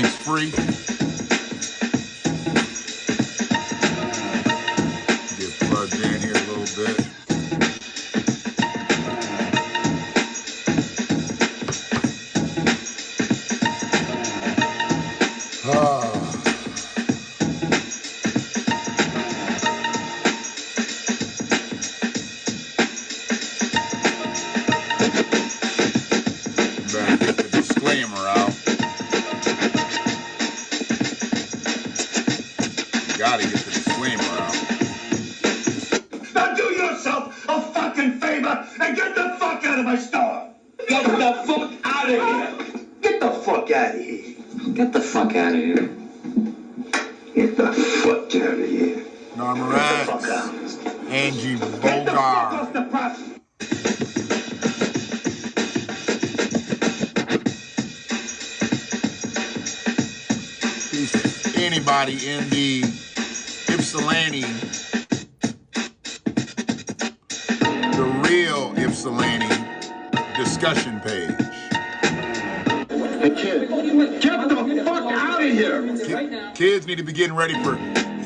thing's free. Get plugged in here a little bit. Better get the disclaimer out. Gotta get the disclaimer out. Now do yourself a fucking favor and get the fuck out of my store. Get the fuck out of here. Get the fuck out of here. Get the fuck out of here. Get the fuck out of here. Norma Get the fuck Rex, out. Angie Get the fuck Bogar. off the press. Anybody in the Ypsilanti, the real Ypsilanti discussion page. Hey kid, get the fuck out of here. Kids need to be getting ready for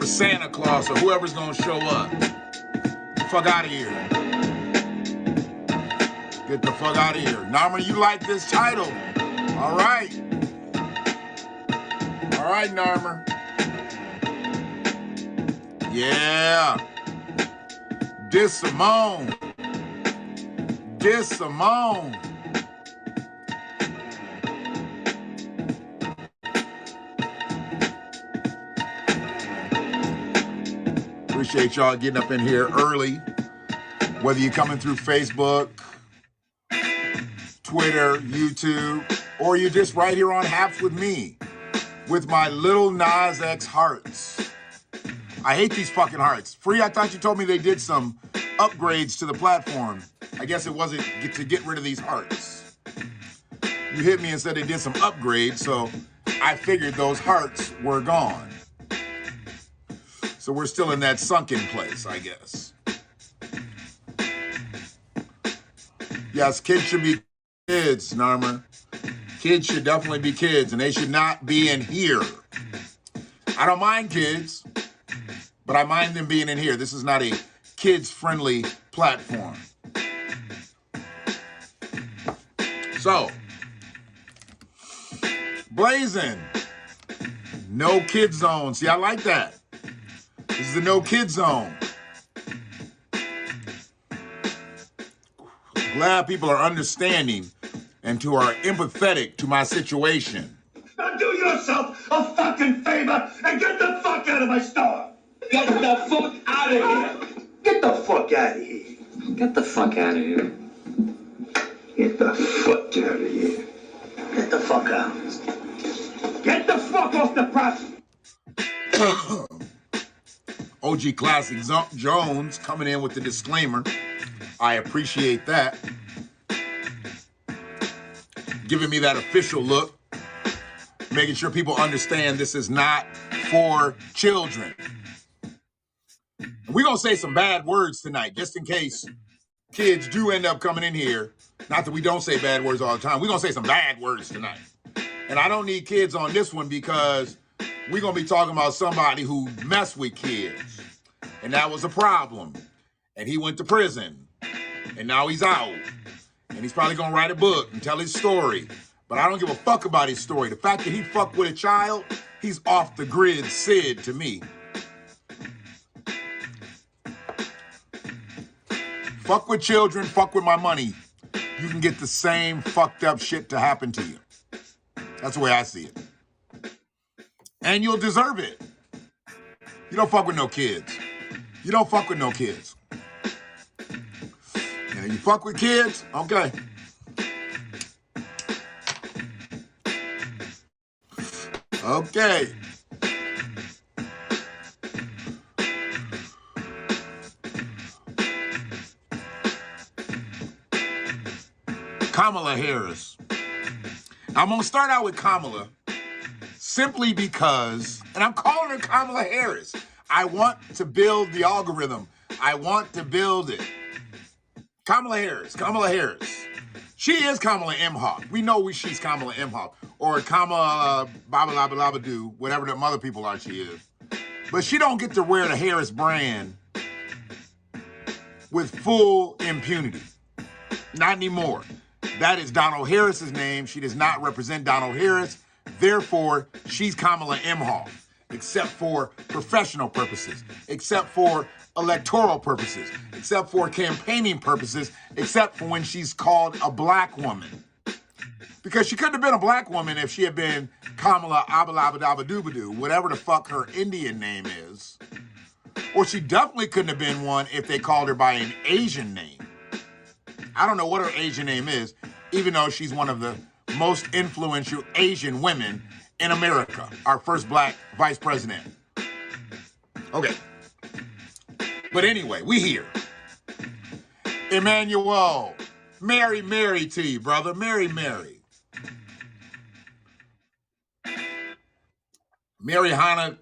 Santa Claus or whoever's gonna show up. Get the fuck out of here. Get the fuck out of here. Nama, you like this title? All right. All right, Narmer. Yeah. Dis-Simone. Dis-Simone. Appreciate y'all getting up in here early. Whether you're coming through Facebook, Twitter, YouTube, or you're just right here on Haps with me. With my little Nas X hearts. I hate these fucking hearts. Free, I thought you told me they did some upgrades to the platform. I guess it wasn't to get rid of these hearts. You hit me and said they did some upgrades, so I figured those hearts were gone. So we're still in that sunken place, I guess. Yes, kids should be kids, Narmer. Kids should definitely be kids, and they should not be in here. I don't mind kids, but I mind them being in here. This is not a kids-friendly platform. So, blazing. No kid zone. See, I like that. This is the no kid zone. Glad people are understanding and are empathetic to my situation. Now do yourself a fucking favor and get the fuck out of my store. Get the fuck out of here. Get the fuck out of here. Get the fuck out of here. Get the fuck out of here. Get the fuck out. Get the fuck off the press. OG Classic Jones coming in with the disclaimer. I appreciate that. Giving me that official look. Making sure people understand this is not for children. We're going to say some bad words tonight, just in case kids do end up coming in here. Not that we don't say bad words all the time. We're going to say some bad words tonight. And I don't need kids on this one because we're going to be talking about somebody who messed with kids. And that was a problem. And he went to prison. And now he's out. And he's probably going to write a book and tell his story. But I don't give a fuck about his story. The fact that he fucked with a child, he's off the grid Sid to me. Fuck with children, fuck with my money. You can get the same fucked up shit to happen to you. That's the way I see it. And you'll deserve it. You don't fuck with no kids. You don't fuck with no kids. Yeah, you fuck with kids? Okay. Okay. Kamala Harris. I'm going to start out with Kamala simply because, and I'm calling her Kamala Harris. I want to build the algorithm. I want to build it. Kamala Harris. She is Kamala Imhoff. We know she's Kamala Imhoff. Or Kamala Babalabalabadu, whatever the mother people are she is. But she don't get to wear the Harris brand with full impunity. Not anymore. That is Donald Harris's name. She does not represent Donald Harris. Therefore, she's Kamala Imhoff, except for professional purposes, except for electoral purposes, except for campaigning purposes, except for when she's called a black woman. Because she couldn't have been a black woman if she had been Kamala Abalabadabadubadu, whatever the fuck her Indian name is. Or she definitely couldn't have been one if they called her by an Asian name. I don't know what her Asian name is, even though she's one of the most influential Asian women in America, our first black vice president. Okay. But anyway, we here. Emmanuel, Mary, Mary to you, brother. Mary, Mary. Mary Hana,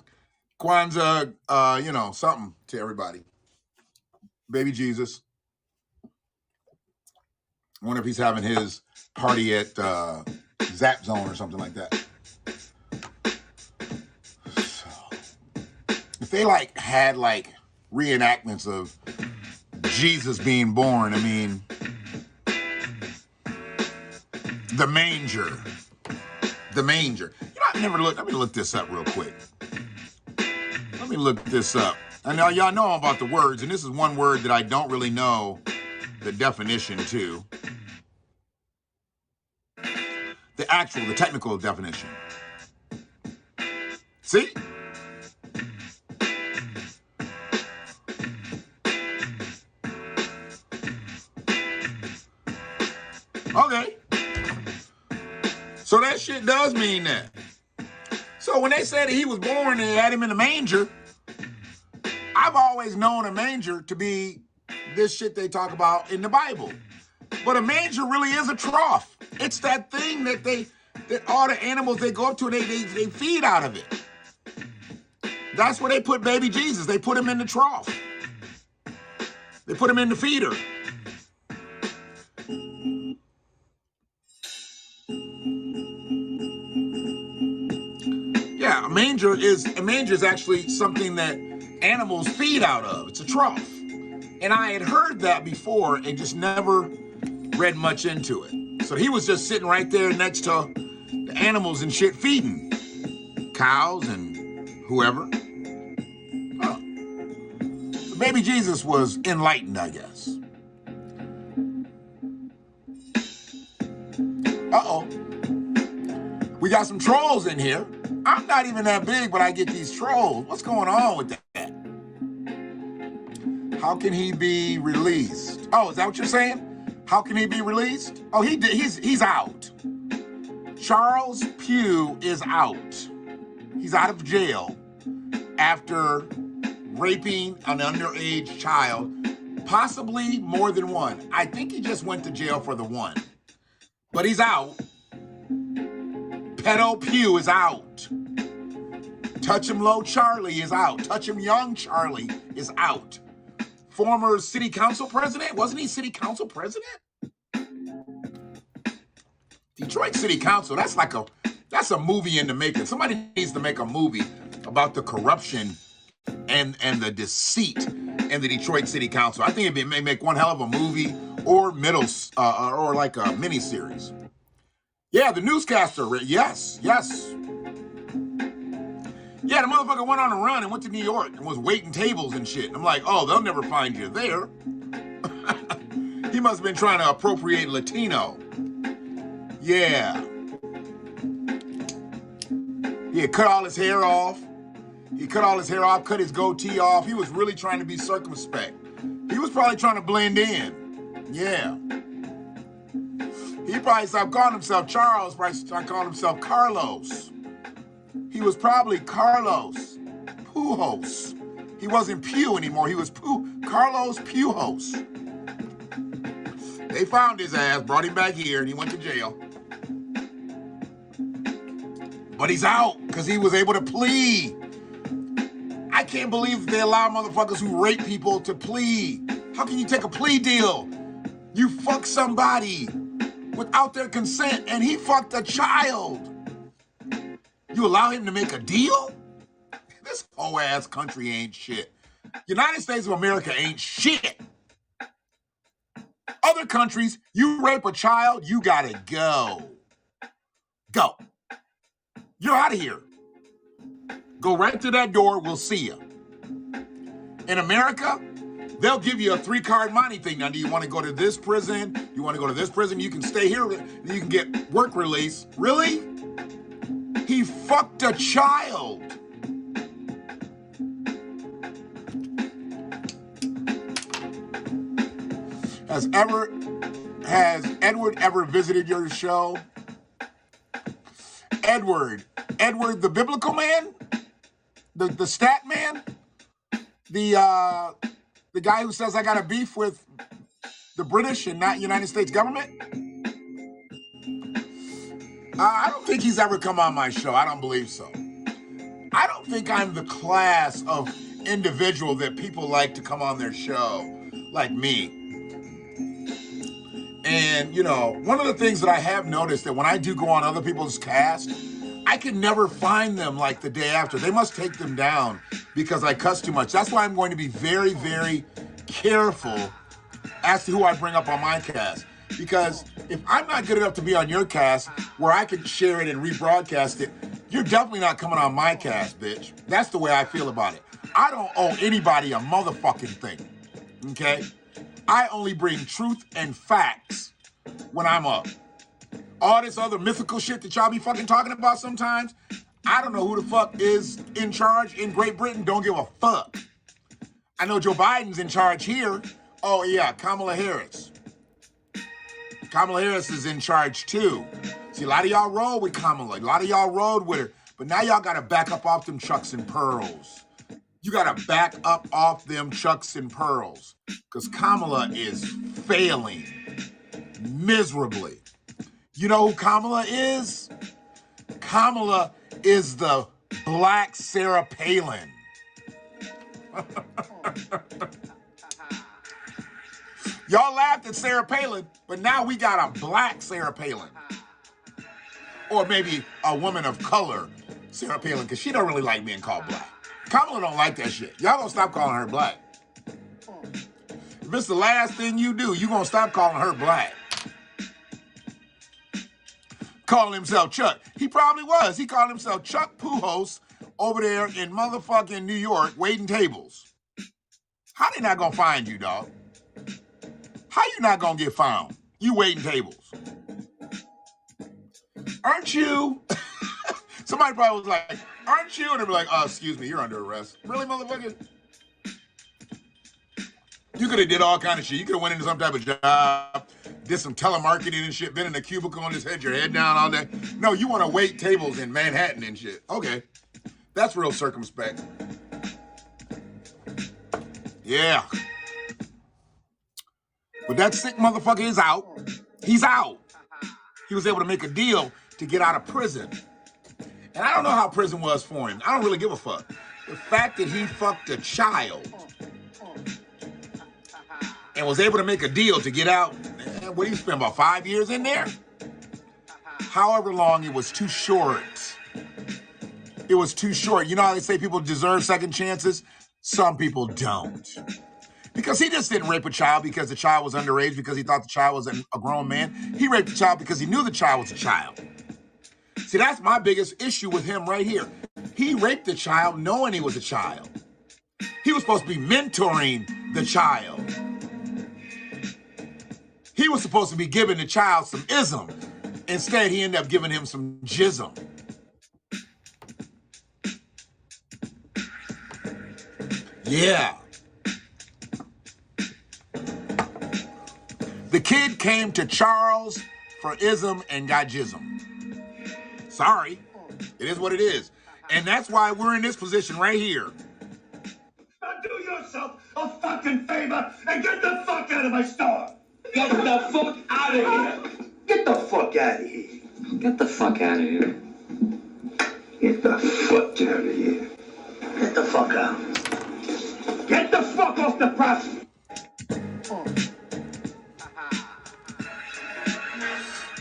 Kwanzaa, something to everybody. Baby Jesus. I wonder if he's having his party at Zap Zone or something like that. So, if they had reenactments of Jesus being born, I mean, the manger. The manger. I never looked. Let me look this up real quick. Let me look this up. I know y'all know about the words, and this is one word that I don't really know the definition to. The technical definition. See? Okay. So that shit does mean that. So when they said that he was born and they had him in a manger, I've always known a manger to be this shit they talk about in the Bible. But a manger really is a trough. It's that thing that all the animals they go up to, they feed out of it. That's where they put baby Jesus. They put him in the trough. They put him in the feeder. Yeah, a manger is actually something that animals feed out of. It's a trough. And I had heard that before and just never read much into it. So he was just sitting right there next to the animals and shit feeding. Cows and whoever. Baby Jesus was enlightened, I guess. Uh-oh. We got some trolls in here. I'm not even that big, but I get these trolls. What's going on with that? How can he be released? Oh, is that what you're saying? How can he be released? Oh, he's out. Charles Pugh is out. He's out of jail after raping an underage child, possibly more than one. I think he just went to jail for the one. But he's out. Pedo Pugh is out. Touch him low Charlie is out. Touch him young Charlie is out. Former city council president? Wasn't he city council president? Detroit City Council, that's a movie in the making. Somebody needs to make a movie about the corruption and the deceit in the Detroit City Council. I think it may make one hell of a movie or or like a miniseries. Yeah, the newscaster, yes. Yeah, the motherfucker went on a run and went to New York and was waiting tables and shit. I'm like, oh, they'll never find you there. He must have been trying to appropriate Latino. Yeah. He had cut all his hair off. Cut his goatee off. He was really trying to be circumspect. He was probably trying to blend in. Yeah. He probably stopped calling himself Charles, probably started calling himself Carlos. He was probably Carlos Pujos. He wasn't Pew anymore. He was Carlos Pujos. They found his ass, brought him back here, and he went to jail. But he's out because he was able to plead. I can't believe they allow motherfuckers who rape people to plead. How can you take a plea deal? You fuck somebody. without their consent, and he fucked a child. You allow him to make a deal? This whole ass country ain't shit. United States of America ain't shit. Other countries, you rape a child, you gotta go. Go. You're out of here. Go right to that door, we'll see you. In America, they'll give you a 3-card money thing. Now, do you want to go to this prison? You want to go to this prison? You can stay here. You can get work release. Really? He fucked a child. Has Edward ever visited your show? Edward the biblical man? The stat man? The guy who says I got a beef with the British and not United States government? I don't think he's ever come on my show. I don't believe so. I don't think I'm the class of individual that people like to come on their show, like me. And, you know, one of the things that I have noticed that when I do go on other people's cast, I can never find them like the day after. They must take them down because I cuss too much. That's why I'm going to be very, very careful as to who I bring up on my cast. Because if I'm not good enough to be on your cast where I can share it and rebroadcast it, you're definitely not coming on my cast, bitch. That's the way I feel about it. I don't owe anybody a motherfucking thing, okay? I only bring truth and facts when I'm up. All this other mythical shit that y'all be fucking talking about sometimes, I don't know who the fuck is in charge in Great Britain. Don't give a fuck. I know Joe Biden's in charge here. Oh yeah, Kamala Harris. Kamala Harris is in charge too. See, a lot of y'all roll with Kamala. A lot of y'all rode with her. But now y'all gotta back up off them chucks and pearls. You gotta back up off them chucks and pearls. Because Kamala is failing miserably. You know who Kamala is? Kamala is the black Sarah Palin. Y'all laughed at Sarah Palin, but now we got a black Sarah Palin. Or maybe a woman of color Sarah Palin, because she don't really like being called black. Kamala don't like that shit. Y'all gonna stop calling her black. If it's the last thing you do, you gonna stop calling her black. Calling himself Chuck. He probably was. He called himself Chuck Pujols over there in motherfucking New York waiting tables. How they not gonna find you, dog? How you not gonna get found? You waiting tables. Aren't you? Somebody probably was like, aren't you? And they'd be like, oh, excuse me, you're under arrest. Really, motherfucker? You could have did all kind of shit. You could have went into some type of job, did some telemarketing and shit, been in a cubicle and just had your head down all day. No, you want to wait tables in Manhattan and shit. Okay. That's real circumspect. Yeah. But that sick motherfucker is out. He's out. He was able to make a deal to get out of prison. And I don't know how prison was for him. I don't really give a fuck. The fact that he fucked a child and was able to make a deal to get out, man, what did he spend, about 5 years in there? However long, it was too short. It was too short. You know how they say people deserve second chances? Some people don't. Because he just didn't rape a child because the child was underage, because he thought the child was a grown man. He raped the child because he knew the child was a child. See, that's my biggest issue with him right here. He raped the child knowing he was a child. He was supposed to be mentoring the child. He was supposed to be giving the child some ism. Instead, he ended up giving him some jism. Yeah. The kid came to Charles for ism and got jism. Sorry. It is what it is. And that's why we're in this position right here. Now do yourself a fucking favor and get the fuck out of my store. Get the fuck out of here. Get the fuck out of here. Get the fuck out of here. Get the fuck out of here. Get the fuck out. Get the fuck off the property.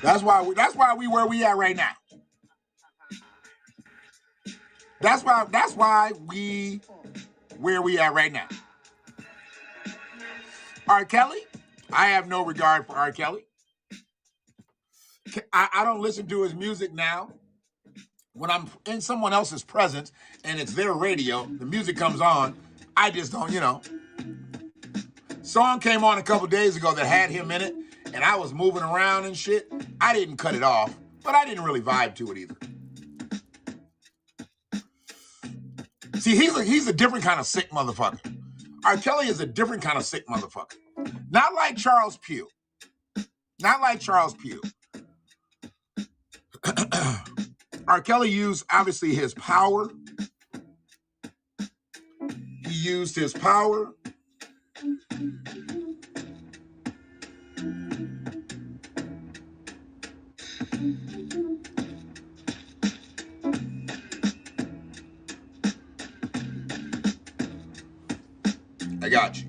That's why we where we at right now. That's why we where we at right now. R. Kelly, I have no regard for R. Kelly. I don't listen to his music now. When I'm in someone else's presence and it's their radio, the music comes on, I just don't, Song came on a couple days ago that had him in it, and I was moving around and shit. I didn't cut it off, but I didn't really vibe to it either. See, he's a different kind of sick motherfucker. R. Kelly is a different kind of sick motherfucker. Not like Charles Pugh. Not like Charles Pugh. R. Kelly used, obviously, his power. He used his power. I got you.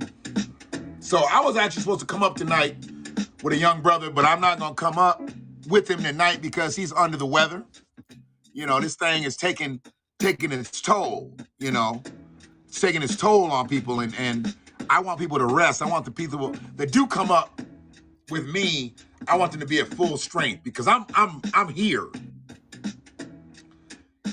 So I was actually supposed to come up tonight with a young brother, but I'm not going to come up with him tonight because he's under the weather. This thing is taking its toll, It's taking its toll on people, and I want people to rest. I want the people that do come up with me, I want them to be at full strength because I'm here.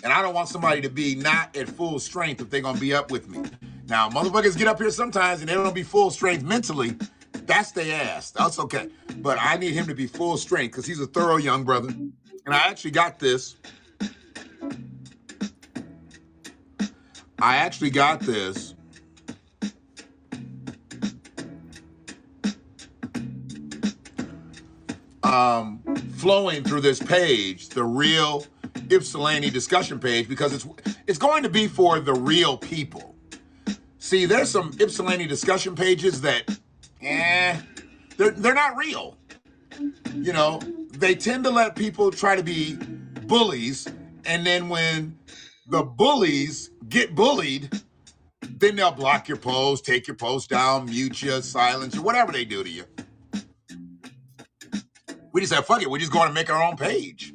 And I don't want somebody to be not at full strength if they're going to be up with me. Now, motherfuckers get up here sometimes and they don't be full strength mentally. That's their ass. That's okay. But I need him to be full strength because he's a thorough young brother. And I actually got this. Flowing through this page, the real Ypsilanti discussion page, because it's going to be for the real people. See, there's some Ypsilanti discussion pages that, they're not real. They tend to let people try to be bullies, and then when the bullies get bullied, then they'll block your post, take your post down, mute you, silence you, whatever they do to you. We just said, fuck it, we're just going to make our own page.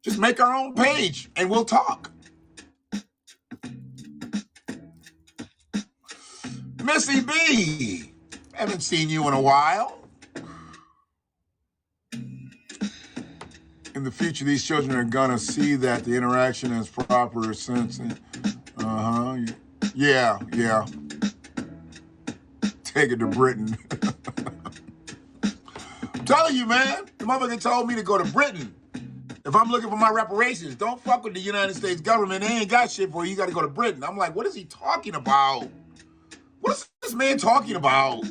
Just make our own page and we'll talk. Missy B, haven't seen you in a while. In the future, these children are gonna see that the interaction is proper sensing. Yeah. Take it to Britain. I'm telling you, man, the motherfucker told me to go to Britain. If I'm looking for my reparations, don't fuck with the United States government. They ain't got shit for you. You got to go to Britain. I'm like, what is he talking about? What is this man talking about?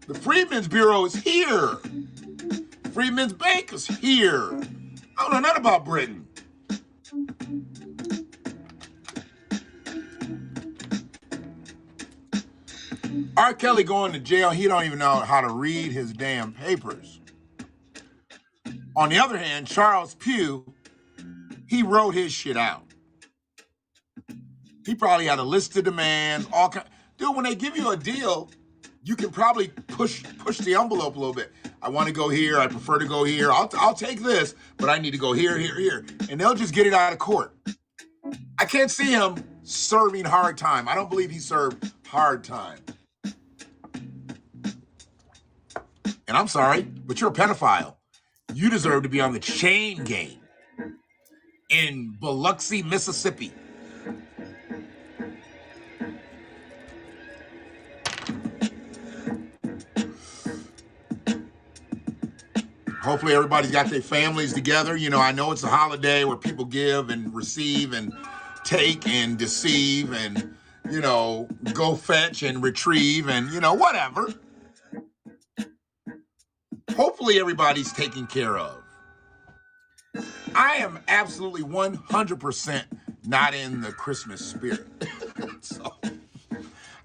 The Freedmen's Bureau is here. Freedmen's Bank is here. I don't know nothing about Britain. R. Kelly going to jail, he don't even know how to read his damn papers. On the other hand, Charles Pugh, he wrote his shit out. He probably had a list of demands, all kind. Dude, when they give you a deal, you can probably push the envelope a little bit. I want to go here. I prefer to go here. I'll take this, but I need to go here, here. And they'll just get it out of court. I can't see him serving hard time. I don't believe he served hard time. And I'm sorry, but you're a pedophile. You deserve to be on the chain gang in Biloxi, Mississippi. Hopefully everybody's got their families together. I know it's a holiday where people give and receive and take and deceive and, go fetch and retrieve and, whatever. Hopefully everybody's taken care of. I am absolutely 100% not in the Christmas spirit. So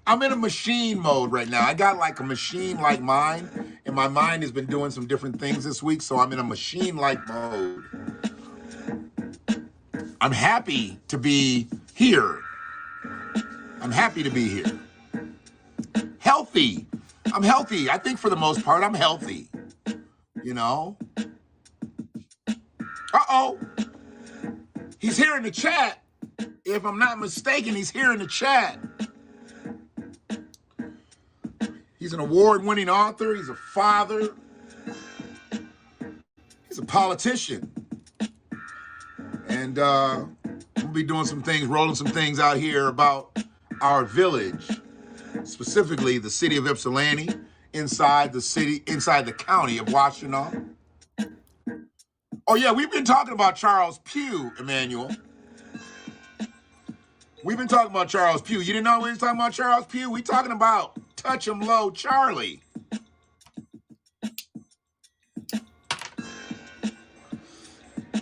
I'm in a machine mode right now. I got like a machine-like mind, and my mind has been doing some different things this week, so I'm in a machine-like mode. I'm happy to be here. I'm happy to be here. Healthy. I'm healthy. I think for the most part, I'm healthy. You know? Uh-oh. He's here in the chat. If I'm not mistaken, he's here in the chat. He's an award-winning author. He's a father. He's a politician. And we'll be doing some things, rolling some things out here about our village, specifically the city of Ypsilanti, inside the county of Washtenaw. Oh, yeah, we've been talking about Charles Pugh, Emmanuel. We've been talking about Charles Pugh. You didn't know we were talking about Charles Pugh? We talking about Touch 'em Low Charlie.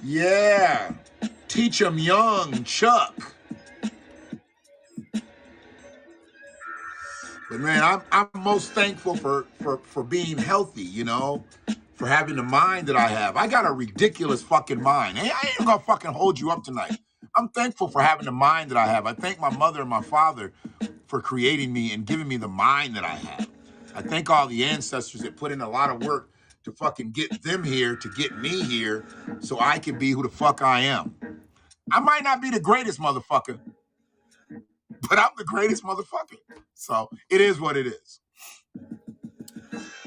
Yeah. Teach 'em Young Chuck. But man, I'm most thankful for being healthy, you know, for having the mind that I have. I got a ridiculous fucking mind. Hey, I ain't gonna fucking hold you up tonight. I'm thankful for having the mind that I have. I thank my mother and my father for creating me and giving me the mind that I have. I thank all the ancestors that put in a lot of work to fucking get them here, to get me here, so I can be who the fuck I am. I might not be the greatest motherfucker, but I'm the greatest motherfucker. So it is what it is.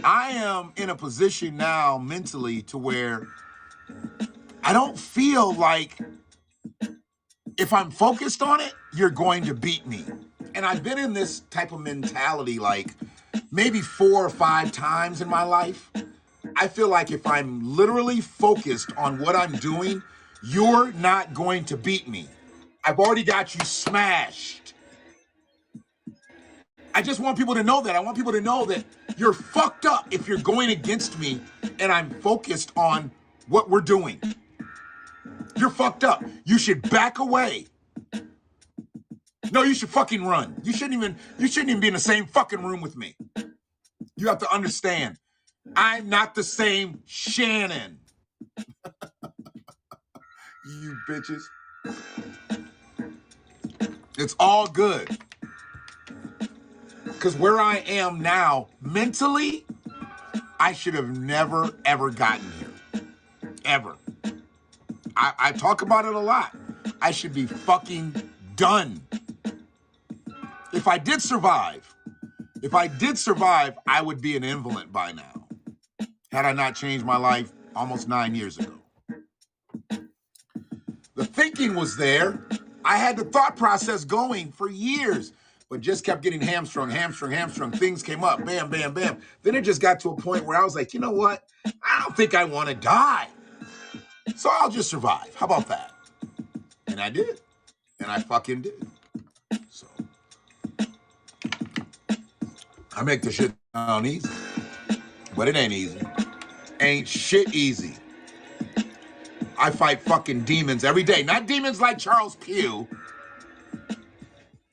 I am in a position now mentally to where I don't feel like if I'm focused on it, you're going to beat me. And I've been in this type of mentality like maybe 4 or 5 times in my life. I feel like if I'm literally focused on what I'm doing, you're not going to beat me. I've already got you smashed. I just want people to know that. I want people to know that you're fucked up if you're going against me and I'm focused on what we're doing. You're fucked up. You should back away. No, you should fucking run. You shouldn't even be in the same fucking room with me. You have to understand, I'm not the same Shannon. You bitches. It's all good. Because where I am now, mentally, I should have never, ever gotten here. Ever. I talk about it a lot. I should be fucking done. If I did survive, I would be an invalid by now. Had I not changed my life almost 9 years ago. The thinking was there. I had the thought process going for years, but just kept getting hamstrung. Things came up, bam, bam, bam. Then it just got to a point where I was like, you know what? I don't think I want to die. So I'll just survive. How about that? And I did. And I fucking did. So I make the shit sound easy, but it ain't easy. Ain't shit easy. I fight fucking demons every day. Not demons like Charles Pugh.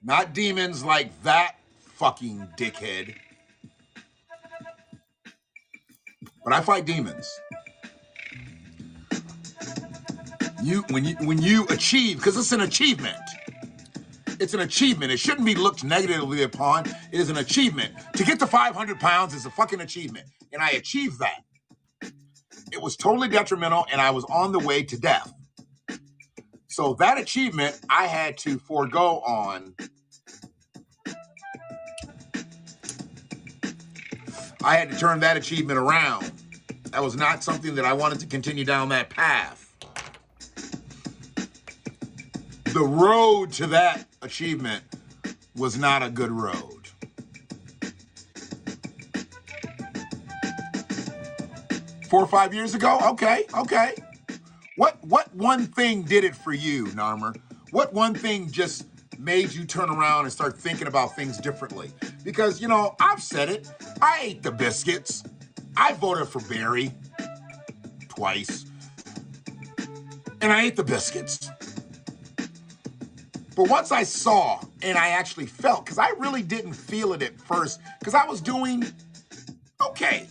Not demons like that fucking dickhead. But I fight demons. When you achieve, because it's an achievement. It's an achievement. It shouldn't be looked negatively upon. It is an achievement. To get to 500 pounds is a fucking achievement. And I achieved that. It was totally detrimental and I was on the way to death. So that achievement I had to forego on. I had to turn that achievement around. That was not something that I wanted to continue down that path. The road to that achievement was not a good road. Four or 5 years ago? Okay. What one thing did it for you, Narmer? What one thing just made you turn around and start thinking about things differently? Because, you know, I've said it. I ate the biscuits. I voted for Barry twice. And I ate the biscuits. But once I saw and I actually felt, because I really didn't feel it at first, because I was doing okay.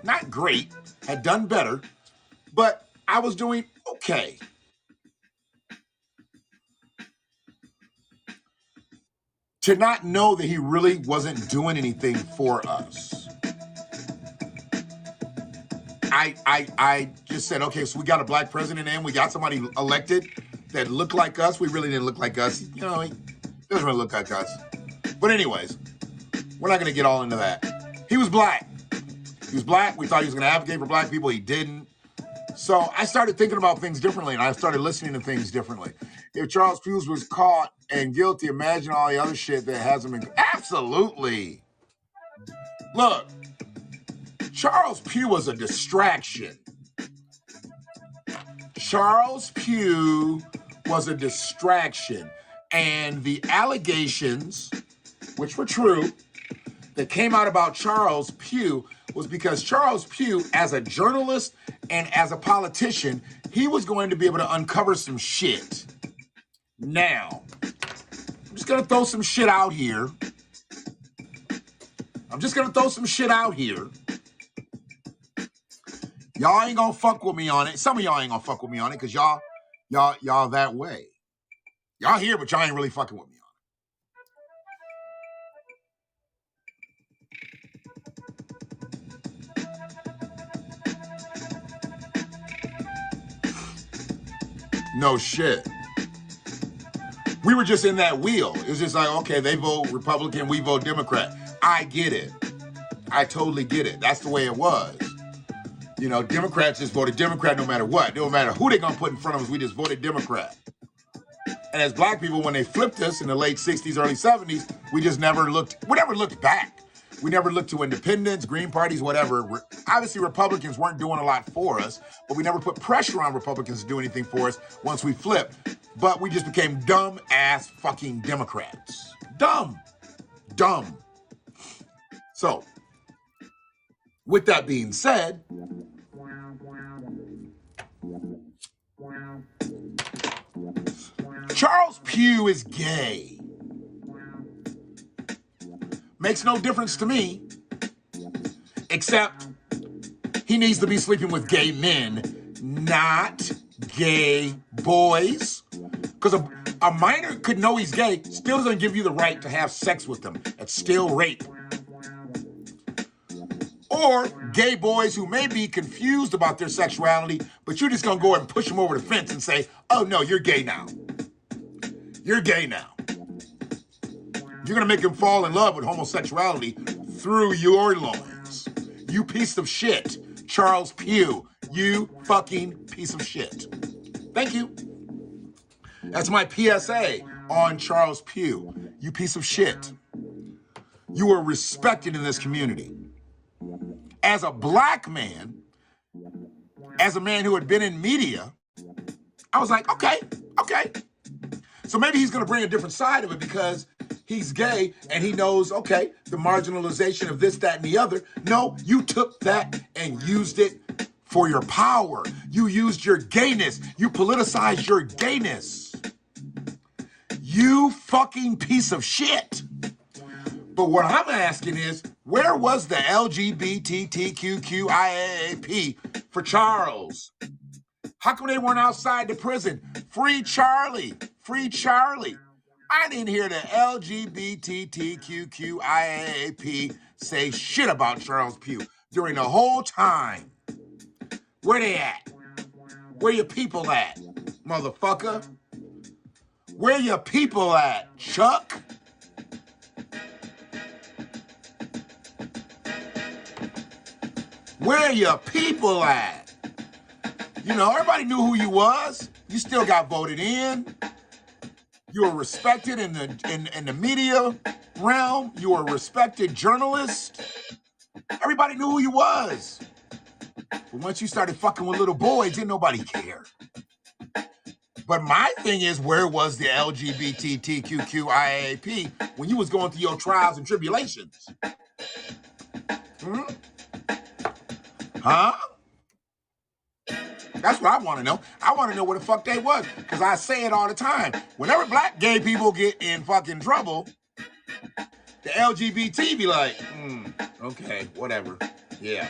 Not great, had done better, but I was doing okay. to not know that he really wasn't doing anything for us. I just said, okay, so we got a black president and we got somebody elected that looked like us. We really didn't look like us. You know, he doesn't really look like us. But anyways, we're not going to get all into that. He was black. He was black. We thought he was going to advocate for black people. He didn't. So I started thinking about things differently, and I started listening to things differently. If Charles Pugh was caught and guilty, imagine all the other shit that hasn't been. Absolutely. Look, Charles Pugh was a distraction. Charles Pugh was a distraction. And the allegations, which were true, that came out about Charles Pugh was because Charles Pugh, as a journalist and as a politician, he was going to be able to uncover some shit. Now, I'm just going to throw some shit out here. Y'all ain't gonna fuck with me on it. Some of y'all ain't gonna fuck with me on it because y'all that way. Y'all here, but y'all ain't really fucking with me on it. No shit. We were just in that wheel. It's just like, okay, they vote Republican, we vote Democrat. I get it. I totally get it. That's the way it was. You know, Democrats just voted Democrat no matter what. No matter who they're going to put in front of us, we just voted Democrat. And as black people, when they flipped us in the late 60s, early 70s, we never looked back. We never looked to independents, green parties, whatever. Obviously, Republicans weren't doing a lot for us, but we never put pressure on Republicans to do anything for us once we flipped. But we just became dumb-ass fucking Democrats. Dumb. So, with that being said, Charles Pugh is gay. Makes no difference to me, except he needs to be sleeping with gay men, not gay boys. Because a minor could know he's gay, still doesn't give you the right to have sex with them. It's still rape. Or gay boys who may be confused about their sexuality, but you're just going to go and push them over the fence and say, oh, no, you're gay now. You're gay now. You're going to make them fall in love with homosexuality through your loins. You piece of shit. Charles Pugh. You fucking piece of shit. Thank you. That's my PSA on Charles Pugh. You piece of shit. You are respected in this community. As a black man, as a man who had been in media, I was like, okay. So maybe he's going to bring a different side of it because he's gay and he knows, okay, the marginalization of this, that, and the other. No, you took that and used it for your power. You used your gayness. You politicized your gayness. You fucking piece of shit. But what I'm asking is, where was the LGBTQIAAP for Charles? How come they weren't outside the prison? Free Charlie. Free Charlie. I didn't hear the LGBTQIAAP say shit about Charles Pugh during the whole time. Where they at? Where your people at, motherfucker? Where your people at, Chuck? Where your people at? You know, everybody knew who you was. You still got voted in. You were respected in the media realm. You were a respected journalist. Everybody knew who you was. But once you started fucking with little boys, didn't nobody care. But my thing is, where was the LGBTQIAP when you was going through your trials and tribulations? Huh? That's what I want to know. I want to know where the fuck they was. Because I say it all the time. Whenever black gay people get in fucking trouble, the LGBT be like, okay, whatever. Yeah.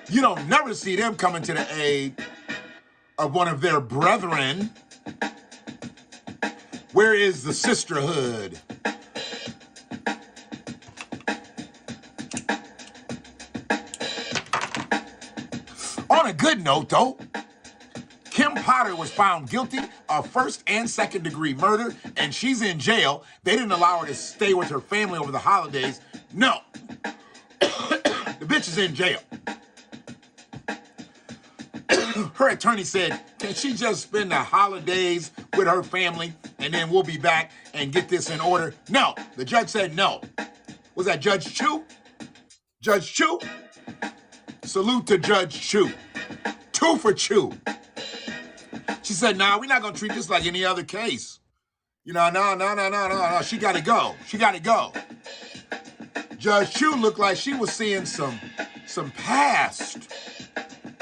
You don't never see them coming to the aid of one of their brethren. Where is the sisterhood? On a good note, though, Kim Potter was found guilty of first and second degree murder, and she's in jail. They didn't allow her to stay with her family over the holidays. No. The bitch is in jail. Her attorney said, can she just spend the holidays with her family and then we'll be back and get this in order? No. The judge said no. Was that Judge Chu? Judge Chu? Salute to Judge Chu. 2 for Chu. She said, nah, we're not going to treat this like any other case. You know, no. She got to go. She got to go. Judge Chu looked like she was seeing some past.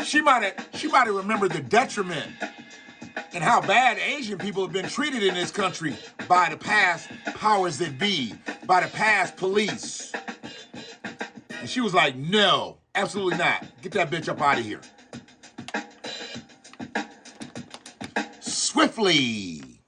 She might have remembered the detriment and how bad Asian people have been treated in this country by the past powers that be, by the past police. And she was like, no, absolutely not. Get that bitch up out of here. Swiftly.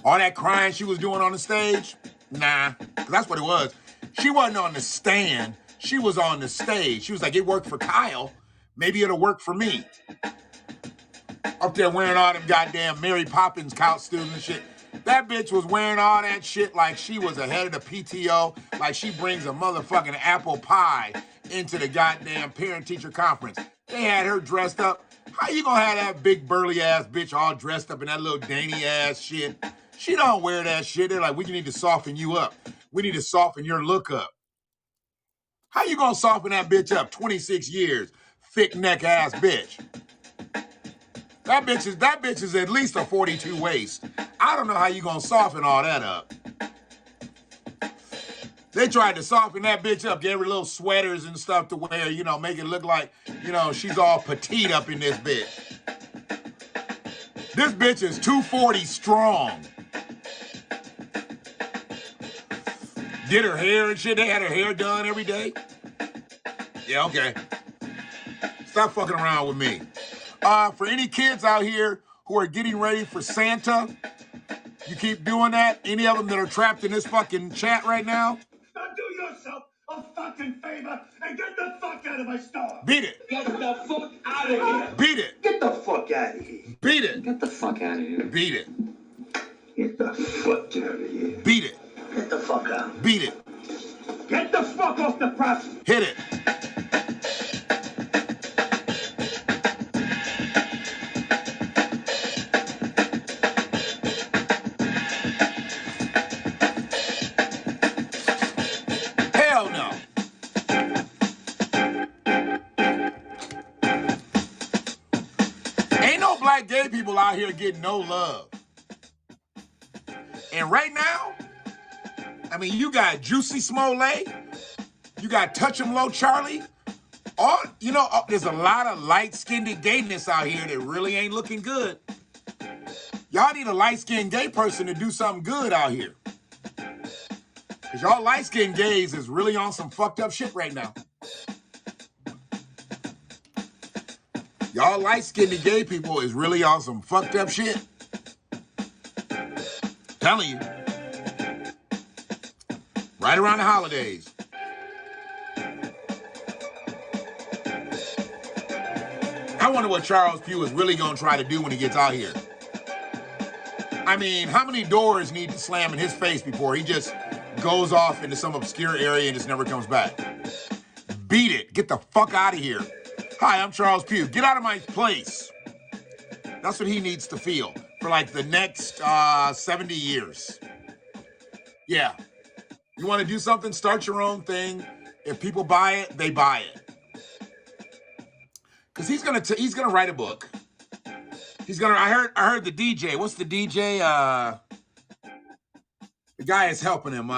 All that crying she was doing on the stage? Nah, that's what it was. She wasn't on the stand. She was on the stage. She was like, it worked for Kyle. Maybe it'll work for me. Up there wearing all them goddamn Mary Poppins costumes and shit. That bitch was wearing all that shit like she was ahead of the PTO, like she brings a motherfucking apple pie into the goddamn parent-teacher conference. They had her dressed up. How you gonna have that big burly-ass bitch all dressed up in that little dainty-ass shit? She don't wear that shit. They're like, we need to soften you up. We need to soften your look up. How you gonna soften that bitch up? 26 years. Thick neck ass bitch. That bitch is at least a 42 waist. I don't know how you gonna soften all that up. They tried to soften that bitch up, gave her little sweaters and stuff to wear, you know, make it look like, you know, she's all petite up in this bitch. This bitch is 240 strong. Did her hair and shit. They had her hair done every day. Yeah, okay. Stop fucking around with me. For any kids out here who are getting ready for Santa, you keep doing that. Any of them that are trapped in this fucking chat right now? Now do yourself a fucking favor and get the fuck out of my store. Beat it. Get the fuck out of here. Beat it. Get the fuck out of here. Beat it. Get the fuck out of here. Beat it. Get the fuck out of here. Beat it. Get the fuck out. Beat it. Get the fuck off the property. Hit it. Hell no. Ain't no black gay people out here getting no love. And right now, I mean, you got Juicy Smollett, you got Touch 'em Low Charlie. All, you know, there's a lot of light-skinned gayness out here that really ain't looking good. Y'all need a light-skinned gay person to do something good out here. Because y'all light-skinned gays is really on some fucked up shit right now. Y'all light-skinned gay people is really on some fucked up shit. Telling you. Right around the holidays. I wonder what Charles Pugh is really going to try to do when he gets out here. I mean, how many doors need to slam in his face before he just goes off into some obscure area and just never comes back? Beat it. Get the fuck out of here. Hi, I'm Charles Pugh. Get out of my place. That's what he needs to feel for like the next 70 years. Yeah. You want to do something? Start your own thing. If people buy it, they buy it. Because he's gonna write a book. I heard the DJ. What's the DJ? The guy is helping him.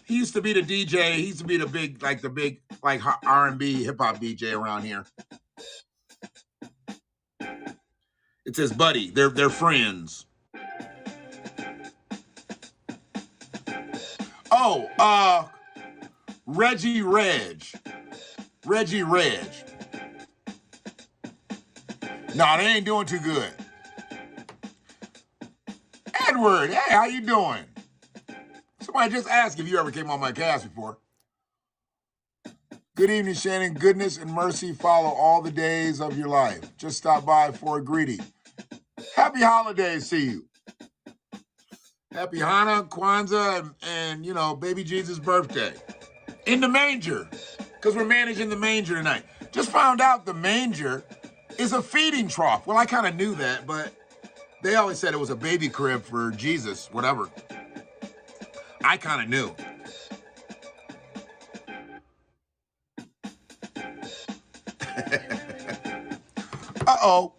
He used to be the DJ. He used to be the big R&B hip hop DJ around here. It's his buddy. They're friends. Oh, Reggie Reg. No, they ain't doing too good. Edward, hey, how you doing? Somebody just asked if you ever came on my cast before. Good evening, Shannon. Goodness and mercy follow all the days of your life. Just stop by for a greeting. Happy holidays to you. Happy Hanukkah, Kwanzaa, and you know, baby Jesus' birthday. In the manger, because we're managing the manger tonight. Just found out the manger is a feeding trough. Well, I kind of knew that, but they always said it was a baby crib for Jesus, whatever. I kind of knew. Uh-oh.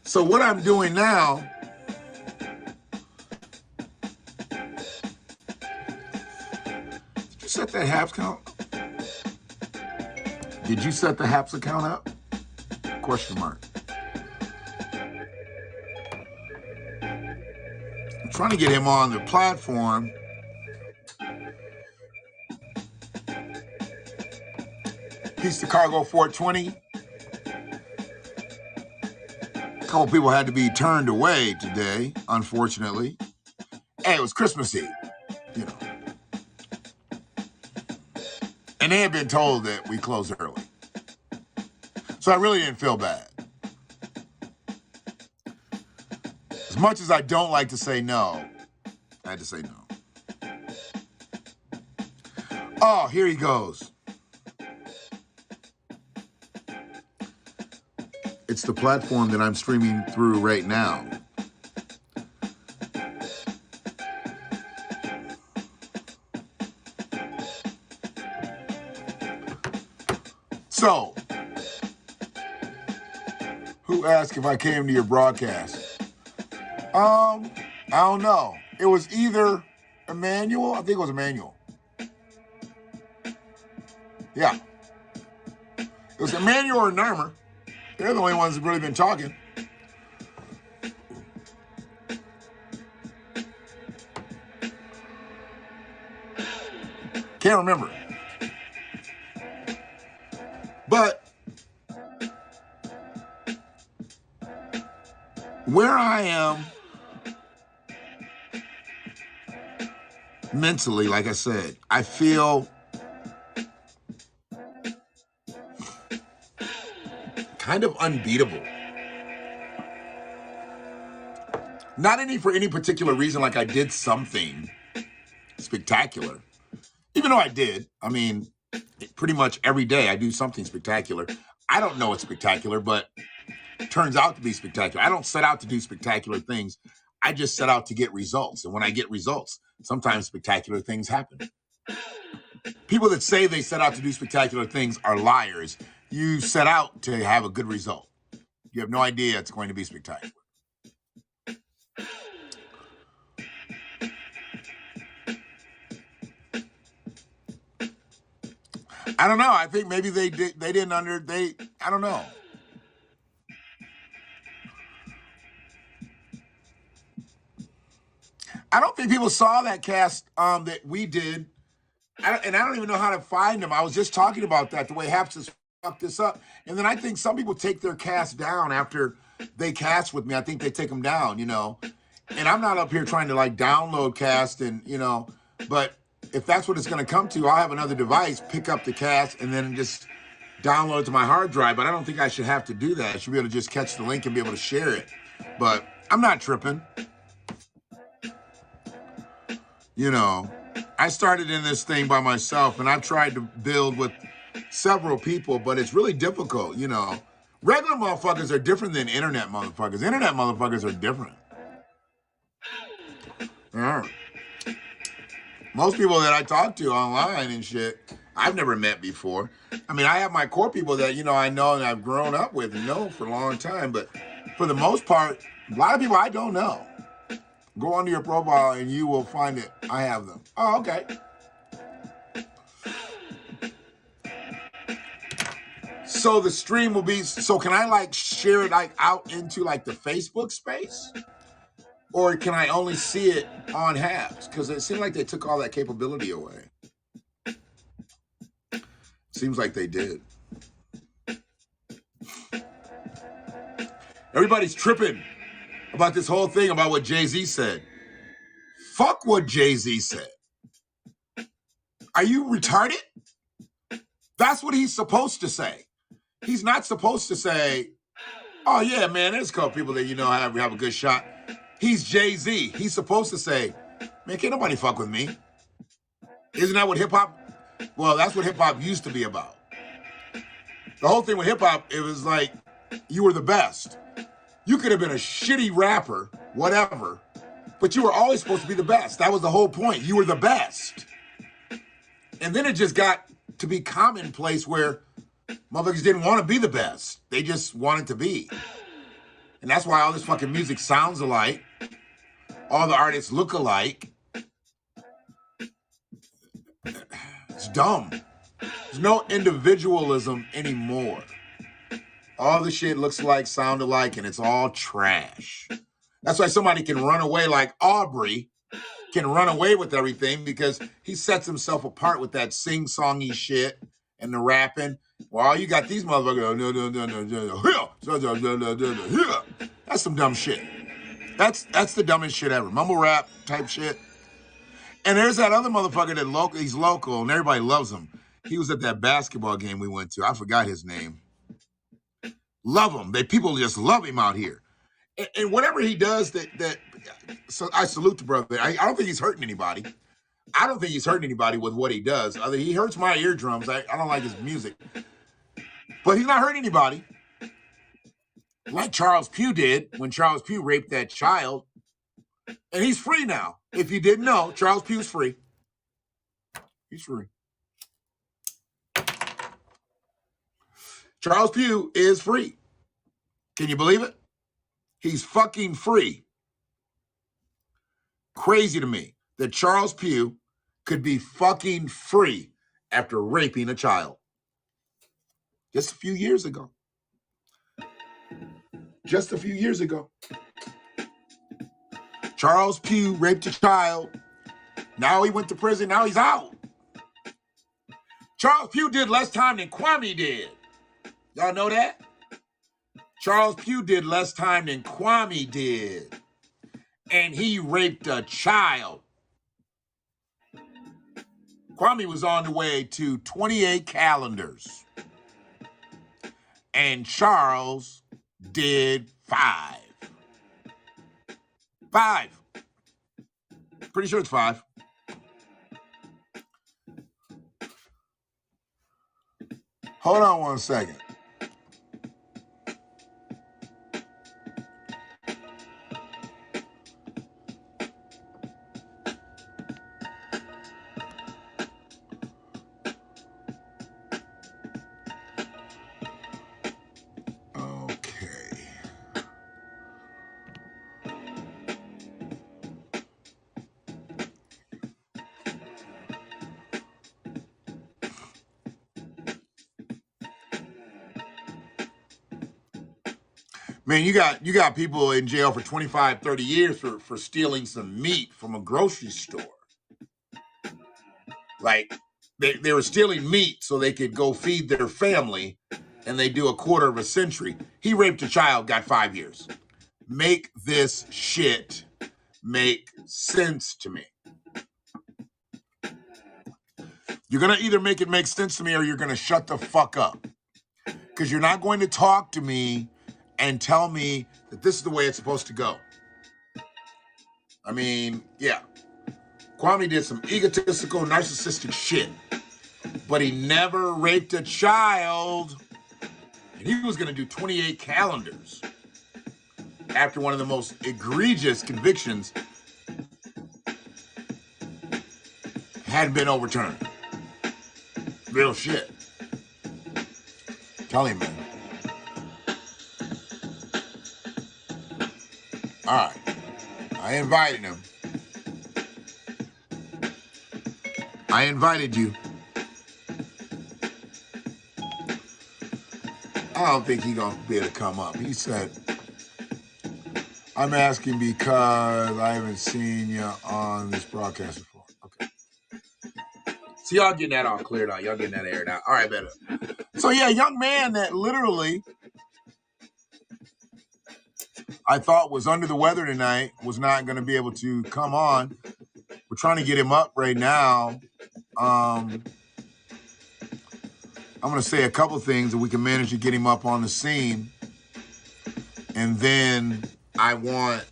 So what I'm doing now, did you set that Haps count? Did you set the Haps account up? Question mark. I'm trying to get him on the platform. Piece to Cargo 420. A couple people had to be turned away today, unfortunately. Hey, it was Christmas Eve, you know. And they had been told that we closed early. So I really didn't feel bad. As much as I don't like to say no, I had to say no. Oh, here he goes. It's the platform that I'm streaming through right now. So, who asked if I came to your broadcast? I don't know. It was either Emmanuel. I think it was Emmanuel. Yeah. It was Emmanuel or Narmer. They're the only ones who've really been talking. Can't remember. But where I am mentally, like I said, I feel kind of unbeatable. Not for any particular reason, like I did something spectacular. Even though I did, I mean, pretty much every day I do something spectacular. I don't know it's spectacular, but it turns out to be spectacular. I don't set out to do spectacular things. I just set out to get results. And when I get results, sometimes spectacular things happen. People that say they set out to do spectacular things are liars. You set out to have a good result. You have no idea it's going to be spectacular. I don't know. I think maybe they didn't I don't know. I don't think people saw that cast that we did. And I don't even know how to find them. I was just talking about that, the way Haps has fucked this up. And then I think some people take their cast down after they cast with me. I think they take them down, you know. And I'm not up here trying to like download cast and, you know, but if that's what it's going to come to, I'll have another device, pick up the cast, and then just download it to my hard drive. But I don't think I should have to do that. I should be able to just catch the link and be able to share it. But I'm not tripping. You know, I started in this thing by myself, and I've tried to build with several people, but it's really difficult, you know. Regular motherfuckers are different than internet motherfuckers. Internet motherfuckers are different. Yeah. Most people that I talk to online and shit, I've never met before. I mean, I have my core people that, you know, I know and I've grown up with and know for a long time, but for the most part, a lot of people I don't know. Go onto your profile and you will find it. I have them. Oh, okay. So the stream will be, so can I like share it like out into like the Facebook space? Or can I only see it on Habs? Because it seemed like they took all that capability away. Seems like they did. Everybody's tripping about this whole thing about what Jay-Z said. Fuck what Jay-Z said. Are you retarded? That's what he's supposed to say. He's not supposed to say, oh yeah, man, there's a couple people that have a good shot. He's Jay-Z. He's supposed to say, man, can't nobody fuck with me. Isn't that what hip-hop? Well, that's what hip-hop used to be about. The whole thing with hip-hop, it was like, you were the best. You could have been a shitty rapper, whatever, but you were always supposed to be the best. That was the whole point. You were the best. And then it just got to be commonplace where motherfuckers didn't want to be the best. They just wanted to be. And that's why all this fucking music sounds alike. All the artists look alike. It's dumb. There's no individualism anymore. All the shit looks alike, sound alike, and it's all trash. That's why somebody can run away like Aubrey, can run away with everything because he sets himself apart with that sing-songy shit and the rapping. Well, you got these motherfuckers. That's some dumb shit. That's the dumbest shit ever. Mumble rap type shit. And there's that other motherfucker that he's local and everybody loves him. He was at that basketball game we went to. I forgot his name. Love him. People just love him out here. And whatever he does, so I salute the brother. I don't think he's hurting anybody. I don't think he's hurting anybody with what he does. He hurts my eardrums. I don't like his music. But he's not hurting anybody. Like Charles Pugh did when Charles Pugh raped that child. And he's free now. If you didn't know, Charles Pugh's free. He's free. Charles Pugh is free. Can you believe it? He's fucking free. Crazy to me that Charles Pugh could be fucking free after raping a child. Just a few years ago. Just a few years ago. Charles Pugh raped a child. Now he went to prison. Now he's out. Charles Pugh did less time than Kwame did. Y'all know that? Charles Pugh did less time than Kwame did. And he raped a child. Kwame was on the way to 28 calendars. And Charles did 5. 5. Pretty sure it's 5. Hold on one second. Man, you got people in jail for 25, 30 years for stealing some meat from a grocery store. Like, they were stealing meat so they could go feed their family, and they do a quarter of a century. He raped a child, got 5 years. Make this shit make sense to me. You're going to either make it make sense to me or you're going to shut the fuck up. Because you're not going to talk to me and tell me that this is the way it's supposed to go. I mean, yeah. Kwame did some egotistical, narcissistic shit. But he never raped a child. And he was going to do 28 calendars after one of the most egregious convictions hadn't been overturned. Real shit. Tell him, man. All right. I invited him. I invited you. I don't think he's going to be able to come up. He said, I'm asking because I haven't seen you on this broadcast before. Okay. So y'all getting that all cleared out. Y'all getting that aired out. All right, better. So yeah, young man that literally I thought was under the weather tonight was not going to be able to come on. We're trying to get him up right now. I'm going to say a couple things, and we can manage to get him up on the scene. And then I want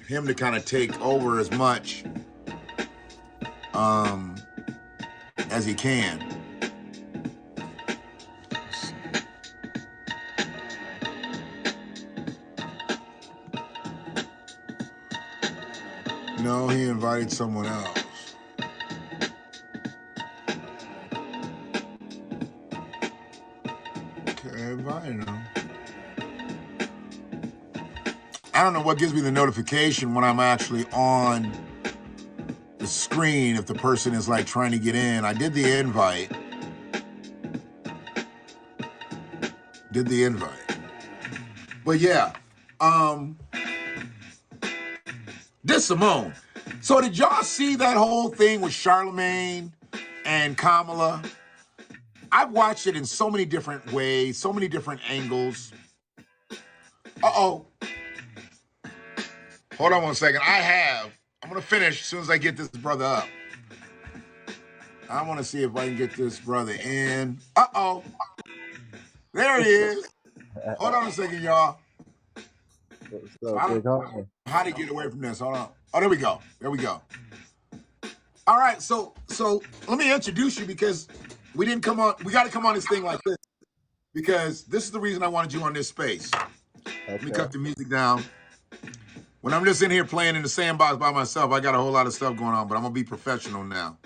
him to kind of take over as much as he can. No, he invited someone else. Okay, I invited him. I don't know what gives me the notification when I'm actually on the screen if the person is like trying to get in. I did the invite. But yeah, this Simone. So did y'all see that whole thing with Charlemagne and Kamala? I've watched it in so many different ways, so many different angles. Uh-oh. Hold on one second. I'm going to finish as soon as I get this brother up. I want to see if I can get this brother in. Uh-oh. There he is. Hold on a second, y'all. What's up, big homie? How to get away from this? Hold on. Oh, there we go. All right, so let me introduce you because we didn't come on. We got to come on this thing like this because this is the reason I wanted you on this space. Okay. Let me cut the music down. When I'm just in here playing in the sandbox by myself, I got a whole lot of stuff going on, but I'm going to be professional now.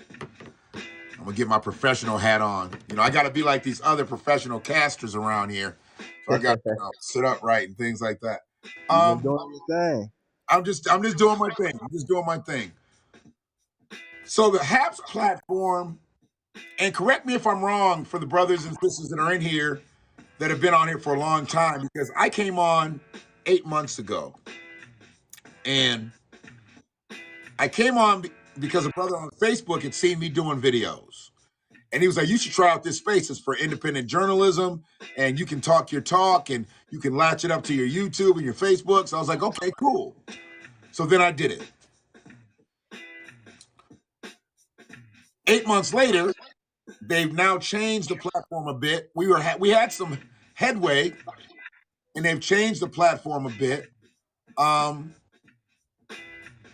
I'm going to get my professional hat on. You know, I got to be like these other professional casters around here. So I got to sit upright and things like that. You've been doing your thing. I'm just doing my thing. So the HAPS platform, and correct me if I'm wrong for the brothers and sisters that are in here that have been on here for a long time, because I came on 8 months ago. And I came on because a brother on Facebook had seen me doing videos. And he was like, you should try out this space. It's for independent journalism, and you can talk your talk, and you can latch it up to your YouTube and your Facebook. So I was like, okay, cool. So then I did it. 8 months later, they've now changed the platform a bit. We had some headway, and they've changed the platform a bit.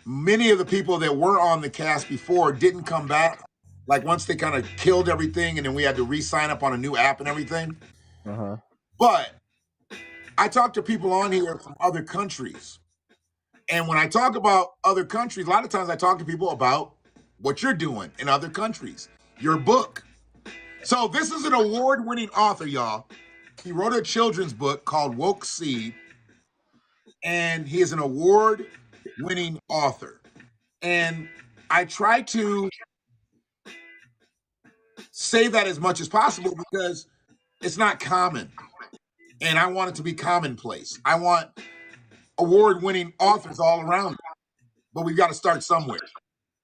Many of the people that were on the cast before didn't come back. Like once they kind of killed everything, and then we had to re-sign up on a new app and everything. But I talk to people on here from other countries. And when I talk about other countries, a lot of times I talk to people about what you're doing in other countries, your book. So this is an award-winning author, y'all. He wrote a children's book called Woke Seed, and he is an award-winning author. And I try to say that as much as possible because it's not common. And I want it to be commonplace. I want award-winning authors all around me. But we've got to start somewhere.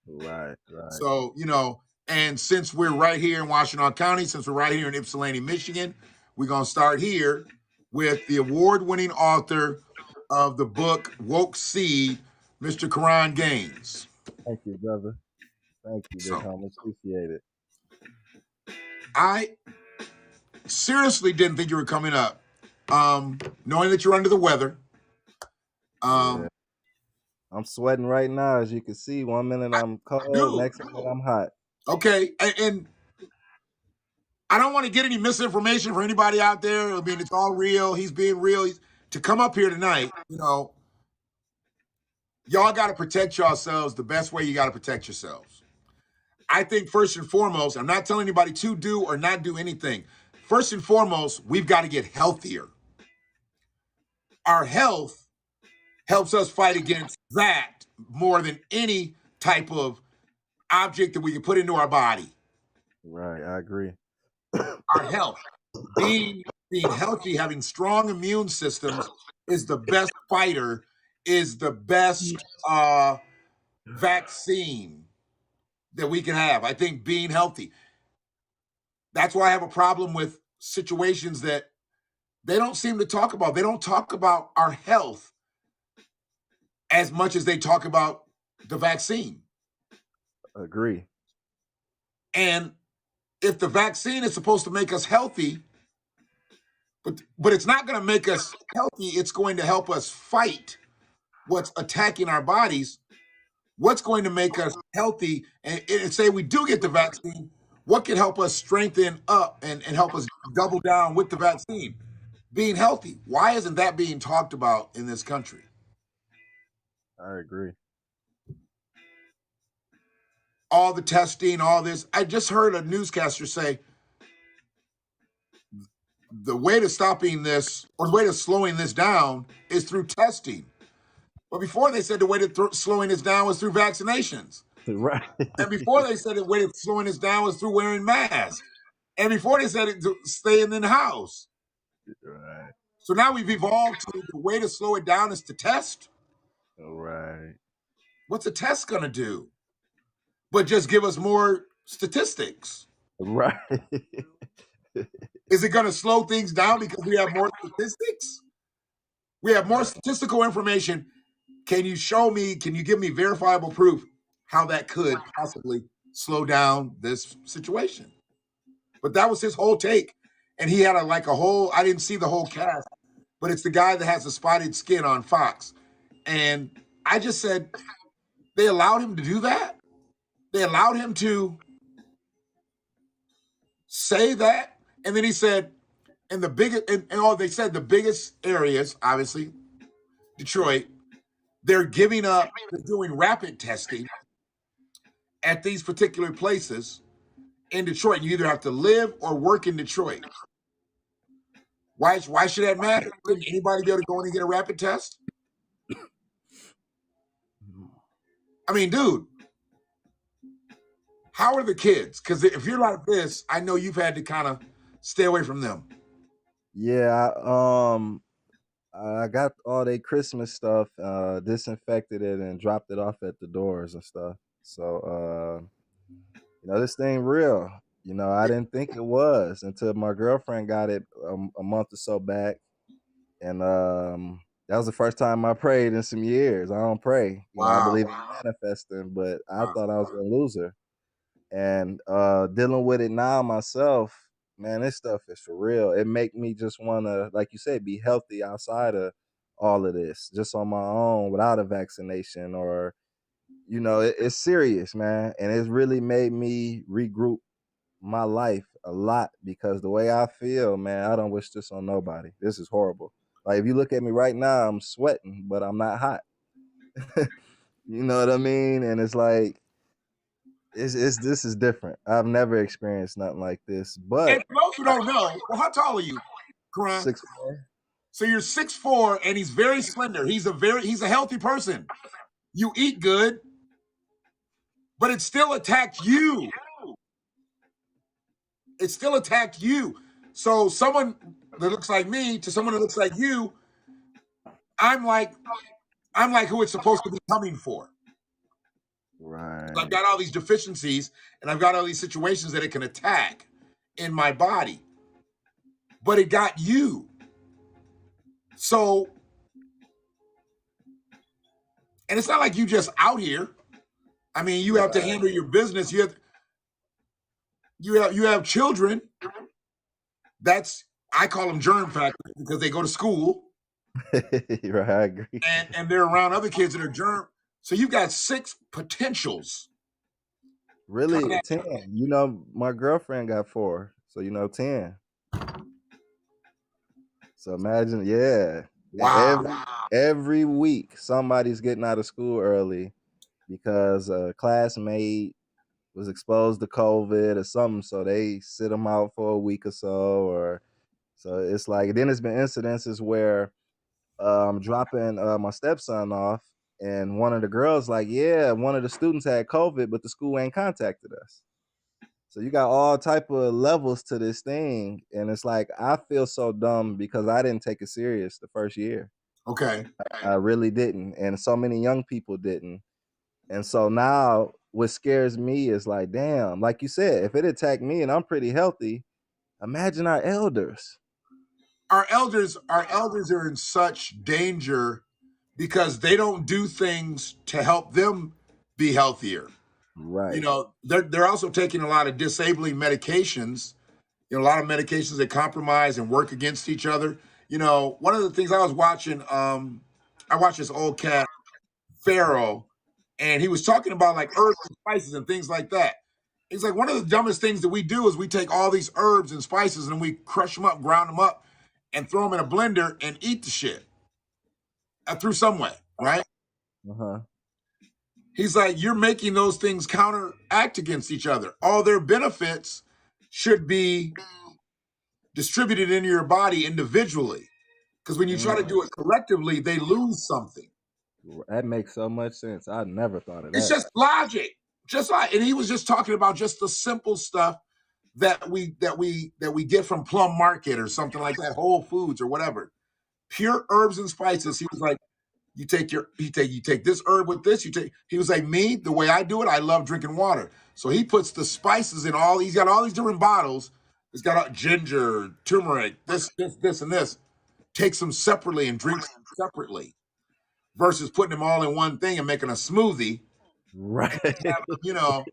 Right. So, you know, and since we're right here in Washington County, since we're right here in Ypsilanti, Michigan, we're going to start here with the award-winning author of the book Woke Seed, Mr. Karan Gaines. Thank you, brother. Thank you, big homie. Appreciate it. I seriously didn't think you were coming up. Knowing that you're under the weather. Yeah. I'm sweating right now, as you can see. 1 minute I'm cold, next minute I'm hot. Okay, and I don't want to get any misinformation for anybody out there. I mean, it's all real. He's being real. To come up here tonight, you know, y'all got to protect yourselves the best way you got to protect yourselves. I think first and foremost, I'm not telling anybody to do or not do anything. First and foremost, we've got to get healthier. Our health helps us fight against that more than any type of object that we can put into our body. Right, I agree. Our health, being healthy, having strong immune systems is the best fighter, is the best vaccine that we can have. I think being healthy. That's why I have a problem with situations that they don't seem to talk about. They don't talk about our health as much as they talk about the vaccine. Agree. And if the vaccine is supposed to make us healthy, but it's not going to make us healthy, it's going to help us fight what's attacking our bodies. What's going to make us healthy? And say we do get the vaccine, what can help us strengthen up and help us double down with the vaccine? Being healthy. Why isn't that being talked about in this country? I agree. All the testing, all this. I just heard a newscaster say the way to stopping this or the way to slowing this down is through testing. But before they said the way to slowing this down was through vaccinations. Right. And before they said the way to slowing this down was through wearing masks. And before they said it to staying in the house. Right. So now we've evolved to the way to slow it down is to test. Right. What's a test going to do? But just give us more statistics. Right. Is it going to slow things down because we have more statistics? We have more statistical information. Can you show me, can you give me verifiable proof how that could possibly slow down this situation? But that was his whole take. And he had a whole, I didn't see the whole cast, but it's the guy that has the spotted skin on Fox. And I just said, they allowed him to do that? They allowed him to say that? And then he said, and the biggest, they said the biggest areas, obviously, Detroit, they're giving up, they're doing rapid testing at these particular places in Detroit. You either have to live or work in Detroit. Why should that matter? Couldn't anybody be able to go in and get a rapid test? I mean, dude, how are the kids? Because if you're like this, I know you've had to kind of stay away from them. Yeah, I got all their Christmas stuff, disinfected it and dropped it off at the doors and stuff. So this thing real. I didn't think it was until my girlfriend got it a month or so back. And that was the first time I prayed in some years. I don't pray. I believe in manifesting, but I thought I was gonna lose her. And dealing with it now myself, man, this stuff is for real. It make me just wanna, like you said, be healthy outside of all of this, just on my own without a vaccination or it's serious, man. And it's really made me regroup my life a lot because the way I feel, man, I don't wish this on nobody. This is horrible. Like if you look at me right now, I'm sweating, but I'm not hot. You know what I mean? And it's like it's this is different. I've never experienced nothing like this. But And for those who don't know, well, how tall are you, Karan? 6'4". So you're 6'4", and he's very slender. He's a healthy person. You eat good, but it still attacked you. It still attacked you. So someone that looks like me to someone that looks like you, I'm like who it's supposed to be coming for. Right. I've got all these deficiencies and I've got all these situations that it can attack in my body. But it got you. So, and it's not like you just out here. I mean, you have to handle your business. You have children. I call them germ factors because they go to school. Right, I agree. And they're around other kids that are germ. So you've got 6 potentials. Really, 10. My girlfriend got 4. So 10. So imagine, yeah. Wow. Every week somebody's getting out of school early because a classmate was exposed to COVID or something. So they sit them out for a week or so, so it's like, then it's been incidences where I'm dropping my stepson off and one of the girls like, yeah, one of the students had COVID, but the school ain't contacted us. So you got all type of levels to this thing. And it's like, I feel so dumb because I didn't take it serious the first year. Okay. I really didn't. And so many young people didn't. And so now what scares me is like, damn, like you said, if it attacked me and I'm pretty healthy, imagine our elders. Our elders are in such danger because they don't do things to help them be healthier. You Right. know, they're also taking a lot of disabling medications. You know, a lot of medications that compromise and work against each other. You know, one of the things I was watching, I watched this old cat, Pharaoh, and he was talking about like herbs and spices and things like that. He's like, one of the dumbest things that we do is we take all these herbs and spices and we crush them up, ground them up, and throw them in a blender and eat the shit through some way, right? Uh-huh. He's like, you're making those things counteract against each other. All their benefits should be distributed into your body individually. Because when you try to do it collectively, they lose something. That makes so much sense. I never thought of It's that. just logic. Just like, and he was just talking about just the simple stuff that we get from Plum Market or something like that, Whole Foods or whatever. Pure herbs and spices. He was like, you take this herb with this. He was like, me, the way I do it, I love drinking water. So he puts the spices in he's got all these different bottles. He's got ginger, turmeric, this, and this. Takes them separately and drinks them separately versus putting them all in one thing and making a smoothie. Right. You know,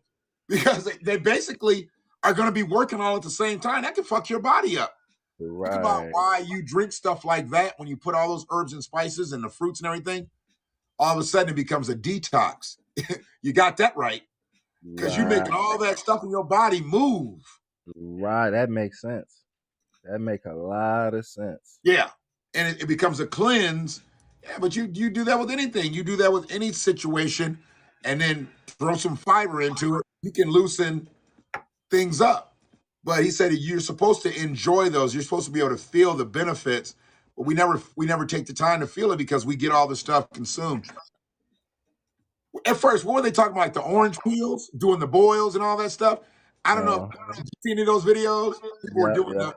because they basically are going to be working all at the same time. That can fuck your body up. Think about Right. why you drink stuff like that when you put all those herbs and spices and the fruits and everything. All of a sudden, it becomes a detox. You got that right because you're Right. making all that stuff in your body move. Right. That makes sense. That make a lot of sense. Yeah, and it becomes a cleanse. Yeah, but you do that with anything. You do that with any situation, and then throw some fiber into it. You can loosen things up. But he said you're supposed to enjoy those. You're supposed to be able to feel the benefits, but we never take the time to feel it because we get all the stuff consumed. At first, what were they talking about? Like the orange peels, doing the boils and all that stuff. I don't know. Uh, Did you see any of those videos? People were yep, doing yep. the.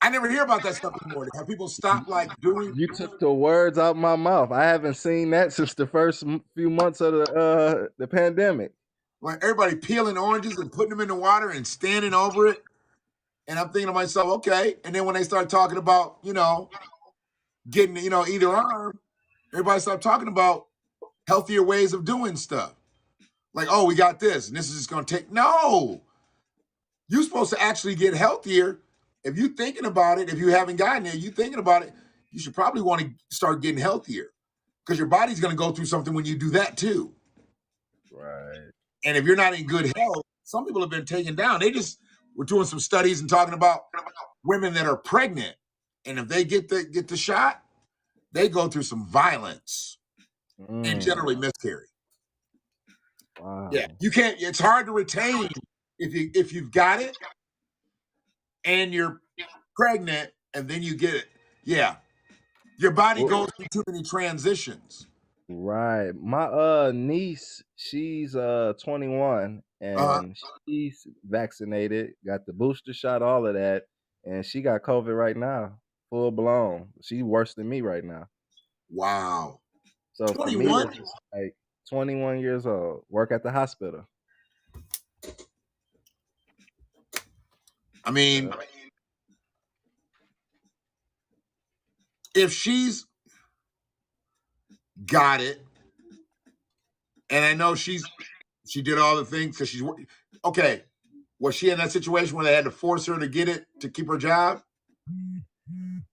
I never hear about that stuff anymore. Have people stopped like doing You took the words out my mouth. I haven't seen that since the first few months of the pandemic. like everybody peeling oranges and putting them in the water and standing over it? And I'm thinking to myself, okay. And then when they start talking about, getting, either arm, everybody start talking about healthier ways of doing stuff. Like, oh, we got this, and this is just going to take. No, you're supposed to actually get healthier. If you're thinking about it, if you haven't gotten there, you thinking about it, you should probably want to start getting healthier because your body's going to go through something when you do that too. Right. And if you're not in good health, some people have been taken down. They just were doing some studies and talking about women that are pregnant, and if they get the shot, they go through some violence and generally miscarry. Wow. Yeah, you can't. It's hard to retain if you've got it and you're pregnant and then you get it. Yeah, your body Well, goes through too many transitions. right. My niece, she's 21 Uh, and she's vaccinated, got the booster shot, all of that, and she got COVID right now, full blown. She's worse than me right now. wow, So for me, 21. it's just like 21 years old, work at the hospital. I mean, Yeah. if she's got it, and I know she did all the things because she's okay. Was she in that situation where they had to force her to get it to keep her job?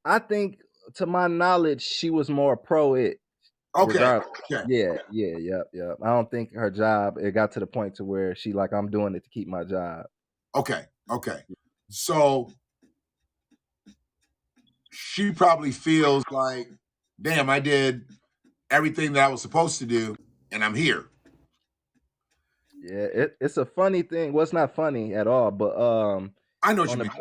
I think, to my knowledge, she was more pro it, Okay, regardless. okay, Yep. I don't think her job, it got to the point to where she like, I'm doing it to keep my job. okay. So she probably feels like, damn, I did everything that I was supposed to do, and I'm here. Yeah, it's a funny thing. Well, it's not funny at all, but I know what you on the mean.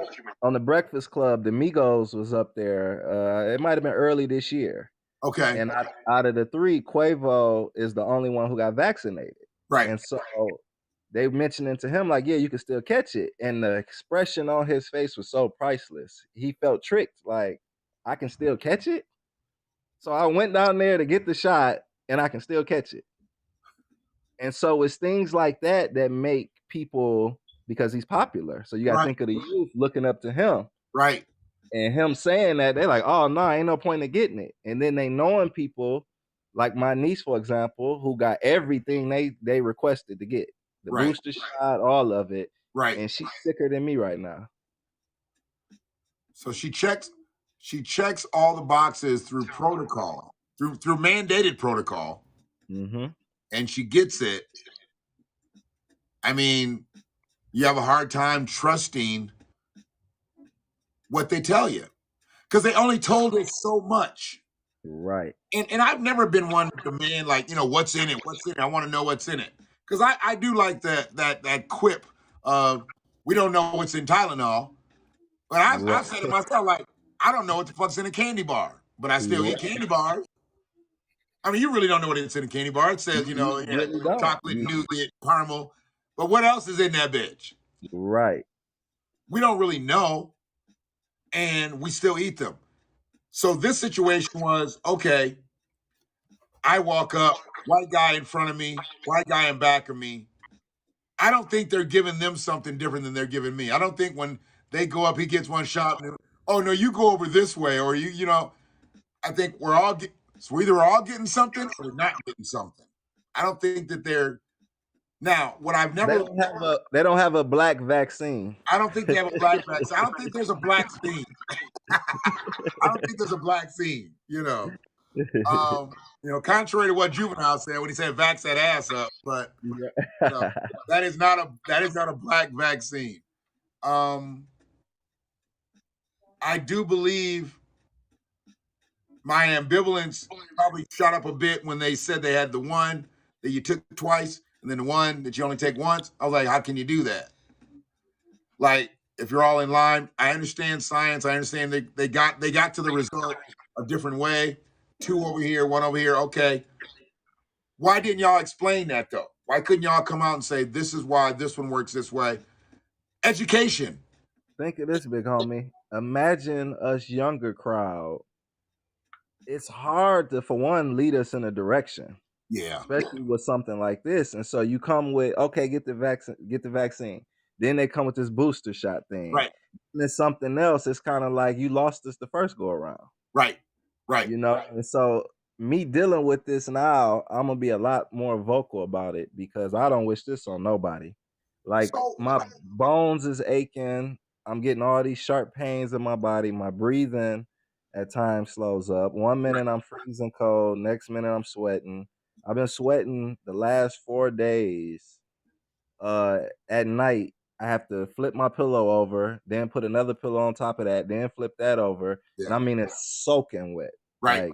on the Breakfast Club, the Migos was up there. It might have been early this year, Okay, and out of the three, Quavo is the only one who got vaccinated, right. and so they mentioning to him like, yeah, you can still catch it, and the expression on his face was so priceless. He felt tricked, like, I can still catch it. So I went down there to get the shot, and I can still catch it. And so it's things like that that make people, because he's popular. So you got to Right, think of the youth looking up to him. right. And him saying that, they're like, oh no, ain't no point in getting it. And then they knowing people like my niece, for example, who got everything they requested to get. The Right. booster shot, all of it. Right. And she's sicker than me right now. So she checks all the boxes through protocol, through mandated protocol, Mm-hmm. and she gets it. I mean, you have a hard time trusting what they tell you because they only told us so much. Right. And I've never been one to demand, like, what's in it, what's in it. I want to know what's in it because I do like that quip of we don't know what's in Tylenol, but I've said to myself, like, I don't know what the fuck's in a candy bar, but I still eat candy bars. I mean, you really don't know what it's in a candy bar. It says, You really don't. chocolate, nougat, caramel, but what else is in that bitch? Right. We don't really know, and we still eat them. So this situation was, okay, I walk up, white guy in front of me, white guy in back of me. I don't think they're giving them something different than they're giving me. I don't think when they go up, he gets one shot. And, oh no, you go over this way, or I think so either we're all getting something or we're not getting something. I don't think that they're now what I've never. They don't have a black vaccine. I don't think they have a black vaccine. I don't think there's a black scene. I don't think there's a black scene. Contrary to what Juvenile said when he said "vax that ass up," but that is not a black vaccine. I do believe my ambivalence probably shot up a bit when they said they had the one that you took twice and then the one that you only take once. I was like, how can you do that? Like, if you're all in line, I understand science. I understand they got to the result a different way. 2 over here, 1 over here. Okay. Why didn't y'all explain that though? Why couldn't y'all come out and say this is why this one works this way? Education. Think of this, big homie. Imagine us younger crowd. It's hard to, for one, lead us in a direction. Yeah. Especially with something like this. And so you come with, okay, get the vaccine. Then they come with this booster shot thing. Right. And it's something else. It's kind of like you lost us the first go around. Right. Right. And so me dealing with this now, I'm gonna be a lot more vocal about it because I don't wish this on nobody. Like my bones is aching. I'm getting all these sharp pains in my body. My breathing at times slows up. 1 minute I'm freezing cold. Next minute I'm sweating. I've been sweating the last 4 days. At night, I have to flip my pillow over, then put another pillow on top of that, then flip that over. Yeah. And I mean, it's soaking wet. Right.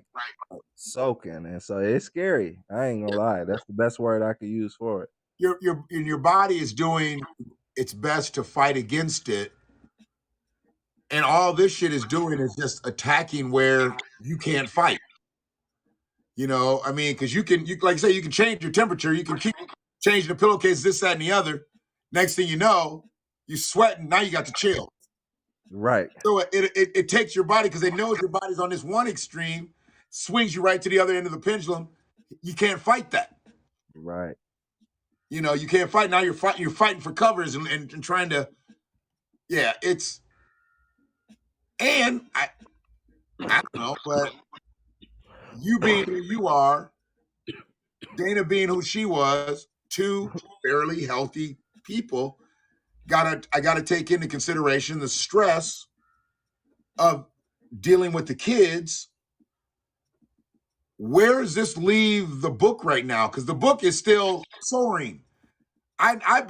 Like, soaking. And so it's scary. I ain't gonna lie. That's the best word I could use for it. Your body is doing its best to fight against it. And all this shit is doing is just attacking where you can't fight. I mean, because you like I say, you can change your temperature, you can keep changing the pillowcase, this, that, and the other. Next thing you know, you're sweating. Now you got to chill. Right. So it takes your body because they know your body's on this one extreme, swings you right to the other end of the pendulum. You can't fight that. Right. You can't fight. Now you're fighting for covers and trying to. Yeah, and I don't know, but you being who you are, Dana being who she was, 2 fairly healthy people, I gotta take into consideration the stress of dealing with the kids. Where does this leave the book right now? Because the book is still soaring. I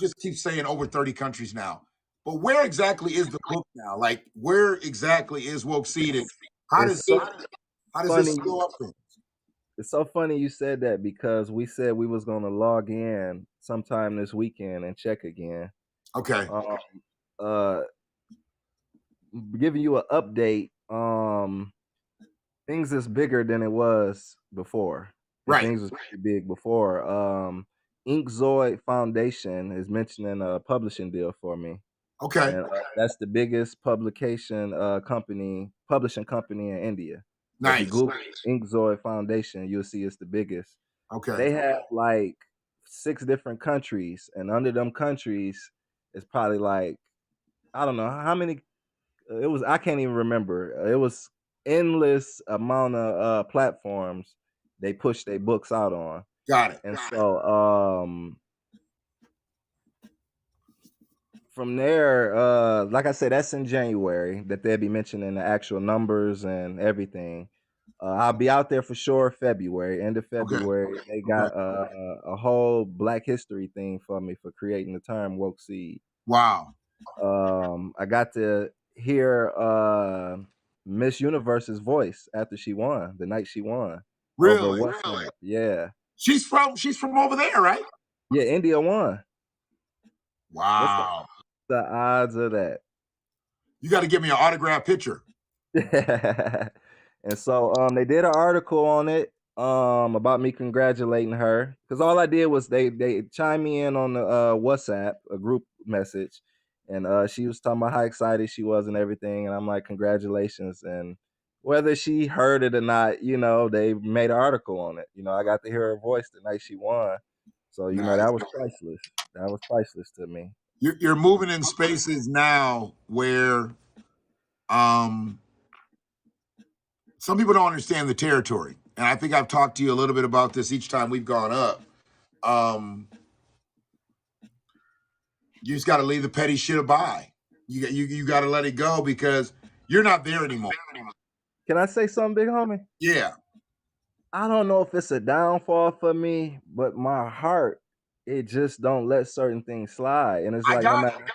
just keep saying over 30 countries now. But where exactly is the book now? Like, where exactly is Woke Seed? How does this go up things? It's so funny you said that because we said we was gonna log in sometime this weekend and check again. Okay. Giving you an update. Things is bigger than it was before. Right. Things was pretty big before. Inkzoid Foundation is mentioning a publishing deal for me. Okay. And that's the biggest publishing company in India. So nice. If you Google Inkzoid Foundation, you'll see it's the biggest. Okay. They have like 6 different countries, and under them countries, it's probably like, I don't know how many it was I can't even remember. It was endless amount of platforms they pushed their books out on. Got it. And so from there, like I said, that's in January that they'll be mentioning the actual numbers and everything. I'll be out there for sure February, end of February. They got a whole Black History thing for me for creating the term woke seed. Wow. I got to hear Miss Universe's voice after she won, the night she won. Really? Over WhatsApp. Yeah. She's from over there, right? Yeah, India won. Wow. The odds of that? You got to give me an autographed picture. And so they did an article on it about me congratulating her, because all I did was they chimed me in on the WhatsApp, a group message, and she was talking about how excited she was and everything, and I'm like, congratulations. And whether she heard it or not, you know, they made an article on it. You know, I got to hear her voice the night she won, so you know, that was priceless. That was priceless to me. You're moving in spaces now where some people don't understand the territory. And I think I've talked to you a little bit about this each time we've gone up. You just got to leave the petty shit by. You got to let it go because you're not there anymore. Can I say something, big homie? Yeah. I don't know if it's a downfall for me, but my heart, it just don't let certain things slide. And it's like no matter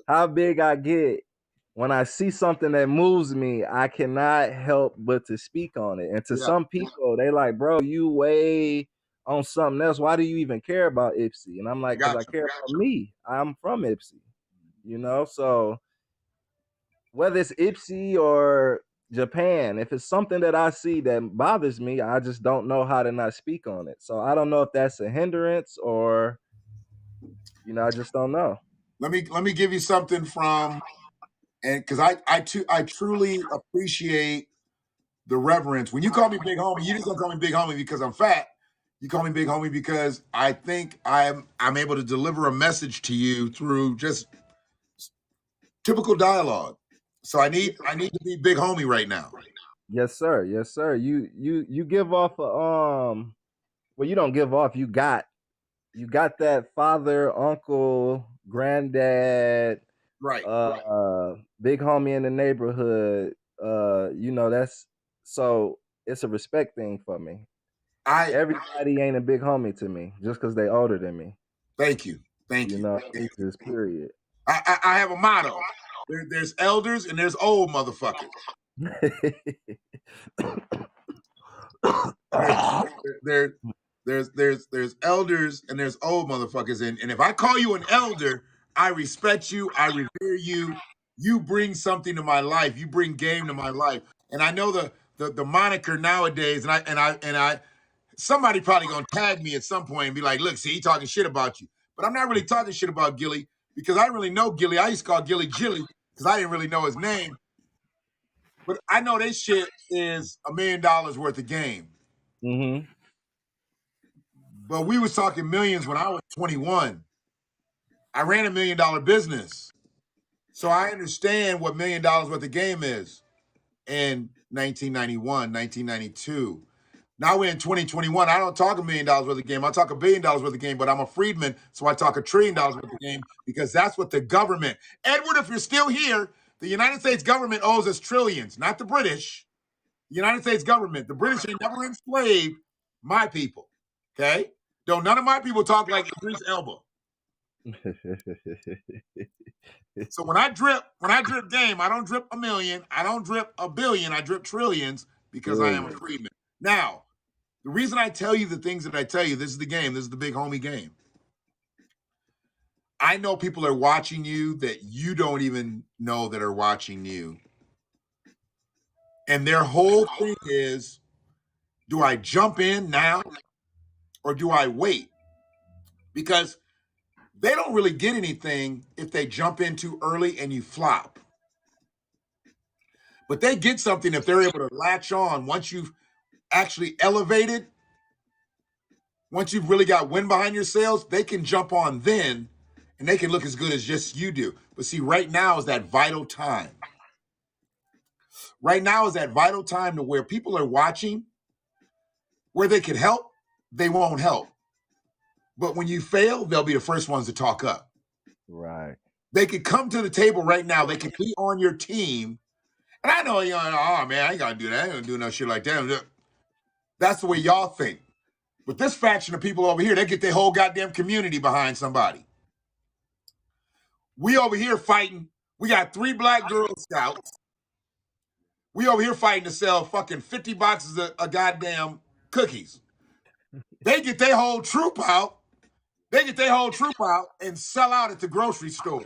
how big I get, when I see something that moves me, I cannot help but to speak on it. And to some people, they like, bro, you way on something else. Why do you even care about Ipsy? And I'm like, because I care about me. I'm from Ipsy, you know? So whether it's Ipsy or Japan, if it's something that I see that bothers me, I just don't know how to not speak on it. So I don't know if that's a hindrance or, you know, I just don't know. Let me give you something from, and because I truly appreciate the reverence. When you call me big homie, you just don't call me big homie because I'm fat. You call me big homie because I think I'm able to deliver a message to you through just typical dialogue. So I need to be big homie right now. Yes, sir. Yes, sir. You give off a well, you don't give off. You got that father, uncle, granddad, Right. big homie in the neighborhood. You know, that's so it's a respect thing for me. Everybody ain't a big homie to me just because they older than me. Thank you. Thank you. You know, just period. I have a motto. There's elders and there's old motherfuckers. There's elders and there's old motherfuckers. And if I call you an elder, I respect you, I revere you. You bring something to my life. You bring game to my life. And I know the moniker nowadays, and I somebody probably gonna tag me at some point and be like, look, see, he talking shit about you. But I'm not really talking shit about Gilly because I really know Gilly. I used to call Gilly Jilly because I didn't really know his name. But I know this shit is $1 million worth of game. Mm-hmm. But we was talking millions when I was 21. I ran $1 million business. So I understand what $1 million worth of game is in 1991, 1992. Now we're in 2021. I don't talk $1 million worth of game. I talk $1 billion worth of game, but I'm a freedman, so I talk $1 trillion worth of game because that's what the government. Edward, if you're still here, the United States government owes us trillions, not the British. The United States government. The British ain't never enslaved my people. Okay? Don't none of my people talk like Idris Elba. So when I drip game, I don't drip $1 million, I don't drip $1 billion, I drip trillions because I am a freedman. Now, the reason I tell you the things that I tell you, this is the game, this is the big homie game. I know people are watching you that you don't even know that are watching you. And their whole thing is, do I jump in now or do I wait? Because they don't really get anything if they jump in too early and you flop. But they get something if they're able to latch on once you've actually elevated, once you've really got wind behind your sails, they can jump on then and they can look as good as just you do. But see, right now is that vital time. Right now is that vital time to where people are watching, where they can help, they won't help. But when you fail, they'll be the first ones to talk up. Right. They could come to the table right now. They could be on your team. And I know you're like, oh man, I ain't gonna do that. I ain't gonna do no shit like that. That's the way y'all think. But this faction of people over here, they get their whole goddamn community behind somebody. We over here fighting. We got 3 black Girl Scouts. We over here fighting to sell fucking 50 boxes of goddamn cookies. They get their whole troop out. They get their whole troop out and sell out at the grocery store.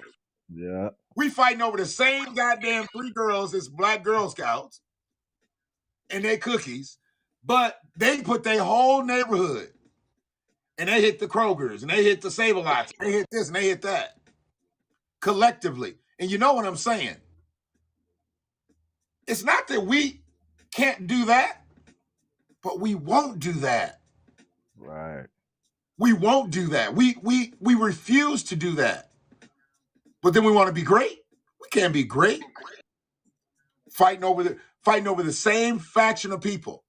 Yeah. We fighting over the same goddamn 3 girls as black Girl Scouts and their cookies, but they put their whole neighborhood and they hit the Krogers and they hit the Save-A-Lots. They hit this and they hit that collectively. And you know what I'm saying? It's not that we can't do that, but we won't do that. Right. We won't do that. We refuse to do that. But then we want to be great. We can't be great. Fighting over the same faction of people.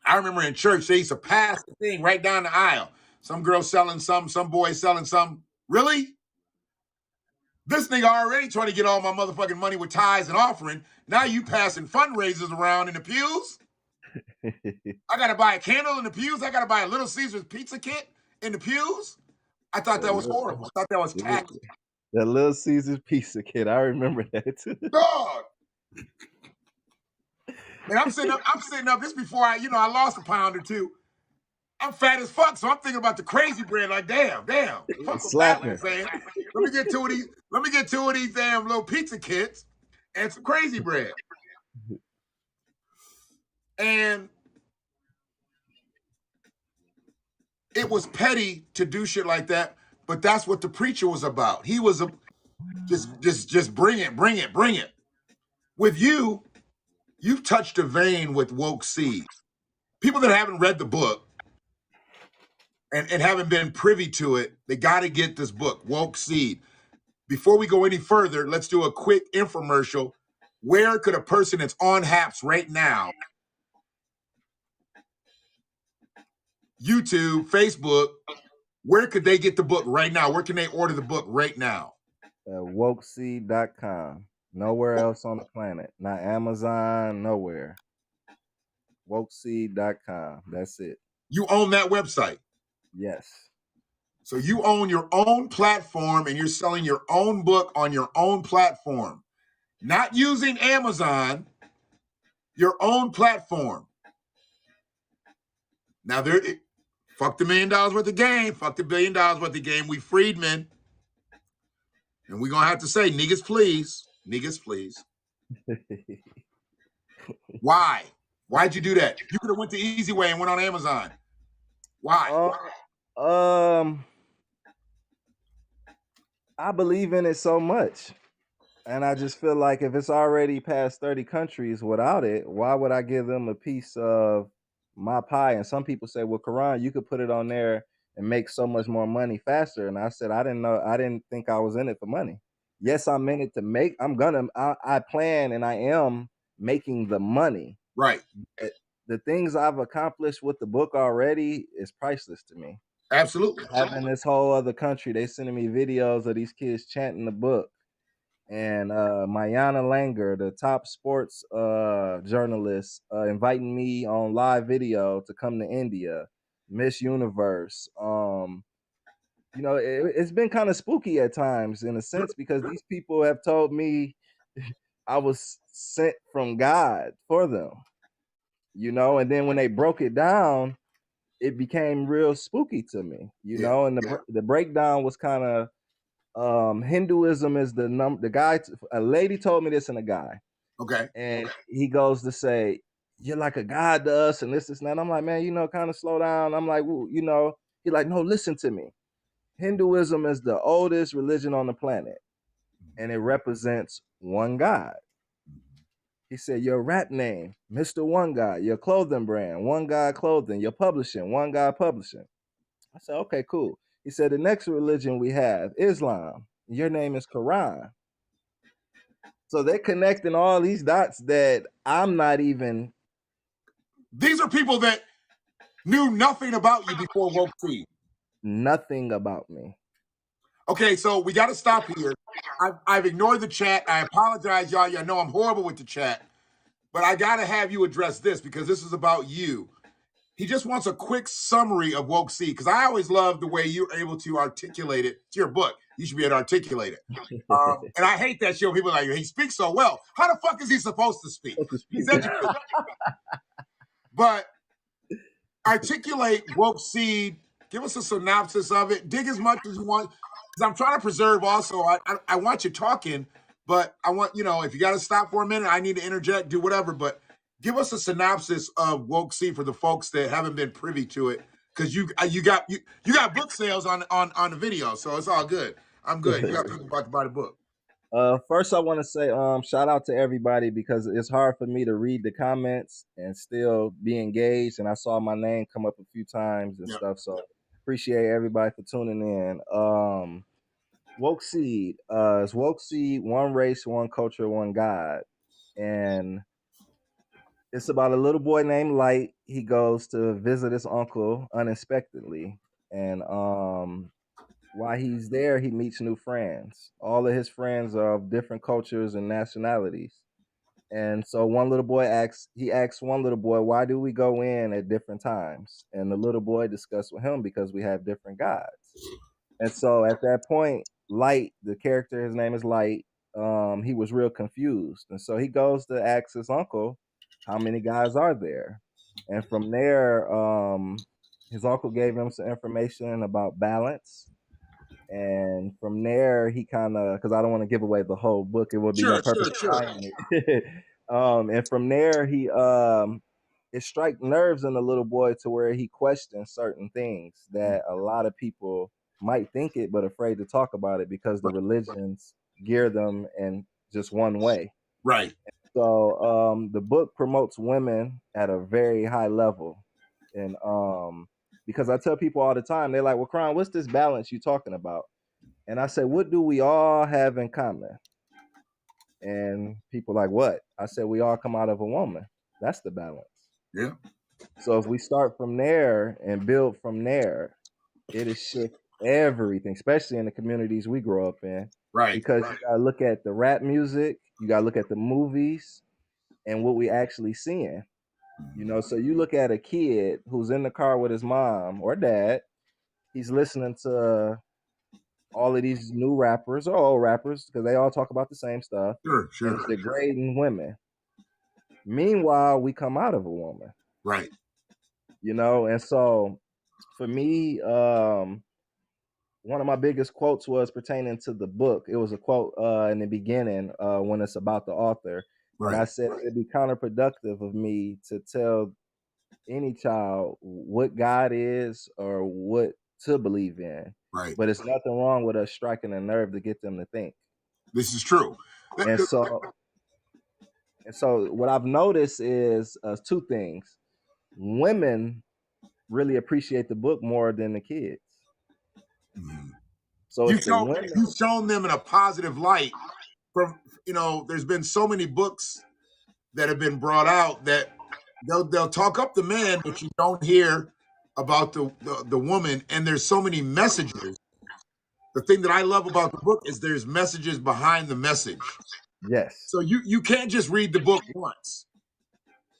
I remember in church they used to pass the thing right down the aisle. Some girl selling some boy selling some. Really? This nigga already trying to get all my motherfucking money with tithes and offering. Now you passing fundraisers around in the pews. I gotta buy a candle in the pews. I gotta buy a Little Caesars pizza kit in the pews. I thought that was horrible. I thought that was tacky. That Little Caesars pizza kit. I remember that too. Dog. And I'm sitting up. This before I lost a pound or two. I'm fat as fuck, so I'm thinking about the crazy bread. Like, damn. Fuck what Batman's saying. Let me get two of these damn little pizza kits and some crazy bread. And it was petty to do shit like that, but that's what the preacher was about. He was just bring it. With you, you've touched a vein with Woke Seed. People that haven't read the book and haven't been privy to it, they got to get this book, Woke Seed. Before we go any further, let's do a quick infomercial. Where could a person that's on Haps right now, YouTube, Facebook, where could they get the book right now? Where can they order the book right now? Wokeseed.com. Nowhere else on the planet. Not Amazon, nowhere. Wokeseed.com. That's it. You own that website. Yes. So you own your own platform and you're selling your own book on your own platform. Not using Amazon, your own platform. Now, fuck the $1 million worth of game, fuck the $1 billion worth of game. We freedmen. And we're going to have to say, niggas, please. Niggas, please. Why? Why'd you do that? You could have went the easy way and went on Amazon. Why? I believe in it so much. And I just feel like if it's already past 30 countries without it, why would I give them a piece of my pie? And some people say, well, Quran, you could put it on there and make so much more money faster. And I said, I didn't think I was in it for money. Yes, I'm in it to make, I plan and I am making the money. Right. The things I've accomplished with the book already is priceless to me. Absolutely. Having this whole other country, they sending me videos of these kids chanting the book. And Mayana Langer, the top sports journalist, inviting me on live video to come to India, Miss Universe. It's been kind of spooky at times in a sense because these people have told me I was sent from God for them, and then when they broke it down, it became real spooky to me, and the breakdown was kind of, Hinduism is the guy. A lady told me this, and a guy. Okay. And he goes to say, "You're like a god to us," and this and that. I'm like, man, kind of slow down. I'm like, well, He's like, no, listen to me. Hinduism is the oldest religion on the planet, and it represents one God. He said, your rap name, Mr. One God, your clothing brand, One God Clothing, your publishing, One God Publishing. I said, okay, cool. He said, the next religion we have, Islam. Your name is Quran. So they're connecting all these dots that I'm not even. These are people that knew nothing about you before woke seed. Nothing about me. Okay, so we got to stop here. I've ignored the chat. I apologize, y'all. I know I'm horrible with the chat, but I got to have you address this because this is about you. He just wants a quick summary of woke seed because I always love the way you're able to articulate it. It's your book. You should be able to articulate it. And I hate that show. People are like, he speaks so well. How the fuck is he supposed to speak? He's educated. But articulate woke seed. Give us a synopsis of it. Dig as much as you want. Because I'm trying to preserve also. I want you talking, but I want, if you got to stop for a minute, I need to interject, do whatever. But give us a synopsis of woke seed for the folks that haven't been privy to it. Because you got book sales on the video, so it's all good. I'm good. You got people about to buy the book. First, I want to say shout out to everybody because it's hard for me to read the comments and still be engaged. And I saw my name come up a few times and stuff. So appreciate everybody for tuning in. Woke Seed. It's Woke Seed, one race, one culture, one God. And it's about a little boy named Light. He goes to visit his uncle unexpectedly. And while he's there, he meets new friends. All of his friends are of different cultures and nationalities. And so one little boy asks one little boy, why do we go in at different times? And the little boy discussed with him because we have different gods. And so at that point, Light, the character, his name is Light, he was real confused. And so he goes to ask his uncle, how many guys are there? And from there, his uncle gave him some information about balance. And from there, he kind of, because I don't want to give away the whole book, it would be no purpose in it. And from there, it strike nerves in the little boy to where he questions certain things that a lot of people might think it, but afraid to talk about it because the religions gear them in just one way. Right. So the book promotes women at a very high level. And because I tell people all the time, they're like, well, Kron, what's this balance you talking about? And I say, what do we all have in common? And people like, what? I said, we all come out of a woman. That's the balance. Yeah. So if we start from there and build from there, it'll shift everything, especially in the communities we grow up in. Right. Because you gotta look at the rap music, you gotta look at the movies and what we actually seeing. So you look at a kid who's in the car with his mom or dad, he's listening to all of these new rappers or old rappers because they all talk about the same stuff. Sure. And it's degrading women. Meanwhile, we come out of a woman. Right. And so for me, one of my biggest quotes was pertaining to the book. It was a quote in the beginning when it's about the author. Right. And I said it'd be counterproductive of me to tell any child what God is or what to believe in. Right. But it's nothing wrong with us striking a nerve to get them to think. This is true. And so what I've noticed is two things. Women really appreciate the book more than the kids. Mm-hmm. So you've shown them in a positive light. From there's been so many books that have been brought out that they'll talk up the man, but you don't hear about the woman. And there's so many messages. The thing that I love about the book is there's messages behind the message. Yes. So you can't just read the book once.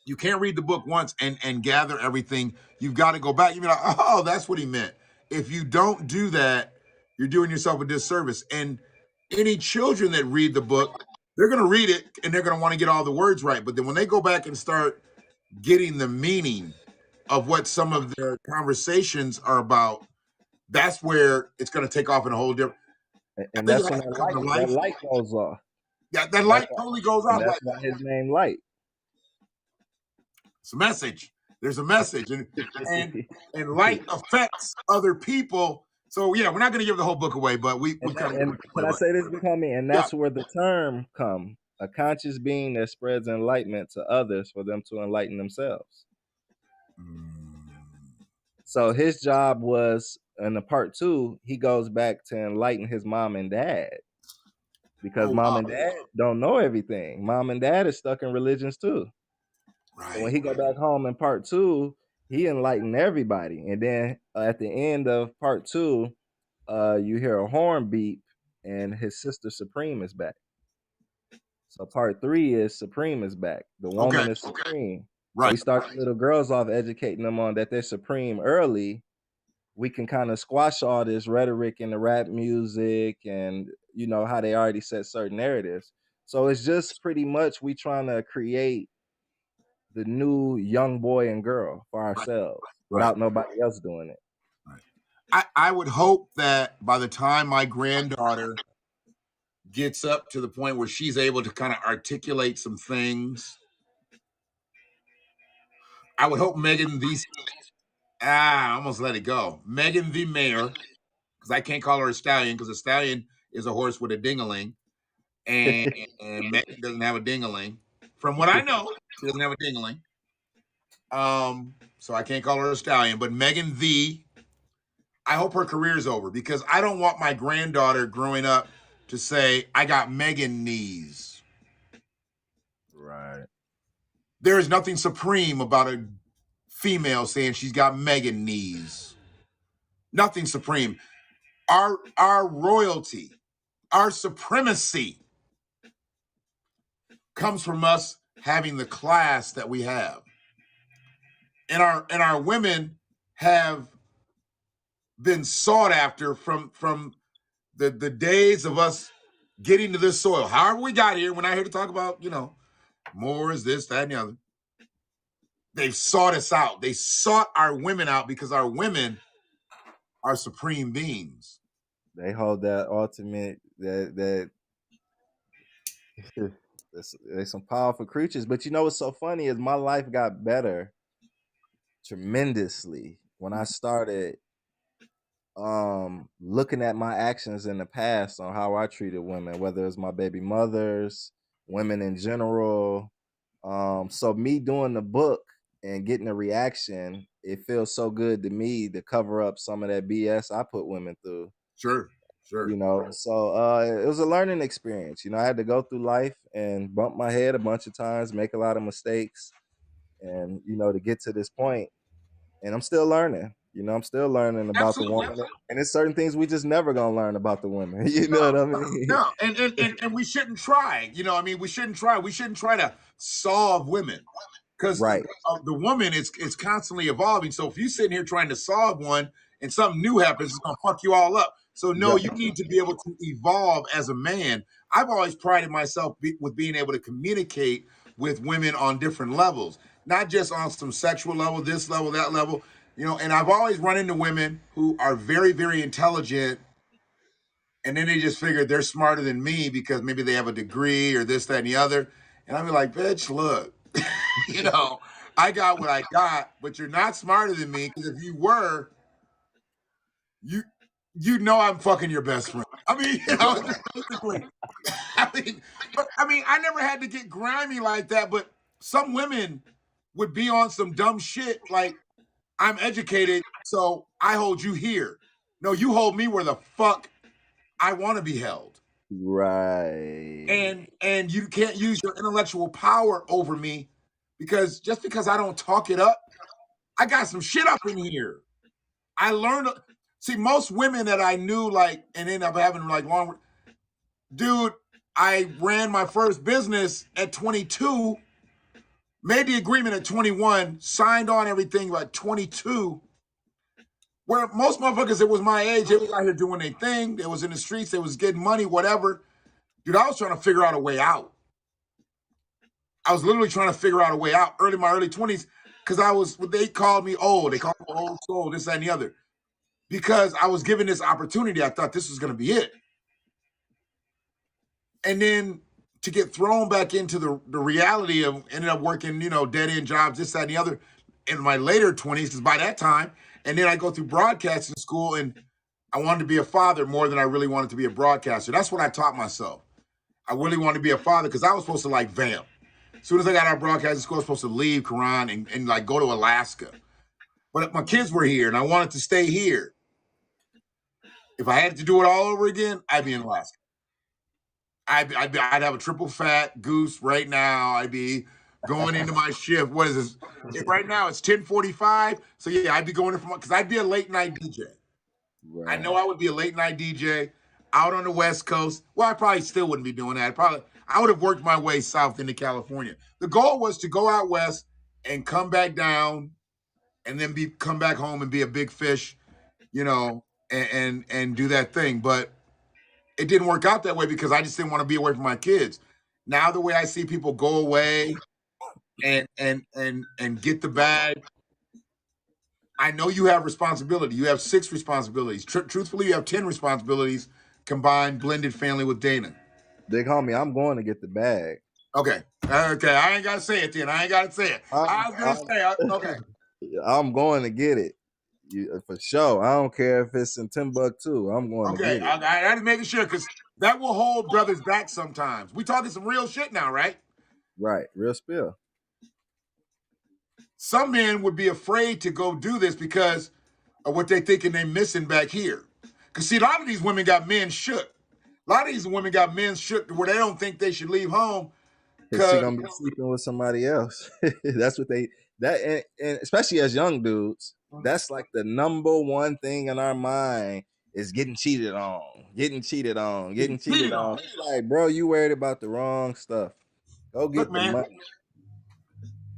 You can't read the book once and gather everything. You've got to go back. You'll be like, oh, that's what he meant. If you don't do that, you're doing yourself a disservice. And any children that read the book, they're going to read it and they're going to want to get all the words right. But then when they go back and start getting the meaning of what some of their conversations are about, that's where it's going to take off in a whole different. And that's when that light goes off. Yeah, that light totally goes off. That's why his name Light. It's a message. There's a message, and light affects other people. So yeah, we're not going to give the whole book away, but we kind of. Can I say this, Becoming? And that's where the term come: a conscious being that spreads enlightenment to others for them to enlighten themselves. So his job was in the part 2, he goes back to enlighten his mom and dad because Oh mom wow. and dad don't know everything. Mom and dad is stuck in religions too. So when Right. he go back home in part 2, he enlightened everybody. And then at the end of part 2, you hear a horn beep, and his sister Supreme is back. So part 3 is Supreme is back. The Okay. woman is supreme. So Right. he starts the little girls off educating them on that they're supreme early. We can kind of squash all this rhetoric in the rap music and how they already set certain narratives. So it's just pretty much we trying to create the new young boy and girl for ourselves Right. without nobody else doing it. Right. I would hope that by the time my granddaughter gets up to the point where she's able to kind of articulate some things, I would hope Megan the I almost let it go. Megan the Mayor, because I can't call her a stallion because a stallion is a horse with a dingaling, and Megan doesn't have a dingaling. From what I know, she doesn't have a dingaling. So I can't call her a stallion, but Megan the I hope her career is over because I don't want my granddaughter growing up to say, I got Megan knees. Right. There is nothing supreme about a female saying she's got Megan knees. Nothing supreme. Our royalty, our supremacy comes from us having the class that we have. And our women have been sought after from the days of us getting to this soil. However we got here, we're not here to talk about, more is this, that, and the other. They've sought us out. They sought our women out because our women are supreme beings. They hold that ultimate that they're some powerful creatures. But what's so funny is my life got better tremendously when I started looking at my actions in the past on how I treated women, whether it's my baby mothers, women in general. So me doing the book and getting a reaction, it feels so good to me to cover up some of that BS I put women through. Sure. So it was a learning experience. I had to go through life and bump my head a bunch of times, make a lot of mistakes, and to get to this point. And I'm still learning. I'm still learning about the Absolutely. woman, and there's certain things we just never gonna learn about the women. You know what I mean? No, and we shouldn't try. We shouldn't try. We shouldn't try to solve women because Right. the woman is constantly evolving. So if you're sitting here trying to solve one and something new happens, it's gonna fuck you all up. So no, you need to be able to evolve as a man. I've always prided myself with being able to communicate with women on different levels, not just on some sexual level, this level, that level. And I've always run into women who are very, very intelligent, and then they just figure they're smarter than me because maybe they have a degree or this, that, and the other. And I'll be like, bitch, look, I got what I got, but you're not smarter than me because if you were, you know I'm fucking your best friend. I mean, basically. I never had to get grimy like that, but some women would be on some dumb shit like, I'm educated, so I hold you here. No, you hold me where the fuck I want to be held. Right. And you can't use your intellectual power over me because just because I don't talk it up, I got some shit up in here. I learned. See, most women that I knew, and ended up having long. Dude, I ran my first business at 22, made the agreement at 21, signed on everything at 22. Where most motherfuckers that was my age, they was out here doing their thing. They was in the streets. They was getting money, whatever. Dude, I was trying to figure out a way out. I was literally trying to figure out a way out my early 20s because they called me old. They called me old soul, this, that, and the other. Because I was given this opportunity, I thought this was going to be it. And then to get thrown back into the reality of ended up working, dead end jobs, this, that, and the other in my later 20s, because by that time, and then I go through broadcasting school and I wanted to be a father more than I really wanted to be a broadcaster. That's what I taught myself. I really wanted to be a father because I was supposed to vamp. As soon as I got out of broadcasting school, I was supposed to leave Quran and go to Alaska. But my kids were here and I wanted to stay here. If I had to do it all over again, I'd be in Alaska. I'd have a triple fat goose right now. I'd be going into my shift. What is this? Right now it's 10:45. So yeah, I'd be going in from because I'd be a late night DJ. I know Right. I would be a late night DJ out on the West Coast. Well, I probably still wouldn't be doing that. I would have worked my way south into California. The goal was to go out west and come back down, and then come back home and be a big fish, and do that thing. But it didn't work out that way because I just didn't want to be away from my kids. Now the way I see people go away and get the bag, I know you have responsibility. You have 6 responsibilities. Truthfully, you have 10 responsibilities combined, blended family with Dana. Big homie, I'm going to get the bag. Okay. Okay. I ain't got to say it then. I ain't got to say it. I was going to say, okay. I'm going to get it. For sure. I don't care if it's in Timbuktu. I'm going to Okay. get it. I just making sure because that will hold brothers back sometimes. We talking some real shit now, right? Right. Real spill. Some men would be afraid to go do this because of what they thinking they missing back here. Because see, a lot of these women got men shook. A lot of these women got men shook where they don't think they should leave home. Cause she gonna be sleeping with somebody else. That's what and especially as young dudes, that's like the number one thing in our mind is getting cheated on. It's like, bro, you worried about the wrong stuff. Go Look, get the man, money.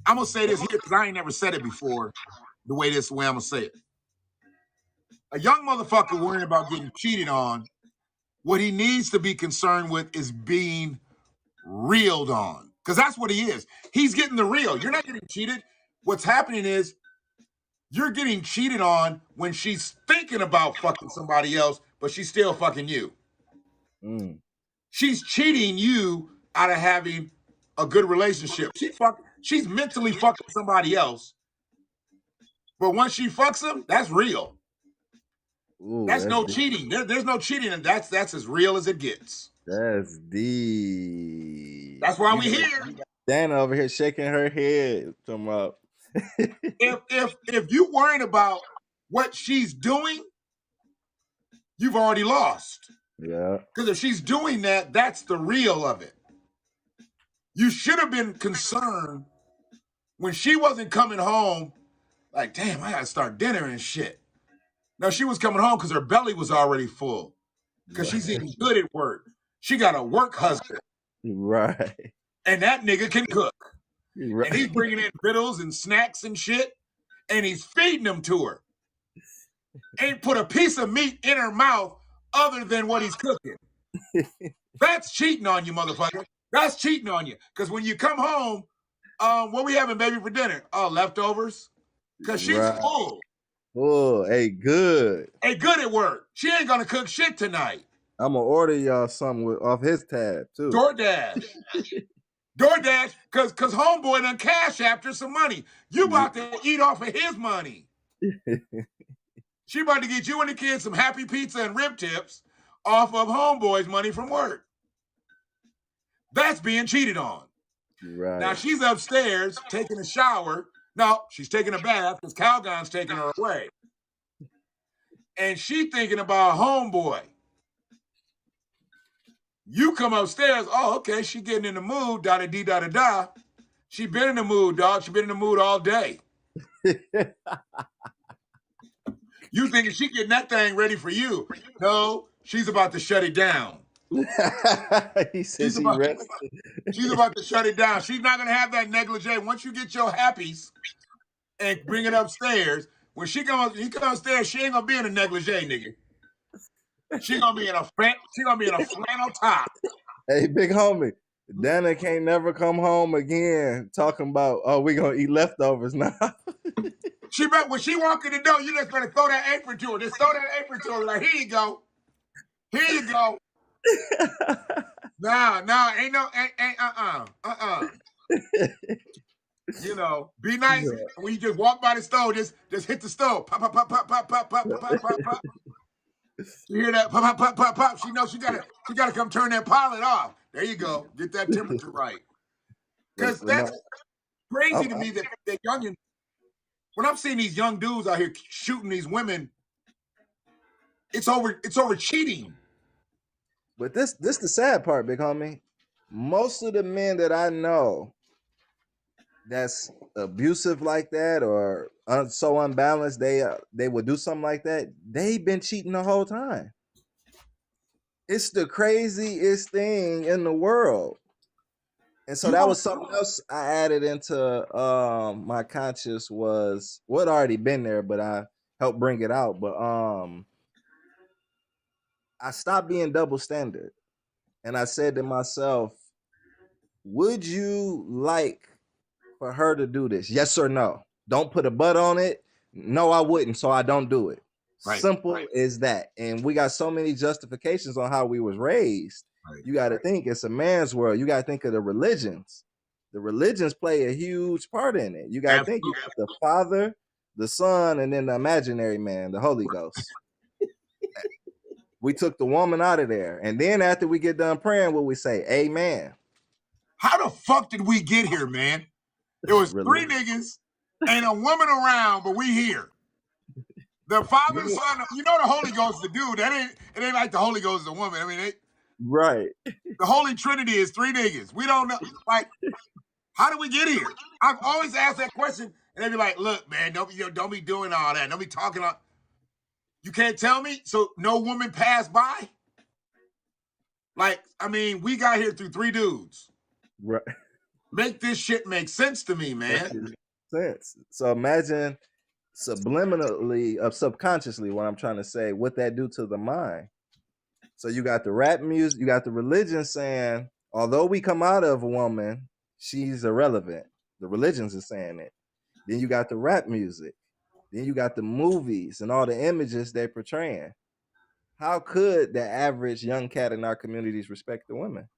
I'm gonna say this here because I ain't never said it before. The way I'm gonna say it. A young motherfucker worrying about getting cheated on, what he needs to be concerned with is being reeled on. Because that's what he is. He's getting the real. You're not getting cheated. What's happening is you're getting cheated on when she's thinking about fucking somebody else, but she's still fucking you. Mm. She's cheating you out of having a good relationship. She's mentally fucking somebody else. But once she fucks him, that's real. Ooh, That's that's no deep. cheating. There's no cheating, and that's as real as it gets. That's deep. That's why we here. Dana over here shaking her head. Talking about If you worrying about what she's doing, you've already lost. yeah. Because if she's doing that, that's the real of it. You should have been concerned when she wasn't coming home, like, damn, I gotta start dinner and shit. No, she was coming home because her belly was already full. Because she's eating good at work. She got a work husband. Right. And that nigga can cook. Right. And he's bringing in victuals and snacks and shit. And he's feeding them to her. Ain't put a piece of meat in her mouth other than what he's cooking. That's cheating on you, motherfucker. That's cheating on you. Because when you come home, what we having, baby, for dinner? Oh, leftovers? Because she's Right. full. Oh, hey, good. Hey, good at work. She ain't going to cook shit tonight. I'm gonna order y'all something off his tab too. DoorDash. DoorDash, because homeboy done cash after some money. You about to eat off of his money. She about to get you and the kids some happy pizza and rib tips off of homeboy's money from work. That's being cheated on. Right. Now she's upstairs taking a shower. No, she's taking a bath because Calgon's taking her away. And she thinking about homeboy. You come upstairs, oh, okay, she getting in the mood, da-da-dee-da-da-da. She been in the mood, dog. She been in the mood all day. You thinking she getting that thing ready for you. No, she's about to shut it down. He says she's about to shut it down. She's not going to have that negligee. Once you get your happies and bring it upstairs, when he comes upstairs, she ain't going to be in a negligee, nigga. She going to be in a flannel top. Hey, big homie, Dana can't never come home again talking about, oh, we going to eat leftovers now. When she walk in the door, you just better throw that apron to her. Just throw that apron to her. Like, here you go. Here you go. Nah, ain't no, You know, be nice. Yeah. When you just walk by the stove, just hit the stove. Pop, pop, pop, pop, pop, pop, pop, pop, pop, pop. You hear that? Pop, pop, pop, pop, pop. She knows she gotta come turn that pilot off. There you go. Get that temperature right. Because that's crazy to me that youngin. When I'm seeing these young dudes out here shooting these women, It's over cheating. But this the sad part, big homie. Most of the men that I know that's abusive like that or so unbalanced, they would do something like that. They've been cheating the whole time. It's the craziest thing in the world. And so that was something else I added into my conscious was what already been there, but I helped bring it out. But I stopped being double standard. And I said to myself, would you like for her to do this? Yes or no? Don't put a but on it. No, I wouldn't, so I don't do it. Right. Simple as that. And we got so many justifications on how we was raised. Right. You got to think it's a man's world. You got to think of the religions. The religions play a huge part in it. You got to think you got the Father, the Son, and then the imaginary man, the Holy Ghost. We took the woman out of there. And then after we get done praying, what we say? Amen. How the fuck did we get here, man? There was three niggas and a woman around, but we here. The Father, Son, you know the Holy Ghost is the dude. It ain't like the Holy Ghost is a woman. I mean, right. The Holy Trinity is three niggas. We don't know. Like, how did we get here? I've always asked that question, and they be like, "Look, man, don't be doing all that. Don't be talking on. You can't tell me. So no woman passed by. Like, I mean, we got here through three dudes. Right. Make this shit make sense to me, man. Sense. So imagine subliminally, subconsciously, what I'm trying to say, what that do to the mind. So you got the rap music, you got the religion saying, although we come out of a woman, she's irrelevant. The religions are saying it. Then you got the rap music. Then you got the movies and all the images they're portraying. How could the average young cat in our communities respect the women?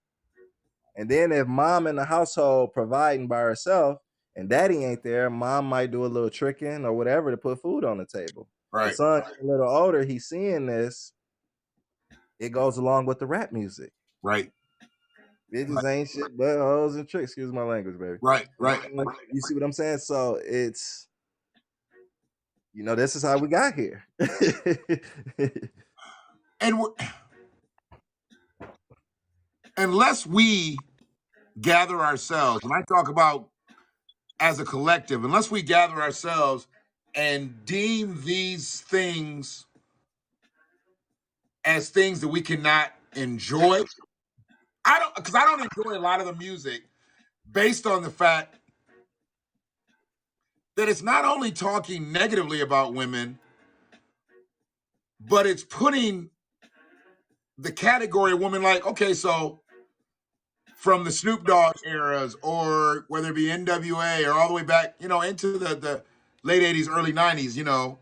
And then if mom in the household providing by herself and daddy ain't there, mom might do a little tricking or whatever to put food on the table. Right. The son a little older, he's seeing this. It goes along with the rap music. Right. Bitches ain't shit but hoes and tricks. Excuse my language, baby. Right. You see what I'm saying? So it's, this is how we got here. And unless we gather ourselves, when I talk about as a collective, unless we gather ourselves and deem these things as things that we cannot enjoy, because I don't enjoy a lot of the music based on the fact that it's not only talking negatively about women, but it's putting the category of woman, like, okay, so from the Snoop Dogg eras, or whether it be NWA or all the way back, into the late 80s, early 90s,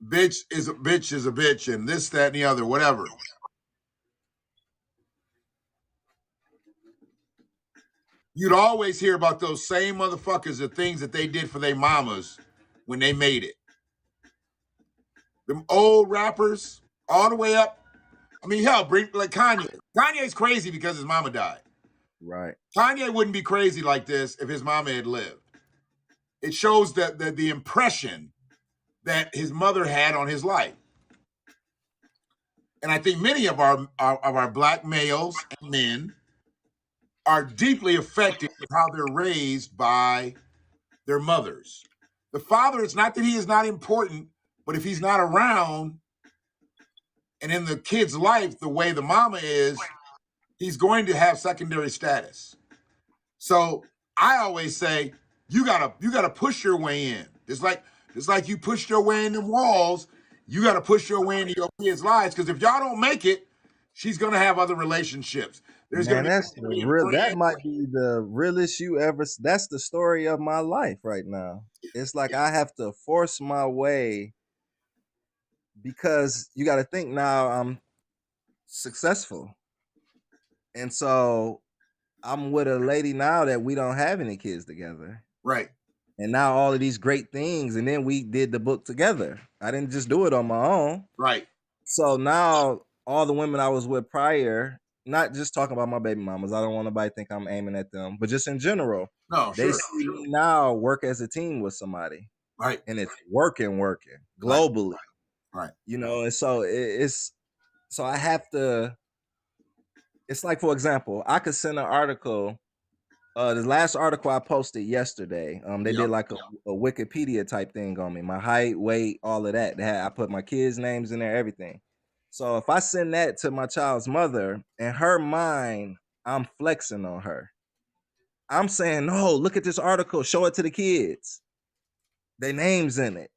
bitch is a bitch, and this, that, and the other, whatever. You'd always hear about those same motherfuckers, the things that they did for their mamas when they made it. Them old rappers, all the way up. I mean, hell, bring like Kanye. Kanye's crazy because his mama died. Right. Kanye wouldn't be crazy like this if his mama had lived. It shows that the impression that his mother had on his life. And I think many of our black males and men are deeply affected with how they're raised by their mothers. The father, it's not that he is not important, but if he's not around and in the kid's life the way the mama is, he's going to have secondary status. So I always say, you gotta push your way in. It's like you pushed your way in the walls. You gotta push your way into your kids' lives, because if y'all don't make it, she's gonna have other relationships. That might be the realest you ever. That's the story of my life right now. It's like I have to force my way, because you got to think now I'm successful, and so I'm with a lady now that we don't have any kids together. Right. And now all of these great things, and then we did the book together. I didn't just do it on my own. Right. So now all the women I was with prior, not just talking about my baby mamas, I don't want nobody to think I'm aiming at them, but just in general, they see me now work as a team with somebody. Right. And it's working globally. Right. Right. You know, and so it's so I have to. It's like, for example, I could send an article. The last article I posted yesterday, they Yep. did like a Wikipedia type thing on me, my height, weight, all of that. I put my kids' names in there, everything. So if I send that to my child's mother, in her mind, I'm flexing on her. I'm saying, no, look at this article, show it to the kids. Their names in it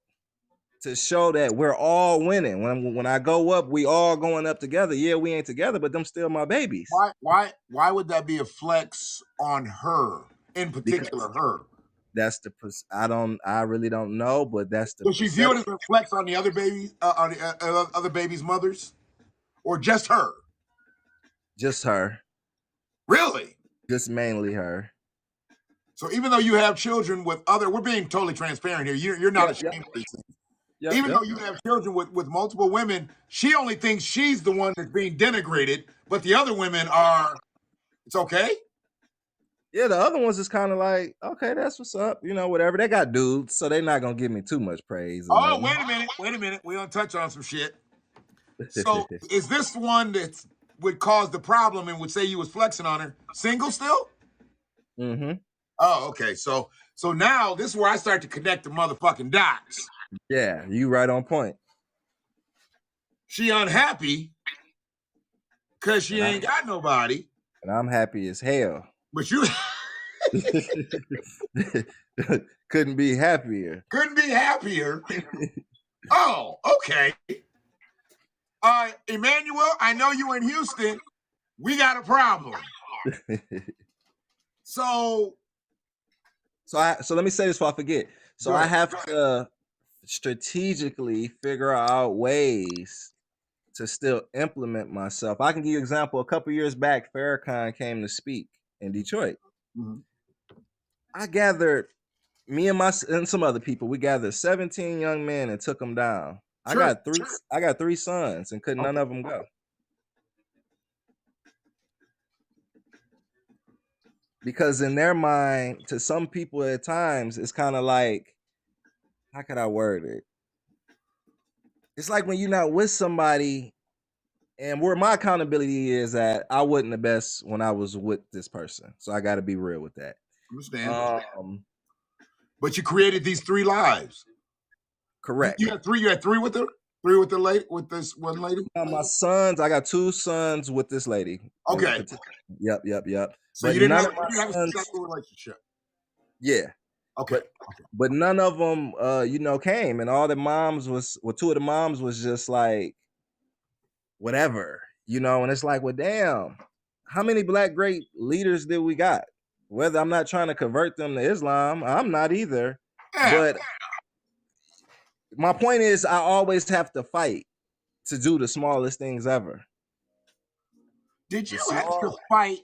to show that we're all winning. When I go up, we all going up together. Yeah, we ain't together, but them still my babies. Why would that be a flex on her in particular? Because Her. that's I really don't know, but that's the Does she view it as perception. a flex on the other babies, on the other babies' mothers, or just her? Just her. Really? Just mainly her. So even though you have children with other, we're being totally transparent here. You're not Yep, yep, ashamed of these things. yep, Even though yep. you have children with multiple women, she only thinks she's the one that's being denigrated, but the other women are. It's okay. Yeah, the other ones is kind of like, okay, that's what's up. You know, whatever. They got dudes, so they're not gonna give me too much praise or Oh, nothing. wait a minute. Wait a minute. We're gonna touch on some shit. So is this the one that would cause the problem and would say you was flexing on her? Single still? Mm-hmm. Oh, okay. So now this is where I start to connect the motherfucking dots. Yeah, you right on point. She unhappy because she And ain't got nobody, I'm happy as hell. but you Couldn't be happier. couldn't be happier. Oh, okay. Emmanuel, I know you in Houston. We got a problem. So So let me say this before I forget. So go I ahead. have to strategically figure out ways to still implement myself. I can give you an example. A couple years back, Farrakhan came to speak in Detroit. Mhm. I gathered me and some other people. We gathered 17 young men and took them down. Sure. I got three sons and could none of them go because in their mind, to some people at times, it's kind of like, how could I word it? It's like when you're not with somebody, and where my accountability is that I wasn't the best when I was with this person, so I got to be real with that. Understand. Um, But you created these three lives. correct. You had three. You had three with her. Three with the lady. With this one lady. My sons, I got two sons with this lady. Okay. Yep. So But you didn't none have, of my you didn't have a sons, successful relationship. yeah. Okay. But none of them, came, and all the moms two of the moms was just like, whatever, and it's like, well, damn, how many black great leaders did we got? Whether I'm not trying to convert them to Islam, I'm not either. Yeah. But my point is, I always have to fight to do the smallest things ever. Did The you have to small, fight?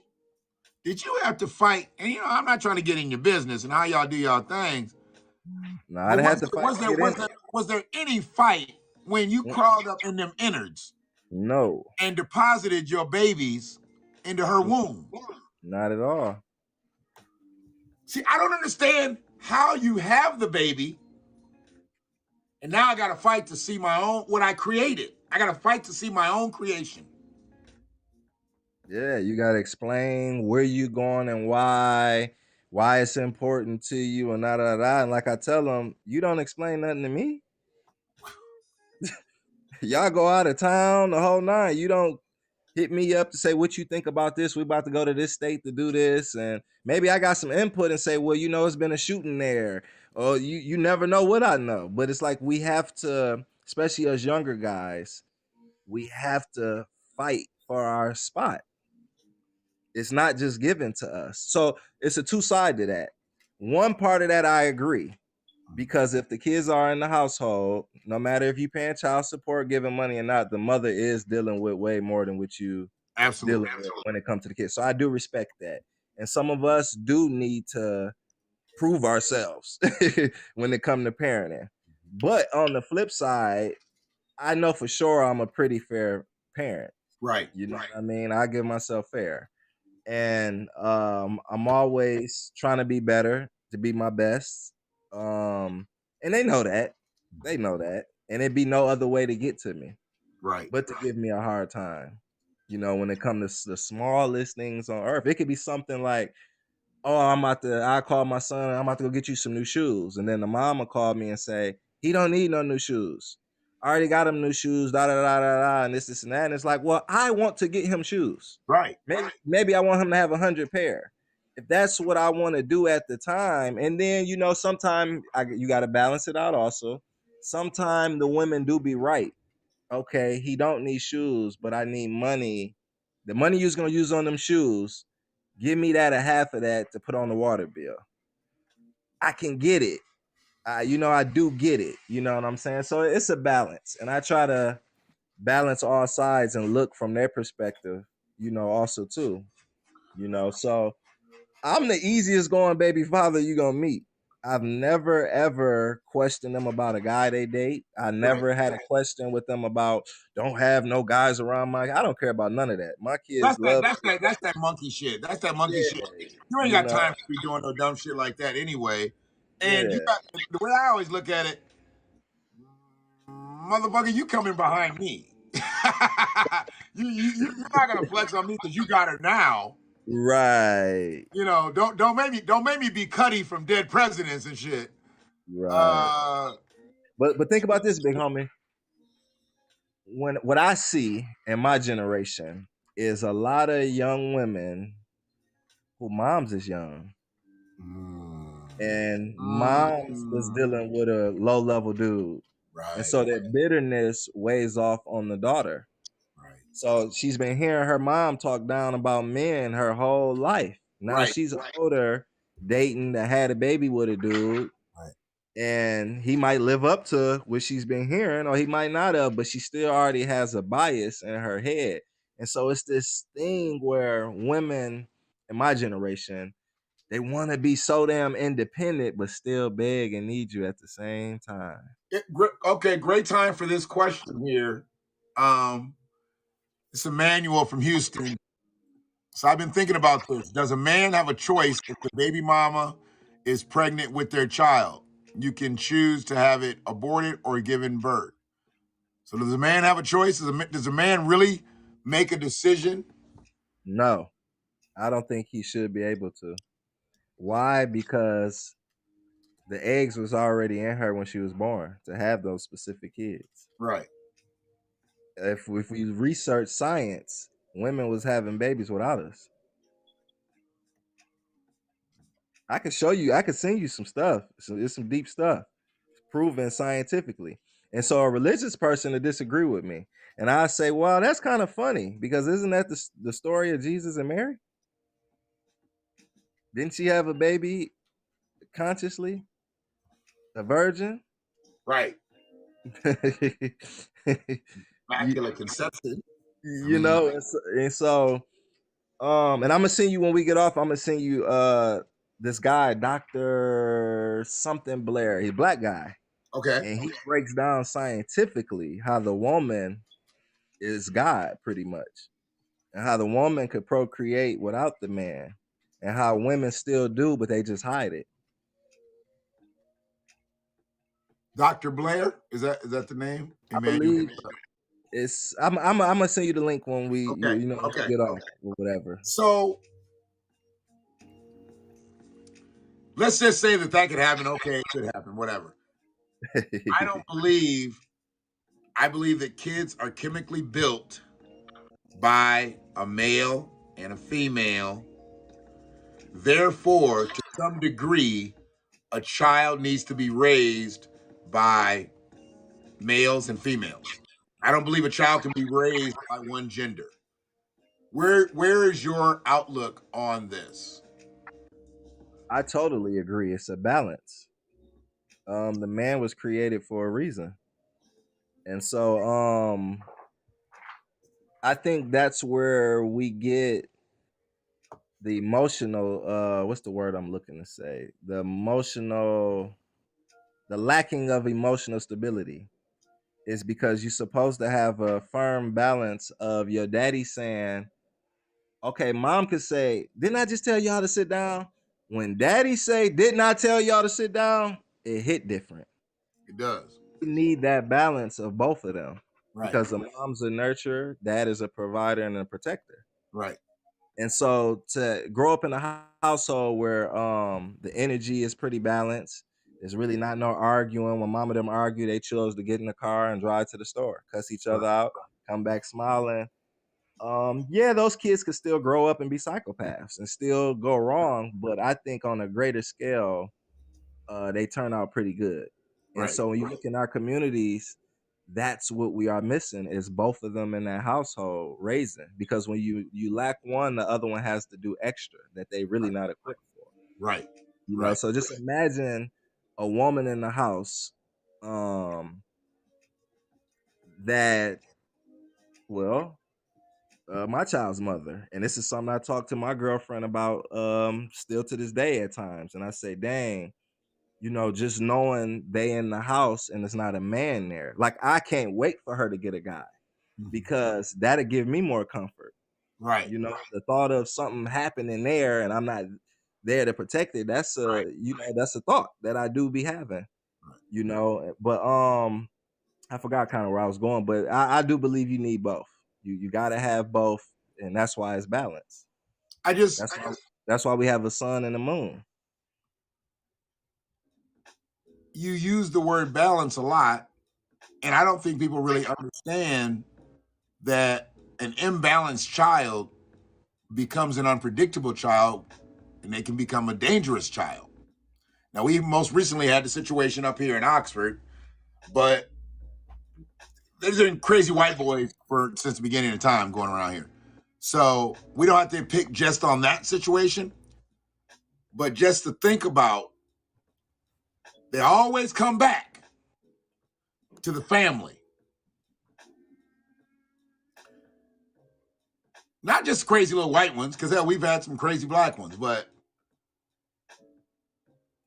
Did you have to fight? And I'm not trying to get in your business and how y'all do y'all things. no, But I'd have to fight to get in there. was there any fight when you crawled up in them innards No, and deposited your babies into her womb? not at all. See, I don't understand how you have the baby, and now I got to fight to see my own what I created. I got to fight to see my own creation. Yeah, you got to explain where you going and why it's important to you, and da. And like I tell them, you don't explain nothing to me. Y'all go out of town the whole nine. You don't hit me up to say what you think about this. We about to go to this state to do this, and maybe I got some input and say, well, it's been a shooting there, or you never know what I know. But it's like we have to, especially as younger guys, we have to fight for our spot. It's not just given to us. So it's a two side to that. One part of that I agree. Because if the kids are in the household, no matter if you're paying child support, giving money or not, the mother is dealing with way more than what you Absolutely. dealing with when it comes to the kids. So I do respect that. And some of us do need to prove ourselves when it comes to parenting. But on the flip side, I know for sure I'm a pretty fair parent. Right. You know what I mean? I give myself fair. And I'm always trying to be better, to be my best. And they know that. and it'd be no other way to get to me Right. but to give me a hard time. When it comes to the smallest things on earth, it could be something like, oh, I call my son, I'm about to go get you some new shoes. And then the mama called me and say, he don't need no new shoes. I already got him new shoes, da da da da da, and this and that. And it's like, well, I want to get him shoes. Right. Maybe I want him to have 100 pair. If that's what I want to do at the time. And then, sometimes you got to balance it out also. Sometimes the women do be right. Okay, he don't need shoes, but I need money. The money you're going to use on them shoes, give me that, a half of that to put on the water bill. I can get it. I do get it. You know what I'm saying? So it's a balance. And I try to balance all sides and look from their perspective, also too. So I'm the easiest going baby father you're going to meet. I've never, ever questioned them about a guy they date. I never had a question with them about don't have no guys around I don't care about none of that. My kids love That's that monkey shit. That's that monkey shit. You ain't got time to be doing no dumb shit like that anyway. And the way I always look at it, motherfucker, you coming behind me. You're not gonna flex on me because you got her now. Right. Don't make me be Cuddy from Dead Presidents and shit. Right. But think about this, big homie. What I see in my generation is a lot of young women who moms is young. And moms is dealing with a low-level dude. Right. And so that bitterness weighs off on the daughter. Right. So she's been hearing her mom talk down about men her whole life. Now she's older, dating that had a baby with a dude. Right. And he might live up to what she's been hearing, or he might not have, but she still already has a bias in her head. And so it's this thing where women in my generation, they want to be so damn independent, but still beg and need you at the same time. Okay, great time for this question here. It's Emmanuel from Houston. So I've been thinking about this. Does a man have a choice if the baby mama is pregnant with their child? You can choose to have it aborted or given birth. So does a man have a choice? Does a man really make a decision? No, I don't think he should be able to. Why? Because the eggs was already in her when she was born to have those specific kids. Right. If we research science, women was having babies without us. I could show you. I could send you some stuff. It's some deep stuff, proven scientifically. And so a religious person to disagree with me, and I say, well, that's kind of funny because isn't that the story of Jesus and Mary? Didn't she have a baby consciously, a virgin? Right. Immaculate conception. And so and I'm gonna send you when we get off. I'm gonna send you this guy, Dr. something Blair. He's a black guy. Okay. And he breaks down scientifically how the woman is God, pretty much, and how the woman could procreate without the man, and how women still do, but they just hide it. Dr. Blair, is that the name? I believe it's. I'm gonna send you the link when we get off or whatever. So let's just say that could happen. Okay, it could happen. Whatever. I believe that kids are chemically built by a male and a female. Therefore, to some degree, a child needs to be raised by males and females. I don't believe a child can be raised by one gender. Where is your outlook on this? I totally agree. It's a balance. The man was created for a reason. And so I think that's where we get the emotional what's the word I'm looking to say? The lacking of emotional stability is because you're supposed to have a firm balance of your daddy saying, okay, mom could say, didn't I just tell y'all to sit down? When daddy say, didn't I tell y'all to sit down? It hit different. It does. you need that balance of both of them Right. because the mom's a nurturer, dad is a provider and a protector. Right. And so to grow up in a household where the energy is pretty balanced, there's really not no arguing. When mom and them argue, they chose to get in the car and drive to the store, cuss each other out, come back smiling. Yeah, those kids could still grow up and be psychopaths and still go wrong, but I think on a greater scale, they turn out pretty good. And Right. so when you look in our communities, that's what we are missing is both of them in that household raising. Because when you lack one, the other one has to do extra that they really not equipped for. Right. You know, Right. so just imagine a woman in the house that, well, my child's mother, and this is something I talk to my girlfriend about still to this day at times. And I say, dang, you know, just knowing they in the house and it's not a man there. Like I can't wait for her to get a guy because that'll give me more comfort. Right. You know, the thought of something happening there and I'm not there to protect it, that's a that's a thought that I do be having. You know, but I forgot kind of where I was going, but I do believe you need both. You gotta have both, and that's why it's balanced. That's why we have a sun and a moon. You use the word balance a lot, and I don't think people really understand that an imbalanced child becomes an unpredictable child, and they can become a dangerous child. Now, we most recently had the situation up here in Oxford, but there's been crazy white boys since the beginning of time going around here. So we don't have to pick just on that situation, but just to think about, they always come back to the family. Not just crazy little white ones, because hell, we've had some crazy black ones, but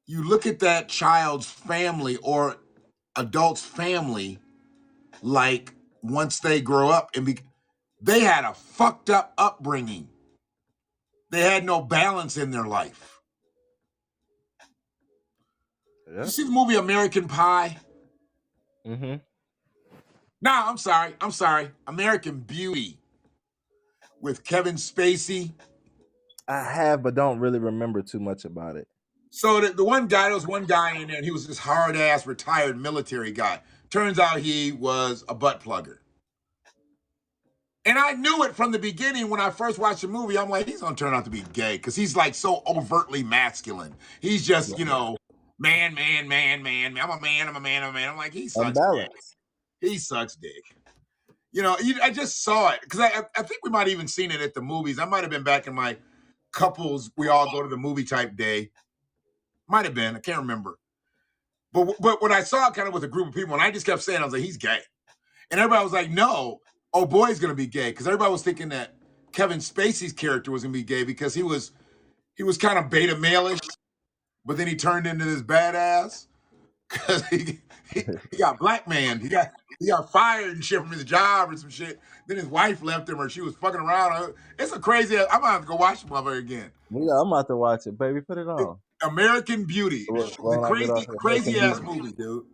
you look at that child's family or adult's family, like once they grow up they had a fucked up upbringing. They had no balance in their life. Yeah. You see the movie American Pie? Mm-hmm. No, I'm sorry. American Beauty with Kevin Spacey. I have, but don't really remember too much about it. So the one guy, there was one guy in there, and he was this hard-ass retired military guy. Turns out he was a butt plugger. And I knew it from the beginning when I first watched the movie. I'm like, he's going to turn out to be gay because he's like so overtly masculine. He's just, you know, man. I'm a man. I'm like, he sucks dick. He sucks dick. You know, I just saw it because I think we might have even seen it at the movies. I might have been back in my couples, we all go to the movie type day. Might have been. I can't remember. But when I saw it kind of with a group of people, and I just kept saying, I was like, he's gay. And everybody was like, no, oh boy's going to be gay. Because everybody was thinking that Kevin Spacey's character was going to be gay because he was kind of beta male-ish, but then he turned into this badass because he got black man. He got fired and shit from his job or some shit. Then his wife left him or she was fucking around. It's a crazy, I'm going to have to go watch the motherfucker again. Yeah, I'm about to watch it, baby. Put it on. American Beauty. The crazy ass movie, dude.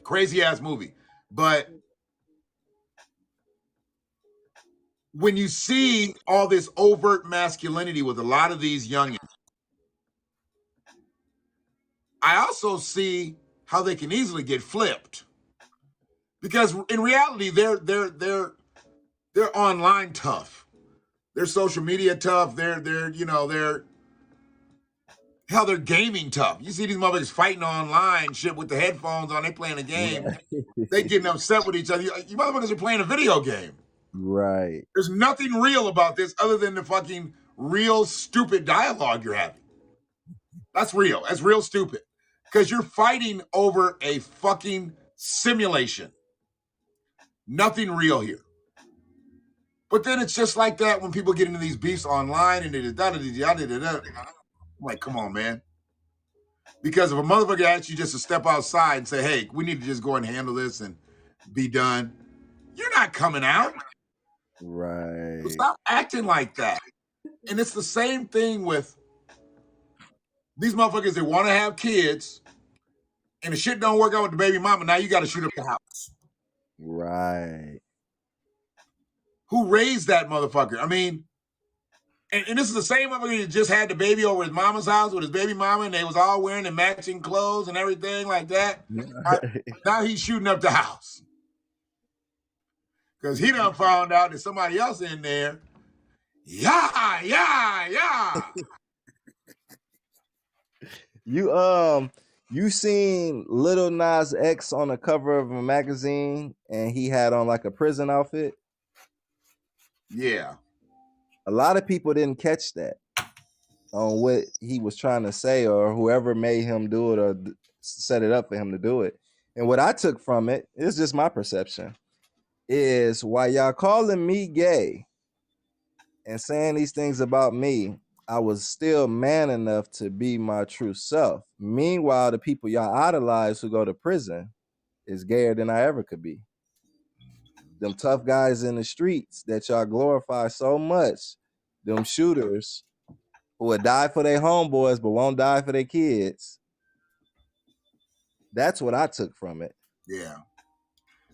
Crazy ass movie. But when you see all this overt masculinity with a lot of these youngins, I also see how they can easily get flipped. Because in reality, they're online tough. They're social media tough. They're gaming tough. You see these motherfuckers fighting online, shit with the headphones on, they playing a game. They getting upset with each other. You motherfuckers are playing a video game. Right. There's nothing real about this other than the fucking real stupid dialogue you're having. That's real. That's real stupid. Because you're fighting over a fucking simulation. Nothing real here. But then it's just like that when people get into these beefs online and I'm like, come on, man. Because if a motherfucker asks you just to step outside and say, hey, we need to just go and handle this and be done, you're not coming out. Right. So stop acting like that. And it's the same thing with these motherfuckers that want to have kids, and the shit don't work out with the baby mama, now you got to shoot up the house. Right. Who raised that motherfucker? I mean, and this is the same motherfucker that just had the baby over his mama's house with his baby mama, and they was all wearing the matching clothes and everything like that. Now he's shooting up the house because he done found out that somebody else in there. Yeah. You seen Little Nas X on the cover of a magazine, and he had on like a prison outfit? Yeah. A lot of people didn't catch that on what he was trying to say, or whoever made him do it, or set it up for him to do it. And what I took from it, it's just my perception, is why y'all calling me gay and saying these things about me, I was still man enough to be my true self. Meanwhile, the people y'all idolize who go to prison is gayer than I ever could be. Them tough guys in the streets that y'all glorify so much, them shooters who would die for their homeboys but won't die for their kids. That's what I took from it. Yeah.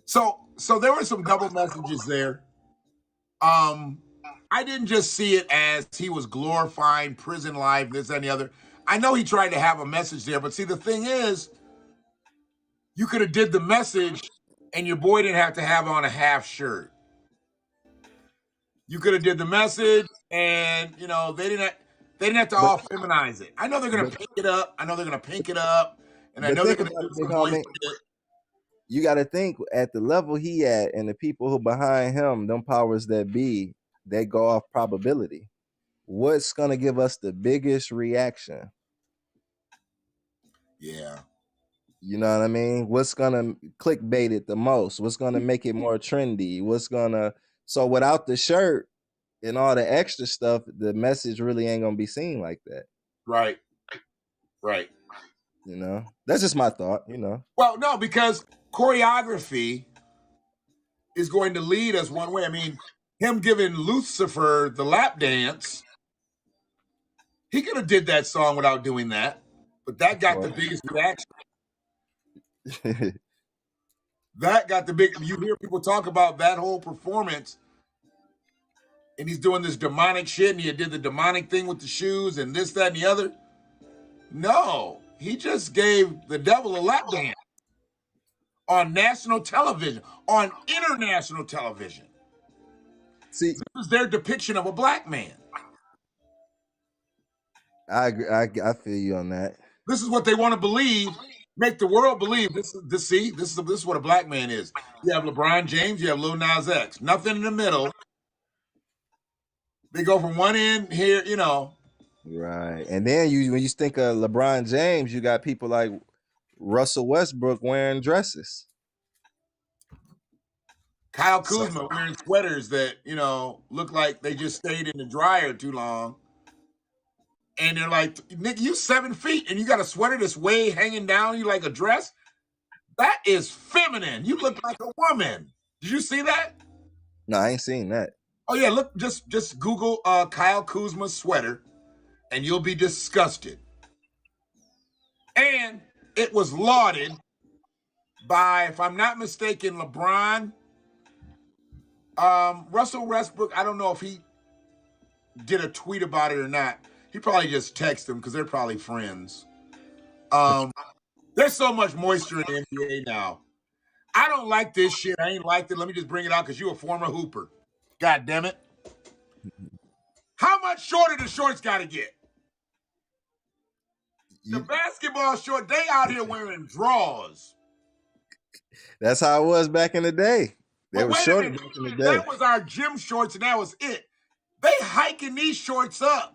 So there were some double messages there. I didn't just see it as he was glorifying prison life, this and the other. I know he tried to have a message there, but see, the thing is, you could have did the message and your boy didn't have to have on a half shirt. You could have did the message and, you know, they didn't have to all feminize it. I know they're going to pink it up. And I know they're going to do some voice shit. You got to think at the level he at and the people who behind him, them powers that be, they go off probability. What's going to give us the biggest reaction? Yeah. You know what I mean? What's going to clickbait it the most? What's going to make it more trendy? So without the shirt and all the extra stuff, the message really ain't going to be seen like that. Right. You know, that's just my thought, you know. Well, no, because choreography is going to lead us one way. I mean, him giving Lucifer the lap dance, he could have did that song without doing that, but that got the biggest reaction. You hear people talk about that whole performance, and he's doing this demonic shit, and he did the demonic thing with the shoes and this, that, and the other. No, he just gave the devil a lap dance on national television, on international television. See, this is their depiction of a black man. I agree. I feel you on that. This is what they want to believe, make the world believe. This is what a black man is. You have LeBron James, you have Lil Nas X, nothing in the middle. They go from one end here, you know. Right, and then when you think of LeBron James, you got people like Russell Westbrook wearing dresses. Kyle Kuzma wearing sweaters that, you know, look like they just stayed in the dryer too long. And they're like, Nick, you 7 feet and you got a sweater that's way hanging down you like a dress? That is feminine. You look like a woman. Did you see that? No, I ain't seen that. Oh yeah, look, just Google Kyle Kuzma sweater and you'll be disgusted. And it was lauded by, if I'm not mistaken, LeBron, Russell Westbrook. I don't know if he did a tweet about it or not. He probably just texted them because they're probably friends. There's so much moisture in the NBA now. I don't like this shit. I ain't liked it. Let me just bring it out because you're a former hooper. God damn it. How much shorter the shorts got to get? The basketball short, they out here wearing drawers. That's how it was back in the day. They were shorter back in the day. That was our gym shorts and that was it. They hiking these shorts up.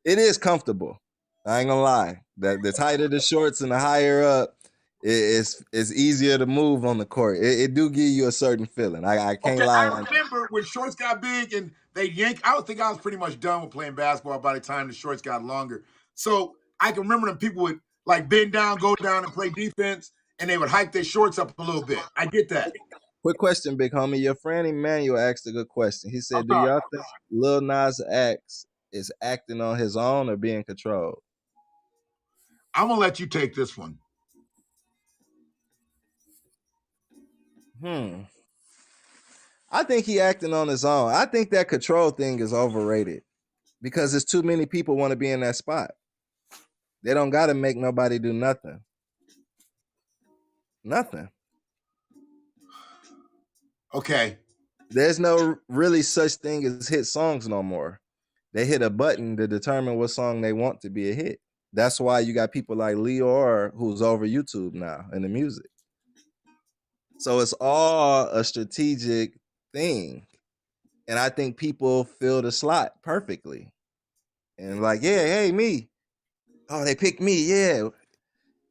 It is comfortable. I ain't gonna lie. The tighter the shorts and the higher up, it's easier to move on the court. It do give you a certain feeling. I can't lie. I remember when shorts got big and they yanked. I would think I was pretty much done with playing basketball by the time the shorts got longer. So I can remember them people would like bend down, go down and play defense, and they would hike their shorts up a little bit. I get that. Quick question, big homie. Your friend Emmanuel asked a good question. He said, do y'all think Lil Nas X is acting on his own or being controlled? I'm going to let you take this one. I think he acting on his own. I think that control thing is overrated because there's too many people want to be in that spot. They don't got to make nobody do nothing. Nothing. Okay. There's no really such thing as hit songs no more. They hit a button to determine what song they want to be a hit. That's why you got people like Leor who's over YouTube now in the music. So it's all a strategic thing. And I think people fill the slot perfectly. And like, yeah, hey, me. Oh, they picked me. Yeah.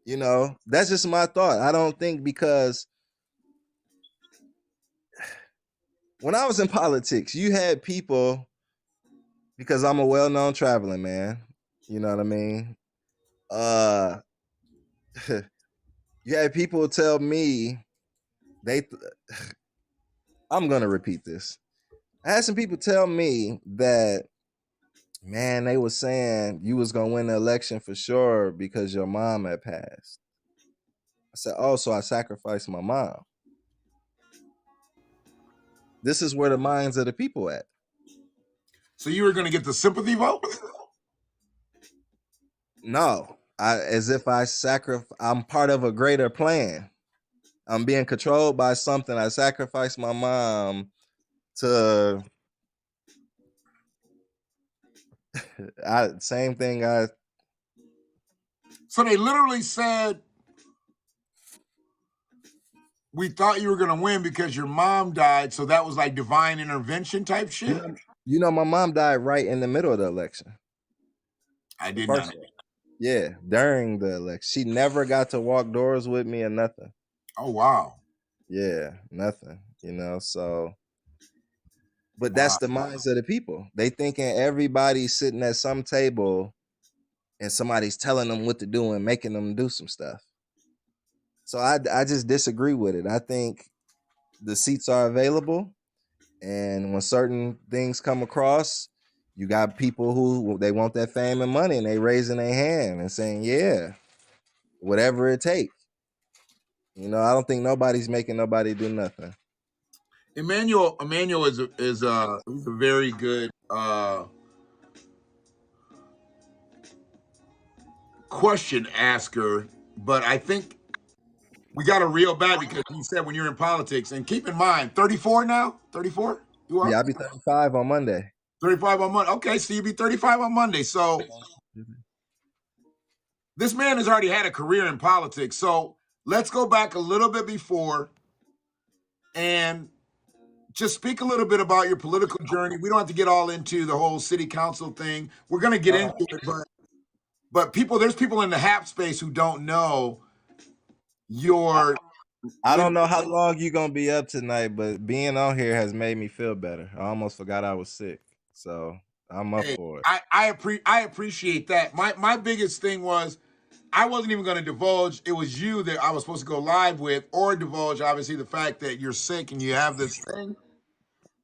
You know, that's just my thought. I don't think because when I was in politics, you had people, because I'm a well-known traveling man, you know what I mean? You had people tell me I'm gonna repeat this. I had some people tell me that, man, they were saying you was gonna win the election for sure because your mom had passed. I said, oh, so I sacrificed my mom. This is where the minds of the people at. So you were going to get the sympathy vote? No, as if I'm part of a greater plan. I'm being controlled by something. I sacrificed my mom to same thing. So they literally said, we thought you were going to win because your mom died. So that was like divine intervention type shit. You know, my mom died right in the middle of the election. I did not. Yeah, during the election. She never got to walk doors with me or nothing. Oh, wow. Yeah, nothing, you know, so. But that's the minds of the people. They thinking everybody's sitting at some table and somebody's telling them what to do and making them do some stuff. So I just disagree with it. I think the seats are available, and when certain things come across, you got people who they want that fame and money, and they raising their hand and saying, "Yeah, whatever it takes." You know, I don't think nobody's making nobody do nothing. Emmanuel is a very good question asker, but I think we got to reel back because he said when you're in politics, and keep in mind, 34 now? 34? You are? Yeah, I'll be 35 on Monday. 35 on Monday. Okay, so you'll be 35 on Monday. So this man has already had a career in politics. So let's go back a little bit before and just speak a little bit about your political journey. We don't have to get all into the whole city council thing. We're going to get into it, but there's people in the HAP space who don't know your. I don't know how long you're gonna be up tonight, but being on here has made me feel better. I almost forgot I was sick, so I'm up for it. I appreciate that. My biggest thing was I wasn't even going to divulge. It was you that I was supposed to go live with, or divulge obviously the fact that you're sick and you have this thing.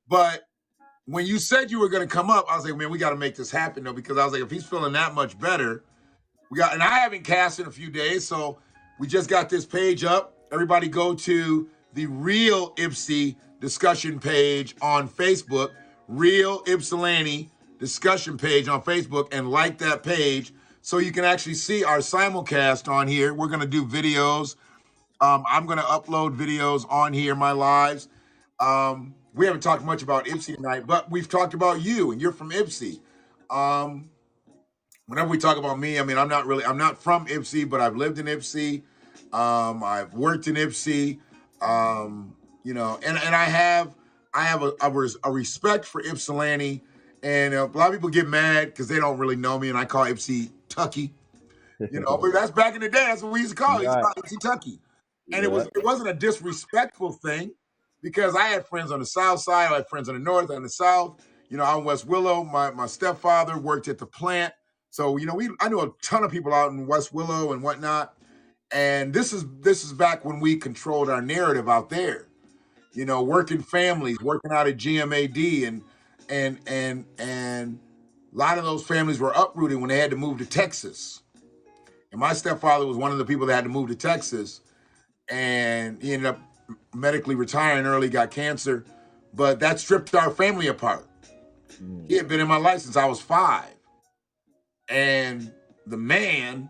But when you said you were going to come up, I was like, man, we got to make this happen though, because I was like, if he's feeling that much better, and I haven't cast in a few days, so we just got this page up. Everybody go to the Real Ipsy discussion page on Facebook, Real Ypsilanti discussion page on Facebook, and like that page so you can actually see our simulcast on here. We're going to do videos. I'm going to upload videos on here, my lives. We haven't talked much about Ipsy tonight, but we've talked about you, and you're from Ipsy. Whenever we talk about me, I mean, I'm not from Ipsy, but I've lived in Ipsy. I've worked in Ipsy. You know, and I have a respect for Ypsilanti, and a lot of people get mad because they don't really know me, and I call Ipsy Tucky. You know, but that's back in the day. That's what we used to call it. Right. Ipsy Tucky, and it wasn't a disrespectful thing because I had friends on the south side, I had friends on the north and the south. You know, out in West Willow, my stepfather worked at the plant. So, you know, I knew a ton of people out in West Willow and whatnot. And this is back when we controlled our narrative out there. You know, working families, working out at GMAD, and a lot of those families were uprooted when they had to move to Texas. And my stepfather was one of the people that had to move to Texas. And he ended up medically retiring early, got cancer, but that stripped our family apart. He had been in my life since I was 5. And the man,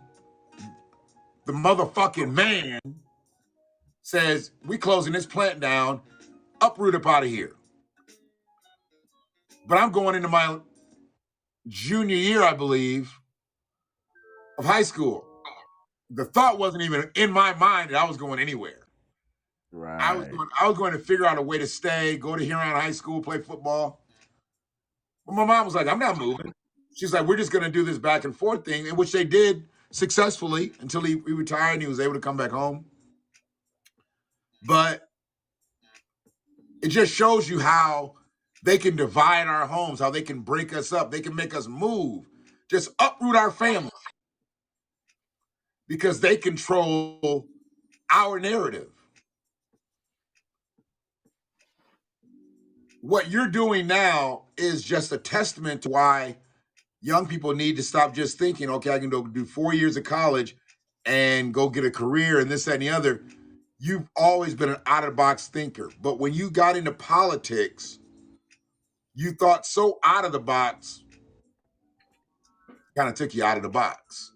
the motherfucking man, says, we closing this plant down, uproot up out of here. But I'm going into my junior year, I believe, of high school. The thought wasn't even in my mind that I was going anywhere. Right. I was going to figure out a way to stay, go to Huron High School, play football. But my mom was like, I'm not moving. She's like, we're just going to do this back and forth thing, in which they did successfully until he retired and he was able to come back home. But it just shows you how they can divide our homes, how they can break us up. They can make us move, just uproot our family because they control our narrative. What you're doing now is just a testament to why young people need to stop just thinking, okay, I can go do 4 years of college and go get a career and this, that, and the other. You've always been an out-of-the-box thinker. But when you got into politics, you thought so out of the box, kind of took you out of the box.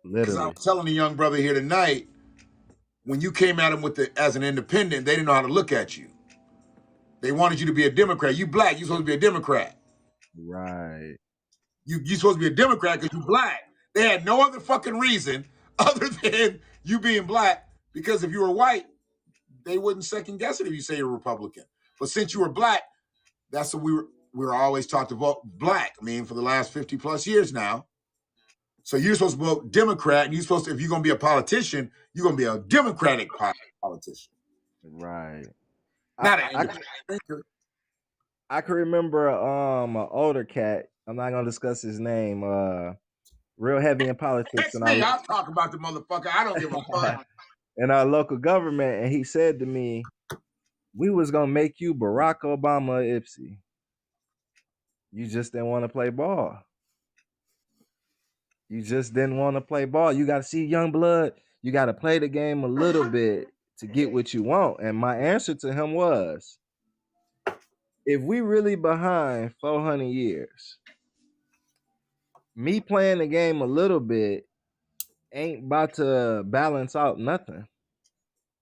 Because I Literally. was telling a young brother here tonight, when you came at him as an independent, they didn't know how to look at you. They wanted you to be a Democrat. You black, you're supposed to be a Democrat. Right. You're supposed to be a Democrat because you're black. They had no other fucking reason other than you being black, because if you were white, they wouldn't second guess it if you say you're a Republican. But since you were black, that's what we were always taught to vote black. I mean, for the last 50 plus years now. So you're supposed to vote Democrat, and you're supposed to, if you're going to be a politician, you're going to be a Democratic politician. Right. Not an independent thinker. I can remember an older cat. I'm not gonna discuss his name. Real heavy in politics, Text and me. I'll talk about the motherfucker. I don't give a fuck. in our local government, and he said to me, "We was gonna make you Barack Obama Ipsy. You just didn't want to play ball. You just didn't want to play ball. You got to see young blood. You got to play the game a little bit to get what you want." And my answer to him was, if we really behind 400 years, me playing the game a little bit ain't about to balance out nothing.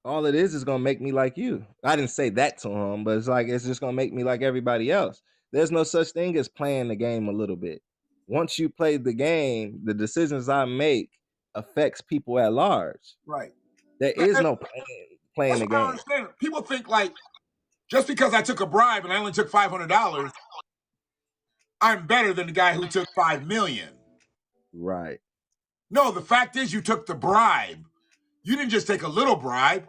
All it is gonna make me like you. I didn't say that to him, but it's like it's just gonna make me like everybody else. There's no such thing as playing the game a little bit. Once you play the game, the decisions I make affects people at large. Right. There is no playing That's the what I don't game. understand. People think like, just because I took a bribe and I only took $500, I'm better than the guy who took $5 million. Right. No, the fact is you took the bribe. You didn't just take a little bribe.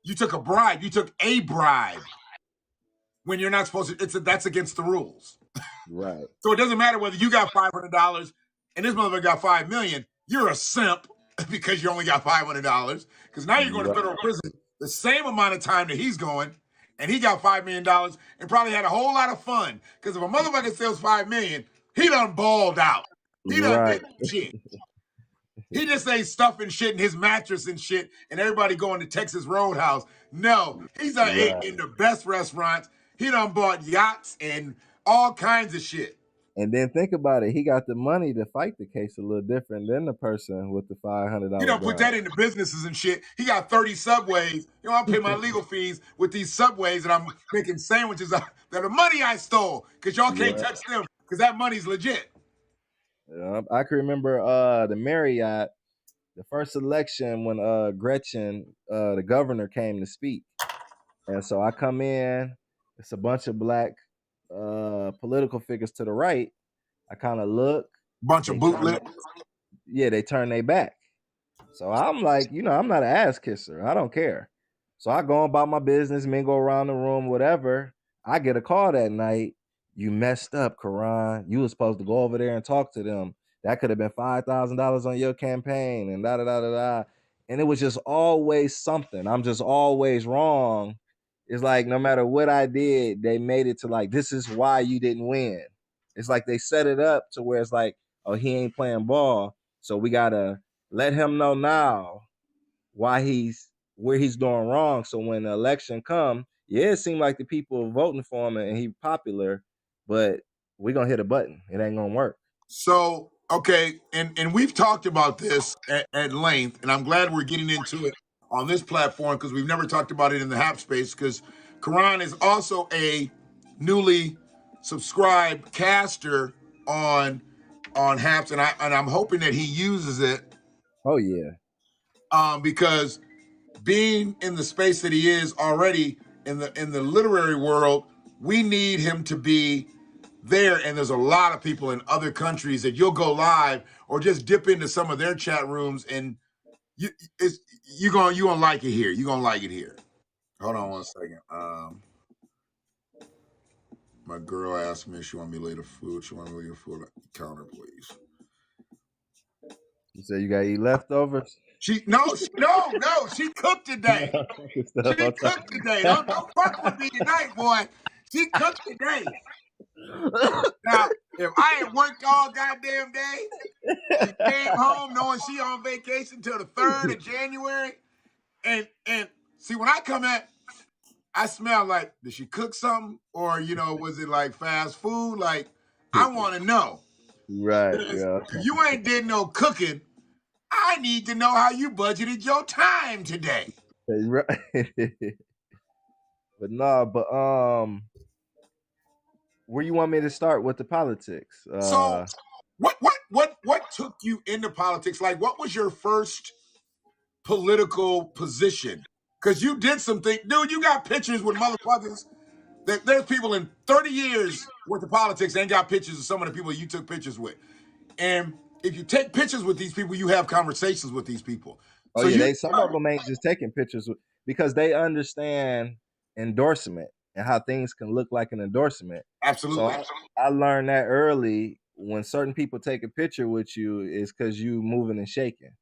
You took a bribe. You took a bribe when you're not supposed to. That's against the rules. Right. So it doesn't matter whether you got $500 and this motherfucker got $5 million. You're a simp because you only got $500. Because now you're going to federal prison the same amount of time that he's going, and he got $5 million and probably had a whole lot of fun. Because if a motherfucker sells $5 million, he done balled out. He done Right. did shit. He just ain't stuffing shit in his mattress and shit, and everybody going to Texas Roadhouse. No, he's done ate in the best restaurants. He done bought yachts and all kinds of shit. And then think about it. He got the money to fight the case a little different than the person with the $500. He done put that into businesses and shit. He got 30 subways. You know, I pay my legal fees with these subways, and I'm making sandwiches out of the money I stole, because y'all can't touch them, because that money's legit. I can remember the Marriott, the first election when Gretchen, the governor, came to speak. And so I come in, it's a bunch of black political figures to the right. I kind of look. Bunch of bootleg. They turn their back. So I'm like, I'm not an ass kisser. I don't care. So I go about my business, mingle around the room, whatever. I get a call that night. You messed up, Karan. You were supposed to go over there and talk to them. That could have been $5,000 on your campaign and da da da da da. And it was just always something. I'm just always wrong. It's like no matter what I did, they made it to like, this is why you didn't win. It's like they set it up to where it's like, oh, he ain't playing ball. So we gotta let him know now why he's where he's doing wrong. So when the election come, yeah, it seemed like the people are voting for him and he popular, but we're gonna hit a button. It ain't gonna work. So, okay, and we've talked about this at length, and I'm glad we're getting into it on this platform because we've never talked about it in the Hap space. Because Karan is also a newly subscribed caster on Haps, and I'm hoping that he uses it Oh yeah. because being in the space that he is already in the literary world, we need him to be there. And there's a lot of people in other countries that you'll go live or just dip into some of their chat rooms, and you it's you gonna like it here. You're gonna like it here. Hold on one second. My girl asked me if she want me to lay the food. She want me to lay the food at the counter, please. You said you gotta eat leftovers. She she cooked today. She cooked today. Don't fuck with me tonight, boy. She cooked today. Now, if I had worked all goddamn day, she came home knowing she on vacation till the 3rd of January. And see, when I come at, I smell like, did she cook something? Or, was it like fast food? Like, I want to know. Right, yeah. If you ain't did no cooking, I need to know how you budgeted your time today. Right. But nah, where you want me to start with the politics? So what took you into politics? Like, what was your first political position? Because you did something, dude. You got pictures with motherfuckers. There's people in 30 years worth of politics ain't got pictures of some of the people you took pictures with. And if you take pictures with these people, you have conversations with these people. Oh So yeah, some of them ain't just taking pictures because they understand endorsement and how things can look like an endorsement. absolutely. So I learned that early. When certain people take a picture with you, is because you moving and shaking.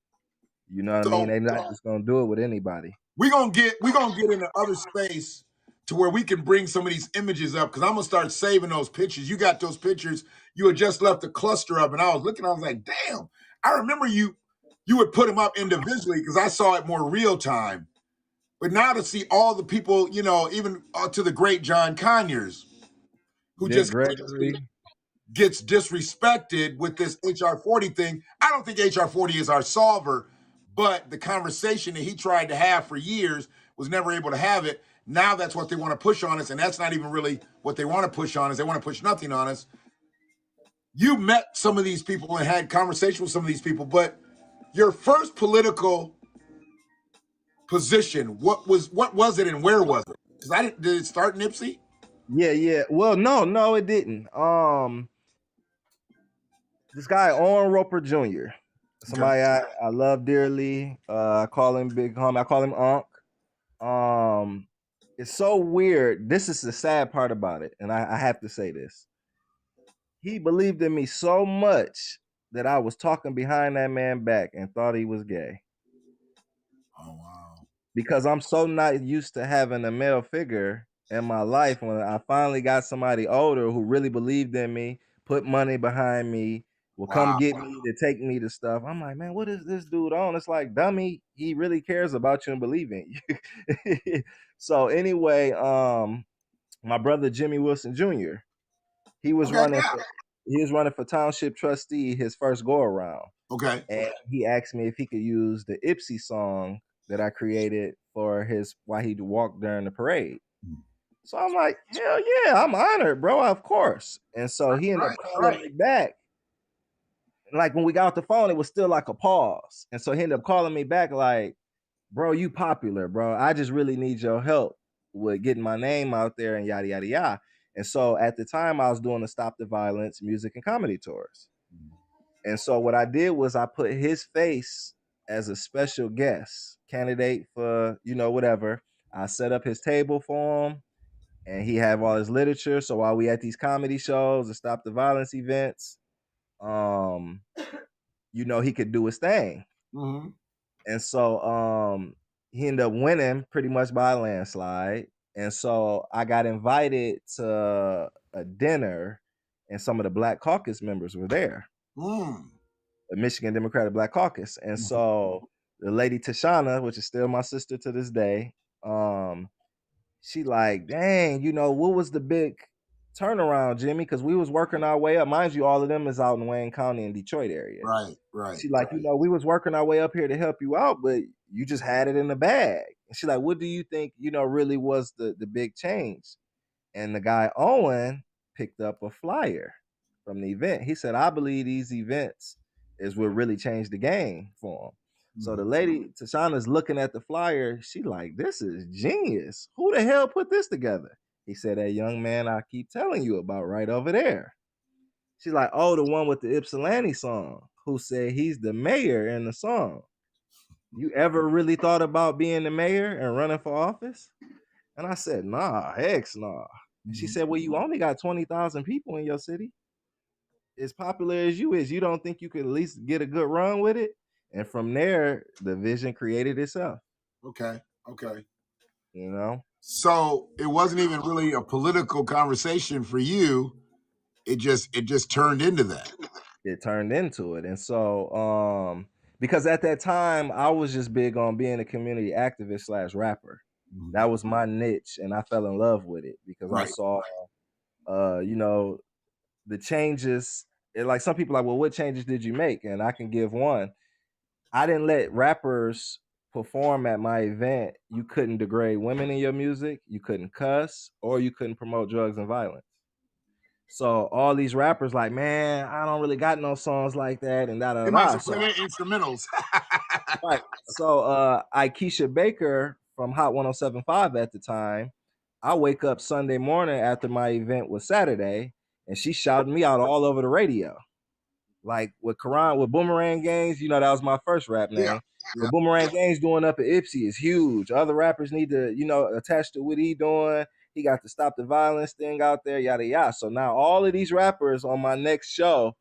You know what I mean? So They're not just gonna do it with anybody. we're gonna get into other space to where we can bring some of these images up because I'm gonna start saving those pictures. You got those pictures. You had just left the cluster up, and I was looking. I was like, damn. I remember you would put them up individually because I saw it more real time. But now to see all the people, even to the great John Conyers, who Dick just Gregory. gets disrespected with this HR 40 thing. I don't think HR 40 is our solver, but the conversation that he tried to have for years was never able to have it. Now that's what they want to push on us, and that's not even really what they want to push on us. They want to push nothing on us. You met some of these people and had conversation with some of these people, but your first political position, what was it and where was it? Because did it start Nipsey? Yeah. Well, no, it didn't. This guy Owen Roper Jr. Somebody I love dearly. I call him Big Homie. I call him Unc. It's so weird. This is the sad part about it, and I have to say this. He believed in me so much that I was talking behind that man back and thought he was gay. Oh wow. Because I'm so not used to having a male figure in my life. When I finally got somebody older who really believed in me, put money behind me, will come get me to take me to stuff. I'm like, man, what is this dude on? It's like, dummy, he really cares about you and believe in you. So anyway, my brother Jimmy Wilson Jr. He was running. He was running for township trustee his first go around. Okay. And he asked me if he could use the Ipsy song that I created for his while he walked during the parade. So I'm like, hell yeah, I'm honored, bro, of course. And so he ended up calling me back. Like when we got off the phone, it was still like a pause. And so he ended up calling me back like, bro, you popular, bro. I just really need your help with getting my name out there and yada, yada, yada. And so at the time I was doing the Stop the Violence music and comedy tours. And so what I did was I put his face as a special guest candidate for, whatever. I set up his table for him and he had all his literature. So while we at these comedy shows and Stop the Violence events, he could do his thing. Mm-hmm. And so he ended up winning pretty much by a landslide. And so I got invited to a dinner and some of the Black Caucus members were there. The Michigan Democratic Black Caucus. And so the lady Tashana, which is still my sister to this day, she like, dang, what was the big turnaround, Jimmy? Because we was working our way up. Mind you, all of them is out in Wayne County and Detroit area. Right. She like, we was working our way up here to help you out, but you just had it in the bag. And she like, what do you think, really was the big change? And the guy Owen picked up a flyer from the event. He said, I believe these events is what really changed the game for him. So the lady Tashana's looking at the flyer. She like, this is genius. Who the hell put this together? He said, that young man I keep telling you about right over there. She's like, oh, the one with the Ypsilanti song, who said he's the mayor in the song. You ever really thought about being the mayor and running for office? And I said, nah, heck nah. She said, well, you only got 20,000 people in your city. As popular as you is, you don't think you could at least get a good run with it? And from there, the vision created itself. Okay. So it wasn't even really a political conversation for you. It just turned into that. It turned into it. And so, because at that time I was just big on being a community activist / rapper. That was my niche, and I fell in love with it because I saw, the changes. Like some people are like, well, what changes did you make? And I can give one. I didn't let rappers perform at my event. You couldn't degrade women in your music, you couldn't cuss, or you couldn't promote drugs and violence. So all these rappers like, man, I don't really got no songs like that, and da da They might da. as well play their instrumentals. Right. So Ikesha Baker from Hot 107.5 at the time, I wake up Sunday morning after my event was Saturday, and she shouted me out all over the radio. Like with Karan, with Boomerang Gangs, that was my first rap name. Yeah. But Boomerang Gangs doing up at Ipsy is huge. Other rappers need to, attach to what he doing. He got the Stop the Violence thing out there, yada yada. So now all of these rappers on my next show,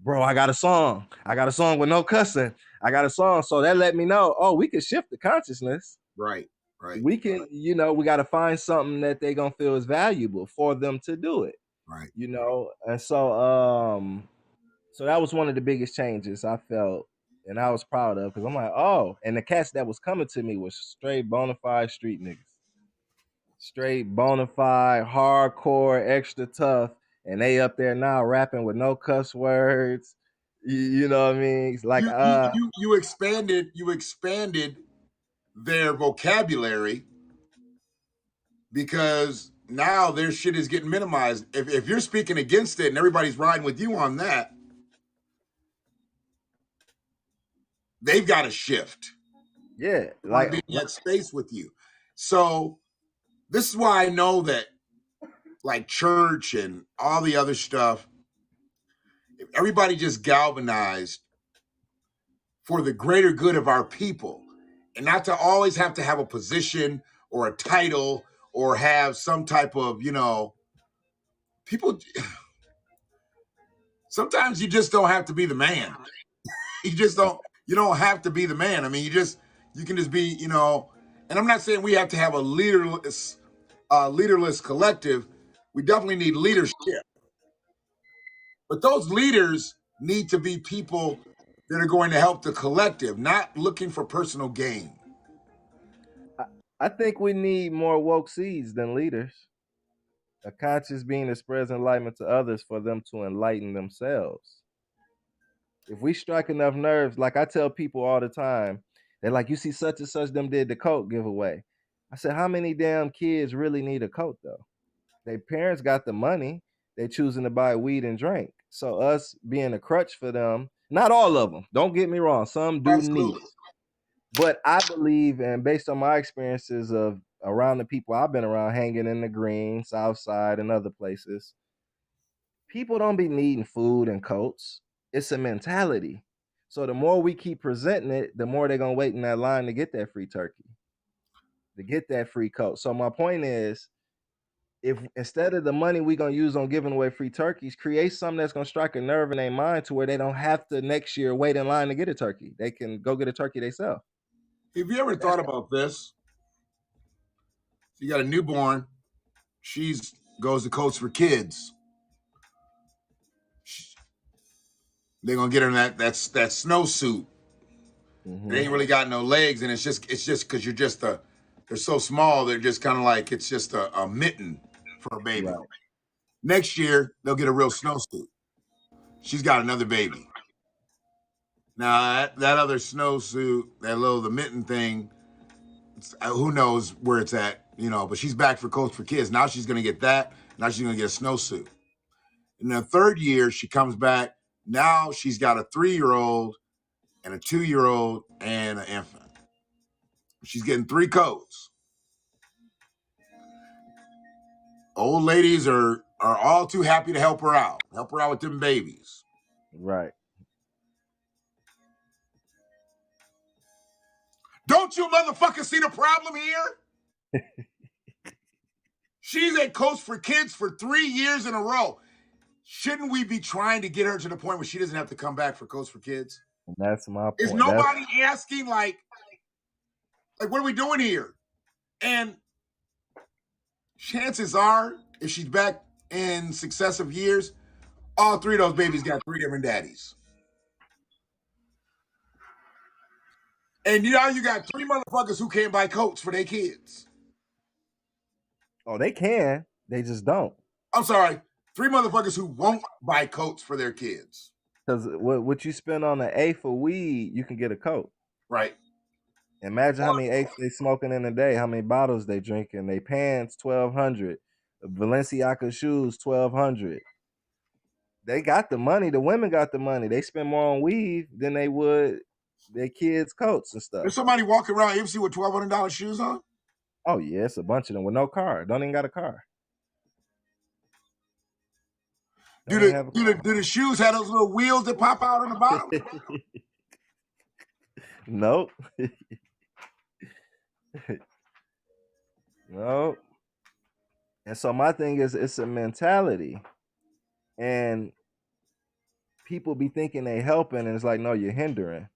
bro, I got a song. I got a song with no cussing. I got a song. So that let me know, oh, we can shift the consciousness. Right. We can, we got to find something that they gonna feel is valuable for them to do it. Right. And so that was one of the biggest changes I felt, and I was proud of, because I'm like, oh, and the cats that was coming to me was straight bona fide street niggas. Straight bona fide, hardcore, extra tough, and they up there now rapping with no cuss words. You know what I mean? It's like you expanded their vocabulary, because now their shit is getting minimized. If you're speaking against it and everybody's riding with you on that, they've got to shift. Yeah, like be in that space with you. So this is why I know that, like church and all the other stuff, if everybody just galvanized for the greater good of our people, and not to always have to have a position or a title or have some type of, people. Sometimes you just don't have to be the man. You don't have to be the man. I mean, you can just be, and I'm not saying we have to have a leaderless collective. We definitely need leadership. But those leaders need to be people that are going to help the collective, not looking for personal gain. I think we need more woke seeds than leaders. A conscious being that spreads enlightenment to others for them to enlighten themselves. If we strike enough nerves, like I tell people all the time, they're like, you see such and such them did the coat giveaway. I said, how many damn kids really need a coat though? Their parents got the money. They choosing to buy weed and drink. So us being a crutch for them, not all of them, don't get me wrong, some do need it. But I believe, and based on my experiences of around the people I've been around, hanging in the Green, South Side, and other places, people don't be needing food and coats. It's a mentality. So the more we keep presenting it, the more they're gonna wait in that line to get that free turkey, to get that free coat. So my point is, if instead of the money we're gonna use on giving away free turkeys, create something that's gonna strike a nerve in their mind to where they don't have to next year wait in line to get a turkey. They can go get a turkey themselves. Have you ever thought about this? You got a newborn. She goes to Coats for Kids. They're gonna get her in that snowsuit. They ain't really got no legs, and it's just because they're so small. They're just kind of like it's just a mitten for a baby. Right. Next year they'll get a real snowsuit. She's got another baby. Now that other snowsuit, the mitten thing, who knows where it's at, but she's back for Coach for Kids. Now she's going to get that. Now she's going to get a snowsuit. In the third year, she comes back. Now she's got a 3-year-old and a 2-year-old and an infant. She's getting 3 coats. Old ladies are all too happy to help her out with them babies. Right. Don't you motherfuckers see the problem here? She's a coach for kids for 3 years in a row. Shouldn't we be trying to get her to the point where she doesn't have to come back for Coach for Kids? And that's my point. Is nobody asking like what are we doing here? And chances are, if she's back in successive years, all 3 of those babies got 3 different daddies. And you got 3 motherfuckers who can't buy coats for their kids. Oh, they can. They just don't. I'm sorry, 3 motherfuckers who won't buy coats for their kids. Because what you spend on an eighth of weed, you can get a coat. Right. Imagine how many eighths they smoking in a day, how many bottles they drinking. They pants $1,200, Balenciaga shoes $1,200. They got the money. The women got the money. They spend more on weed than they would their kids' coats and stuff. There's somebody walking around MC with $1,200 shoes on. Oh yeah, it's a bunch of them with no car. Don't even got a car. Do the shoes have those little wheels that pop out on the bottom? Nope. Nope. And so my thing is, it's a mentality, and people be thinking they helping, and it's like, no, you're hindering.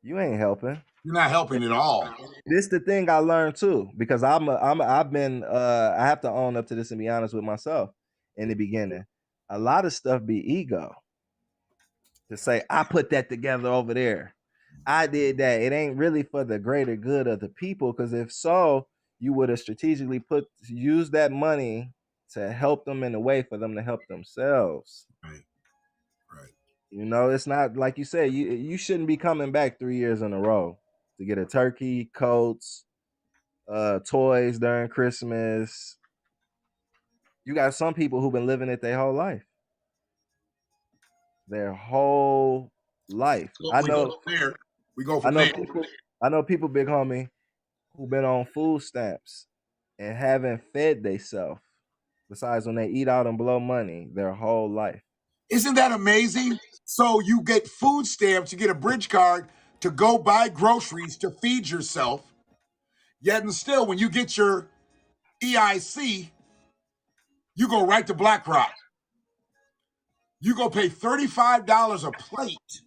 You ain't helping. You're not helping at all. This the thing I learned too, because I have to own up to this and be honest with myself. In the beginning, a lot of stuff be ego. To say I put that together over there, I did that. It ain't really for the greater good of the people, because if so, you would have strategically use that money to help them in a way for them to help themselves. Right. It's not like you said, you shouldn't be coming back 3 years in a row to get a turkey, coats, toys during Christmas. You got some people who've been living it their whole life. We go from there. I know people, big homie, who've been on food stamps and haven't fed themselves, besides when they eat out and blow money, their whole life. Isn't that amazing? So you get food stamps, you get a bridge card to go buy groceries to feed yourself. Yet and still, when you get your EIC, you go right to BlackRock. You go pay $35 a plate.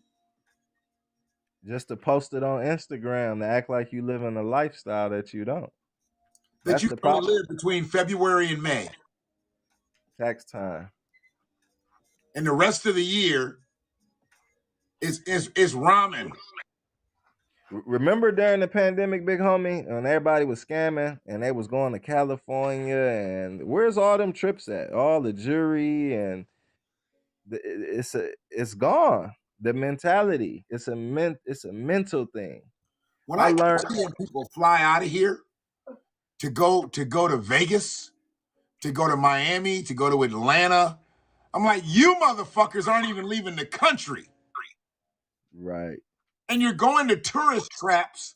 Just to post it on Instagram to act like you live in a lifestyle that you don't. That you can only live between February and May. Tax time. And the rest of the year is ramen. Remember during the pandemic, big homie, when everybody was scamming and they was going to California, and where's all them trips at? All the jewelry, and it's gone. The mentality, it's a mental thing. When I learned seeing people fly out of here to go to Vegas, to go to Miami, to go to Atlanta, I'm like, you motherfuckers aren't even leaving the country. Right. And you're going to tourist traps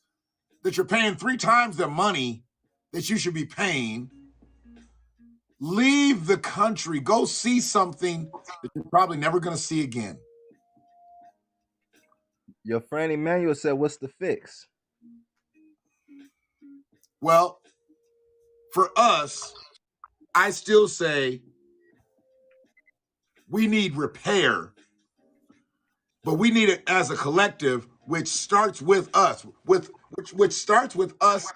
that you're paying 3 times the money that you should be paying. Leave the country. Go see something that you're probably never going to see again. Your friend Emmanuel said, what's the fix? Well, for us, I still say we need repair, but we need it as a collective, which starts with us, which starts with us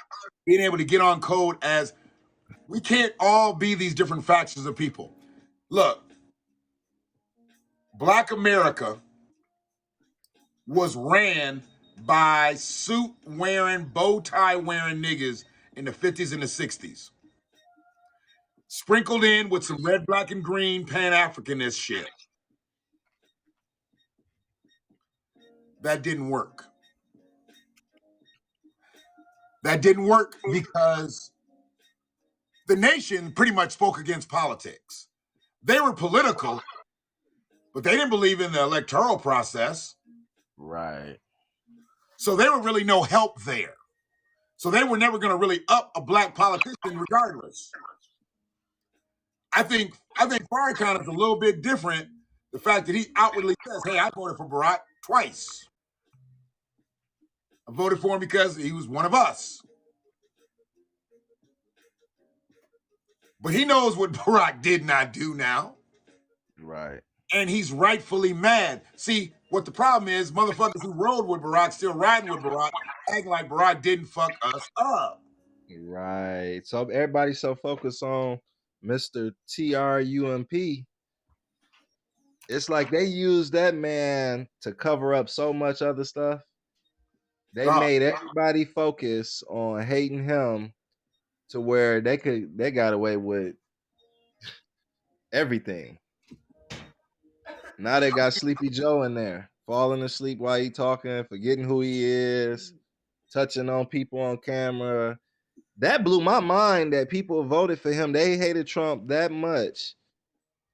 being able to get on code. As we can't all be these different factions of people. Look, Black America was ran by suit wearing, bow tie wearing niggas in the 50s and the 60s. Sprinkled in with some red, black, and green Pan-Africanist shit. That didn't work. That didn't work because the nation pretty much spoke against politics. They were political, but they didn't believe in the electoral process. Right. So there were really no help there. So they were never going to really up a black politician regardless. I think Farrakhan is a little bit different. The fact that he outwardly says, hey, I voted for Barack twice. I voted for him because he was one of us. But he knows what Barack did not do now. Right. And he's rightfully mad. See, what the problem is, motherfuckers who rode with Barack still riding with Barack, acting like Barack didn't fuck us up. Right. So everybody's so focused on Mr. TRUMP. It's like they used that man to cover up so much other stuff. They made everybody focus on hating him to where they got away with everything. Now they got Sleepy Joe in there, falling asleep while he talking, forgetting who he is, touching on people on camera. That blew my mind that people voted for him. They hated Trump that much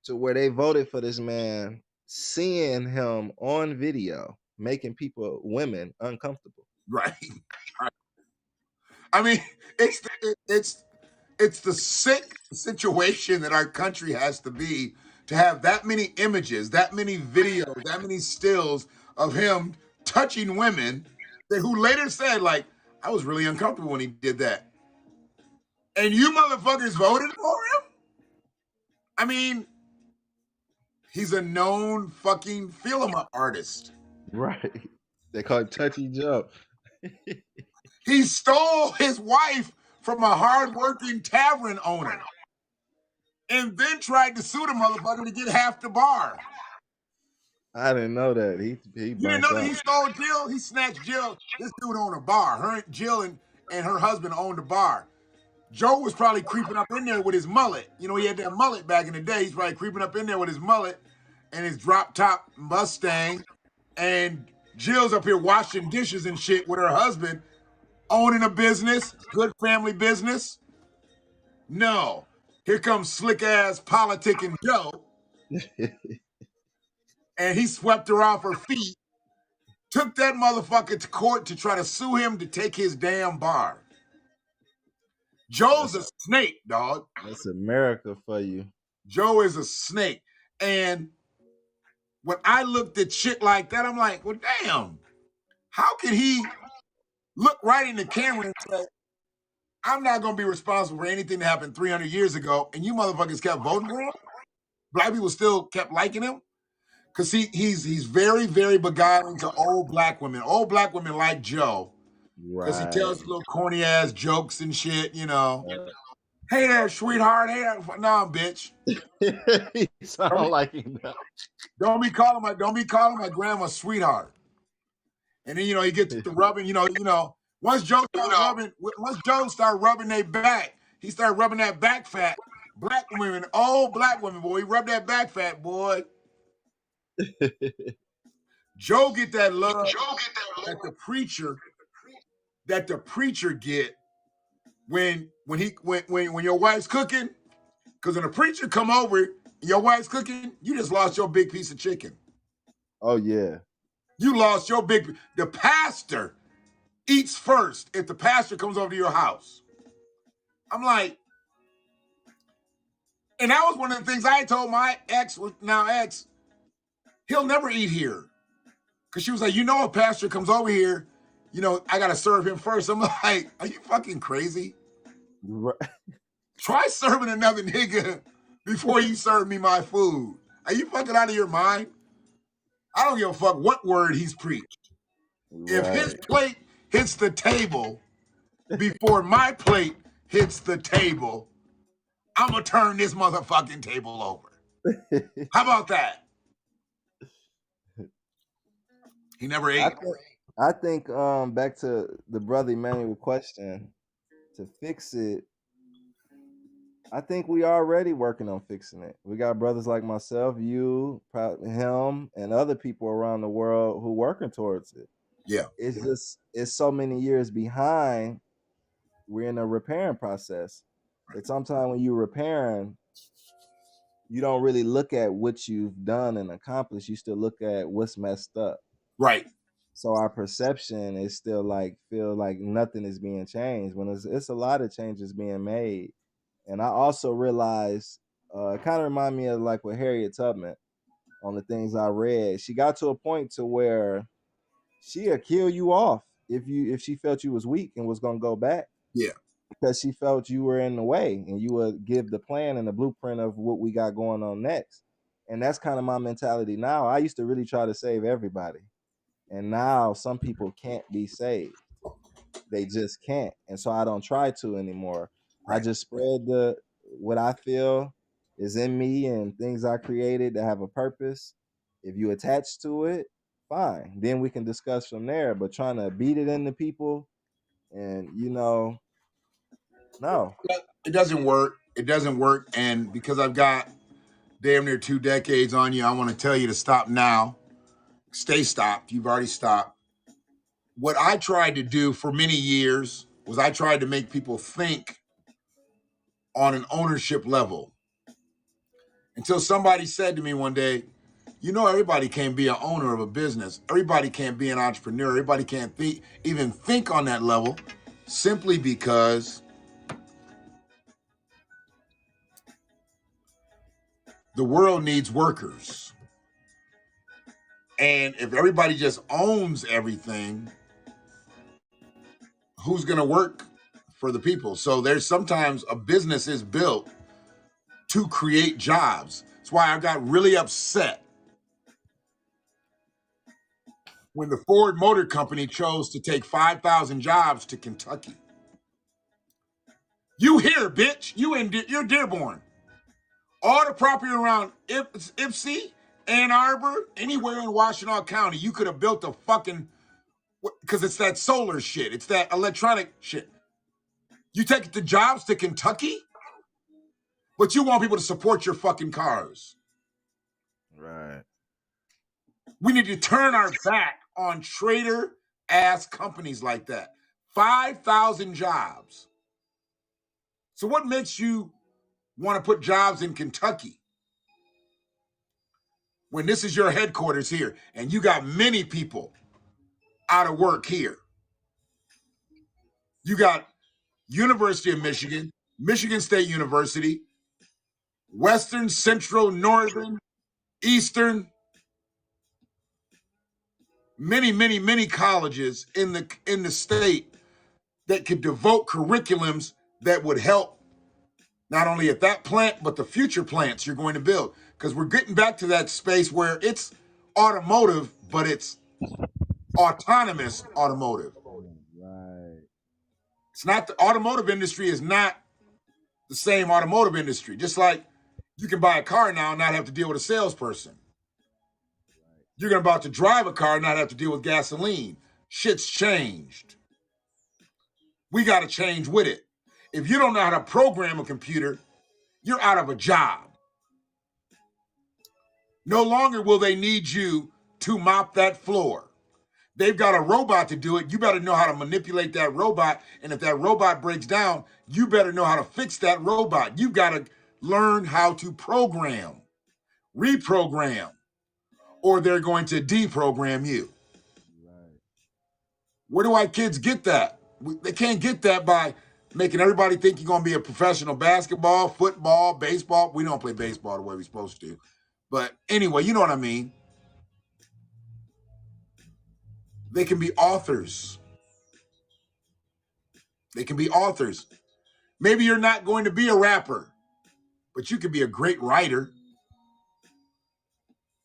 to where they voted for this man, seeing him on video, making women uncomfortable. Right. I mean, it's the sick situation that our country has to be to have that many images, that many videos, that many stills of him touching women that who later said, like, I was really uncomfortable when he did that. And you motherfuckers voted for him? I mean, he's a known fucking feel-em-up artist. Right. They call it Touchy Joe. He stole his wife from a hard-working tavern owner and then tried to sue the motherfucker to get half the bar. I didn't know that. He You didn't know that he stole Jill? He snatched Jill. This dude owned a bar. Jill and her husband owned a bar. Joe was probably creeping up in there with his mullet. You know, he had that mullet back in the day. He's probably creeping up in there with his mullet and his drop-top Mustang. And Jill's up here washing dishes and shit with her husband, owning a business, good family business. No. Here comes slick-ass politicking Joe. And he swept her off her feet, took that motherfucker to court to try to sue him to take his damn bar. Joe's a snake, dog. That's America for you. Joe is a snake. And when I looked at shit like that, I'm like, well, damn, how could he look right in the camera and say, I'm not going to be responsible for anything that happened 300 years ago, and you motherfuckers kept voting for him? Black people still kept liking him? Because he's very, very beguiling to old black women. Old black women like Joe. Because he tells little corny ass jokes and shit, you know. Hey there, sweetheart. Hey there. No, bitch. He sound like him now. Don't be calling my grandma sweetheart. And then, you know, he gets to rubbing, you know, once Joe started rubbing their back, he started rubbing that back fat. Black women, old black women, boy, he rubbed that back fat, boy. Joe get that love that the preacher get when your wife's cooking. Because when a preacher come over, your wife's cooking, you just lost your big piece of chicken. Oh yeah. You lost your the pastor eats first if the pastor comes over to your house. I'm like, and that was one of the things I told my ex, he'll never eat here. Because she was like, you know, a pastor comes over here, you know, I got to serve him first. I'm like, are you fucking crazy? Right. Try serving another nigga before you serve me my food. Are you fucking out of your mind? I don't give a fuck what word he's preached. Right. If his plate hits the table before my plate hits the table, I'm going to turn this motherfucking table over. How about that? He never ate. I think back to the brother Emmanuel question, to fix it, I think we already working on fixing it. We got brothers like myself, you, him, and other people around the world who working towards it. Yeah. It's just it's so many years behind. We're in a repairing process. But sometimes when you're repairing, you don't really look at what you've done and accomplished. You still look at what's messed up. Right. So our perception is still like feel like nothing is being changed when it's a lot of changes being made. And I also realized it kind of remind me of like with Harriet Tubman on the things I read. She got to a point to where she'll kill you off if she felt you was weak and was gonna go back Yeah. because she felt you were in the way and you would give the plan and the blueprint of what we got going on next. And that's kind of my mentality now. I used to really try to save everybody. And now some people can't be saved. They just can't. And so I don't try to anymore. I Right. just spread the what I feel is in me and things I created that have a purpose. If you attach to it, fine. Then we can discuss from there. But trying to beat it into people and no. It doesn't work. It doesn't work. And because I've got damn near 2 decades on you, I want to tell you to stop now. Stay stopped. You've already stopped. What I tried to do for many years was I tried to make people think on an ownership level until somebody said to me one day, you know, everybody can't be an owner of a business. Everybody can't be an entrepreneur. Everybody can't even think on that level simply because the world needs workers. And if everybody just owns everything, who's going to work for the people? So there's sometimes a business is built to create jobs. That's why I got really upset when the Ford Motor Company chose to take 5,000 jobs to Kentucky. You here, bitch. You're Dearborn. All the property around Ypsi, Ann Arbor, anywhere in Washtenaw County, you could have built a fucking, because it's that solar shit. It's that electronic shit. You take the jobs to Kentucky, but you want people to support your fucking cars. Right. We need to turn our back on traitor ass companies like that. 5,000 jobs. So what makes you want to put jobs in Kentucky when this is your headquarters here and you got many people out of work here? You got University of Michigan, Michigan State University, Western, Central, Northern, Eastern, many colleges in the state that could devote curriculums that would help not only at that plant, but the future plants you're going to build. Because we're getting back to that space where it's automotive, but it's autonomous automotive. Right. It's not the automotive industry is not the same automotive industry. Just like you can buy a car now and not have to deal with a salesperson. You're going to about to drive a car and not have to deal with gasoline. Shit's changed. We got to change with it. If you don't know how to program a computer, you're out of a job. No longer will they need you to mop that floor. They've got a robot to do it. You better know how to manipulate that robot. And if that robot breaks down, you better know how to fix that robot. You've got to learn how to program, reprogram, or they're going to deprogram you. Right. Where do our kids get that? They can't get that by making everybody think you're going to be a professional basketball, football, baseball. We don't play baseball the way we're supposed to. But anyway, you know what I mean. They can be authors. They can be authors. Maybe you're not going to be a rapper, but you could be a great writer.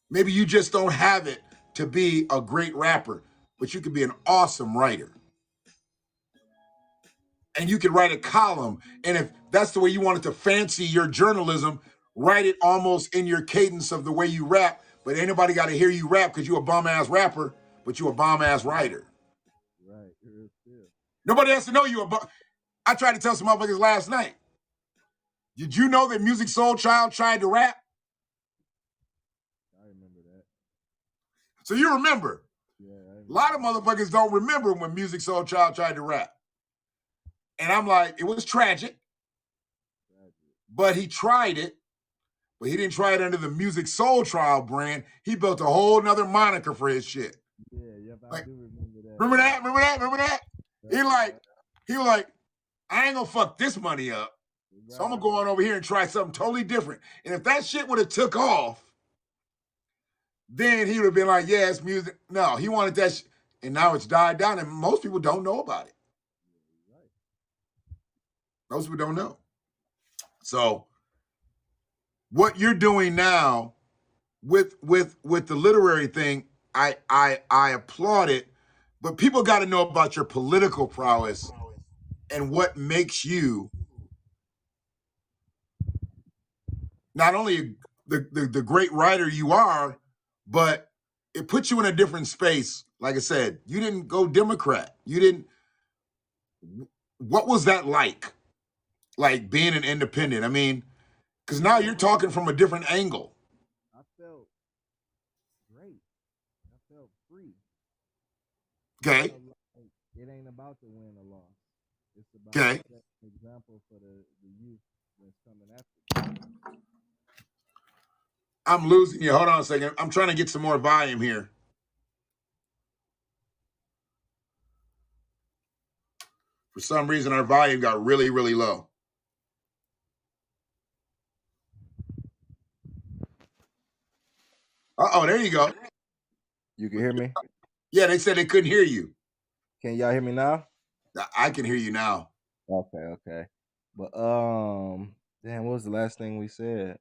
Maybe you just don't have it to be a great rapper, but you could be an awesome writer. And you could write a column. And if that's the way you wanted to fancy your journalism, write it almost in your cadence of the way you rap. But ain't nobody got to hear you rap because you a bum ass rapper, but you a bomb ass writer. Right. Real still. Nobody has to know you. I tried to tell some motherfuckers last night. Did you know that Music Soul Child tried to rap? I remember that. So you remember. Yeah. A lot of motherfuckers don't remember when Music Soul Child tried to rap. And I'm like, it was tragic. But he tried it. But he didn't try it under the Music Soul Child brand. He built a whole nother moniker for his shit. Yeah, yep, I do remember that. Remember that? He was like, I ain't gonna fuck this money up. So I'm gonna go on over here and try something totally different. And if that shit would have took off, then he would have been like, yeah, it's music. No, he wanted that and now it's died down, and most people don't know about it. Most people don't know. So what you're doing now with the literary thing, I applaud it, but people got to know about your political prowess and what makes you not only the great writer you are, but it puts you in a different space. Like I said, you didn't go Democrat. You didn't. What was that like? Like being an independent? I mean, because now you're talking from a different angle. I felt great. I felt free. Okay. It ain't about the win or loss. It's about Okay. setting an example for the youth that's coming after. I'm losing you. Hold on a second. I'm trying to get some more volume here. For some reason, our volume got really, really low. Uh-oh, there you go. You can hear me? Yeah, they said they couldn't hear you. Can y'all hear me now? I can hear you now. Okay. But damn, what was the last thing we said?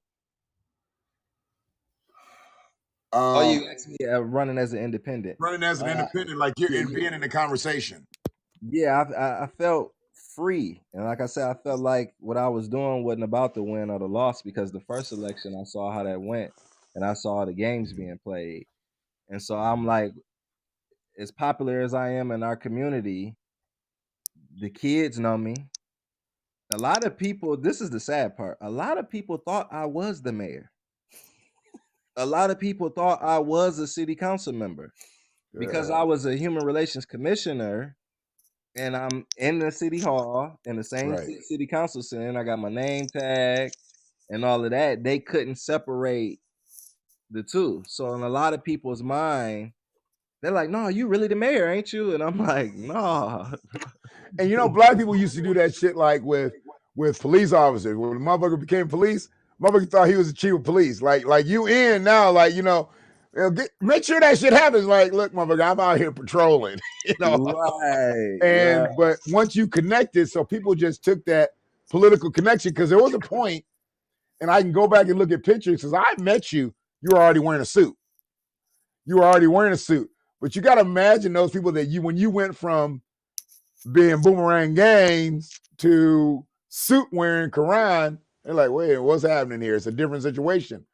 You asked me running as an independent. Running as an independent, like you're being in the conversation. Yeah, I felt free, and like I said, I felt like what I was doing wasn't about the win or the loss, because the first election I saw how that went, and I saw the games being played, and so I'm like, as popular as I am in our community, the kids know me. A lot of people, this is the sad part, a lot of people thought I was the mayor. A lot of people thought I was a city council member because I was a human relations commissioner, and I'm in the city hall in the same city council center. I got my name tag and all of that. They couldn't separate the two. So in a lot of people's mind, they're like, "No, you really the mayor, ain't you?" And I'm like, "No." And you know, black people used to do that shit like with police officers. When the motherfucker became police, motherfucker thought he was the chief of police. Like you in now, like, make sure that shit happens. Like, look, motherfucker, I'm out here patrolling. Right. But once you connected, so people just took that political connection, because there was a point, and I can go back and look at pictures, because I met you, you were already wearing a suit. But you got to imagine those people that when you went from being Boomerang Gangs to suit wearing Quran, they're like, wait, what's happening here? It's a different situation.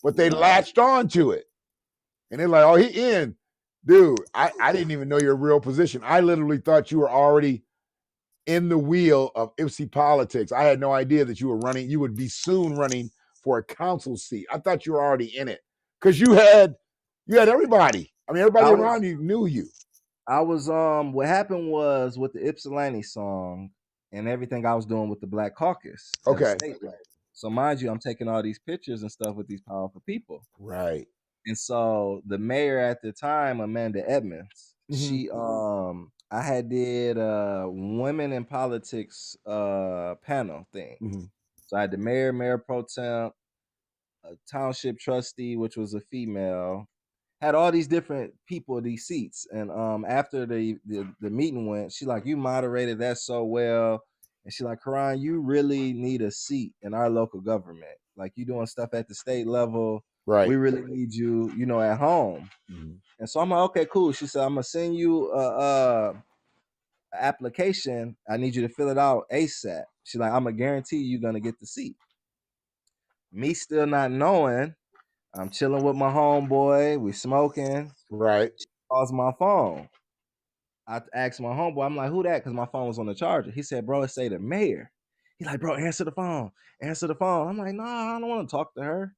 But they latched on to it. And they're like, oh, he in. Dude, I didn't even know your real position. I literally thought you were already in the wheel of Ipsy politics. I had no idea that you would be soon running for a council seat. I thought you were already in it. Because you had everybody. I mean, everybody around you knew you. I was what happened was with the Ypsilanti song and everything I was doing with the Black Caucus. Okay. So mind you, I'm taking all these pictures and stuff with these powerful people. Right. And so the mayor at the time, Amanda Edmonds, she I had did a women in politics panel thing. So I had the mayor pro temp, a township trustee, which was a female, had all these different people, these seats. And after the meeting went, she like, you moderated that so well. And she like, Karan, you really need a seat in our local government. Like, you doing stuff at the state level. Right. We really need you, at home. And so I'm like, okay, cool. She said, I'm gonna send you a application. I need you to fill it out ASAP. She's like, I'm gonna guarantee you're gonna get the seat. Me still not knowing, I'm chilling with my homeboy. We smoking. Right. She calls my phone. I asked my homeboy, I'm like, who that? Because my phone was on the charger. He said, bro, it say the mayor. He like, bro, answer the phone. Answer the phone. I'm like, nah, I don't want to talk to her.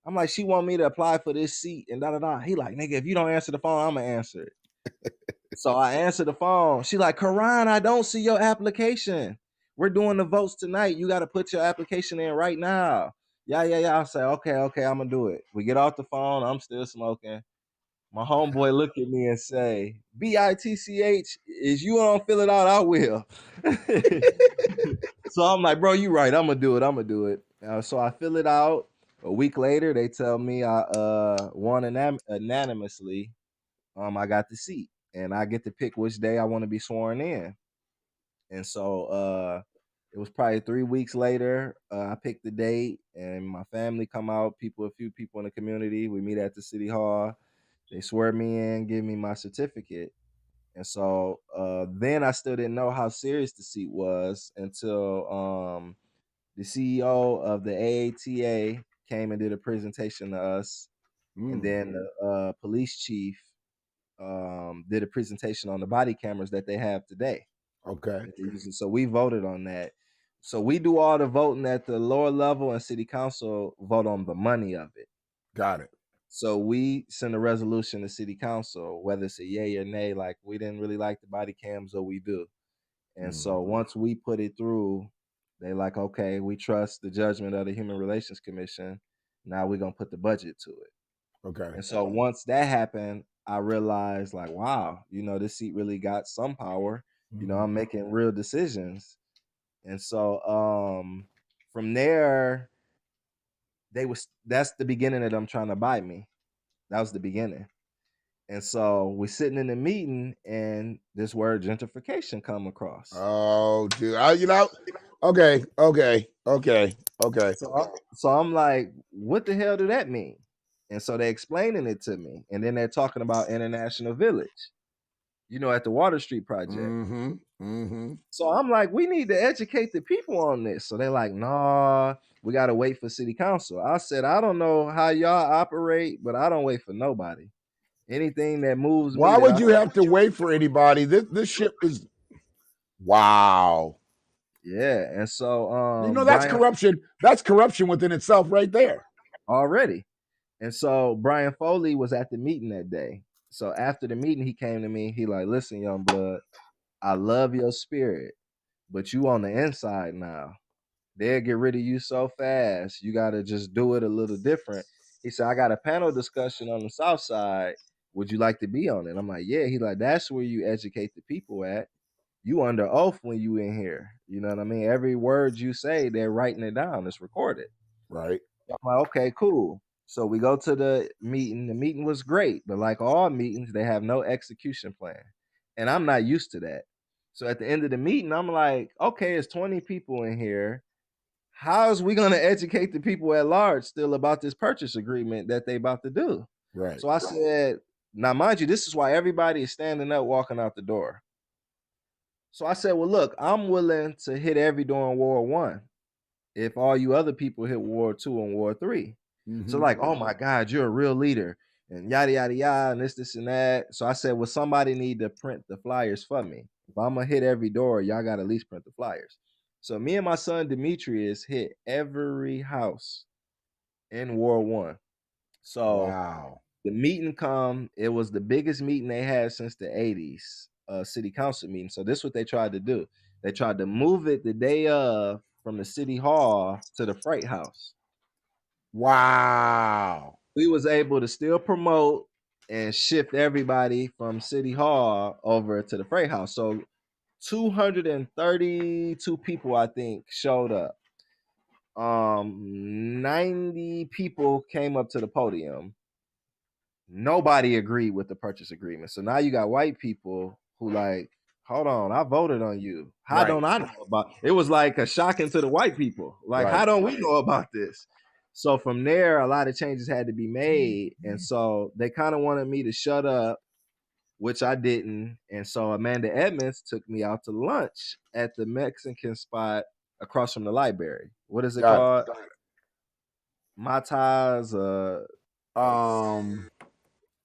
I'm like, she want me to apply for this seat and da da da. He like, nigga, if you don't answer the phone, I'm gonna answer it. So I answered the phone. She like, Karan, I don't see your application. We're doing the votes tonight. You got to put your application in right now. Yeah. I say, okay, I'm gonna do it. We get off the phone. I'm still smoking. My homeboy look at me and say, BITCH, is you don't fill it out, I will. So I'm like, bro, you right. I'm gonna do it. So I fill it out. A week later, they tell me I won unanimously. I got the seat, and I get to pick which day I want to be sworn in. And so it was probably 3 weeks later. I picked the date, and my family come out. A few people in the community. We meet at the city hall. They swear me in, give me my certificate. And so then I still didn't know how serious the seat was until the CEO of the AATA came and did a presentation to us. And then the police chief did a presentation on the body cameras that they have today. Okay. So we voted on that. So we do all the voting at the lower level, and city council vote on the money of it. Got it. So we send a resolution to city council, whether it's a yay or nay, like we didn't really like the body cams or we do. And so once we put it through, they like, okay, we trust the judgment of the Human Relations Commission. Now we're going to put the budget to it. Okay. And so once that happened, I realized like, wow, this seat really got some power. I'm making real decisions. And so from there, that's the beginning of them trying to buy me. That was the beginning. And so we're sitting in the meeting, and this word gentrification come across. Oh, dude. Okay. So I'm like, what the hell do that mean? And so they're explaining it to me. And then they're talking about International Village, at the Water Street project. So I'm like, we need to educate the people on this. So they're like, nah, we got to wait for city council. I said, I don't know how y'all operate, but I don't wait for nobody. Anything that moves Why me. would you have to wait for anybody? This shit is wow. Yeah. And so that's corruption. That's corruption within itself right there. Already. And so Brian Foley was at the meeting that day. So after the meeting, he came to me. He like, listen, young blood, I love your spirit, but you on the inside now. They'll get rid of you so fast. You got to just do it a little different. He said, I got a panel discussion on the South Side. Would you like to be on it? I'm like, yeah. He like, that's where you educate the people at. You under oath when you in here. You know what I mean? Every word you say, they're writing it down. It's recorded. Right. I'm like, okay, cool. So we go to the meeting. The meeting was great, but like all meetings, they have no execution plan. And I'm not used to that. So at the end of the meeting, I'm like, okay, it's 20 people in here. How is we going to educate the people at large still about this purchase agreement that they about to do? Right. So I said, now mind you, this is why everybody is standing up, walking out the door. So I said, well, look, I'm willing to hit every door in War One if all you other people hit War Two and War 3. So like, oh my God, you're a real leader, and yada yada yada, and this and that. So I said, well, somebody need to print the flyers for me. If I'm gonna hit every door, y'all gotta at least print the flyers. So me and my son Demetrius hit every house in War One. So wow. The meeting come, it was the biggest meeting they had since the 80s, city council meeting. So this is what they tried to do. They tried to move it the day of from the city hall to the freight house. Wow. We was able to still promote and shift everybody from city hall over to the freight house. So 232 people, I think, showed up. 90 people came up to the podium. Nobody agreed with the purchase agreement. So now you got white people who like, hold on, I voted on you. How don't I know about it? Was like a shocking to the white people. Like, how don't we know about this? So from there, a lot of changes had to be made. And so they kind of wanted me to shut up, which I didn't. And so Amanda Edmonds took me out to lunch at the Mexican spot across from the library. What is it called? Matas.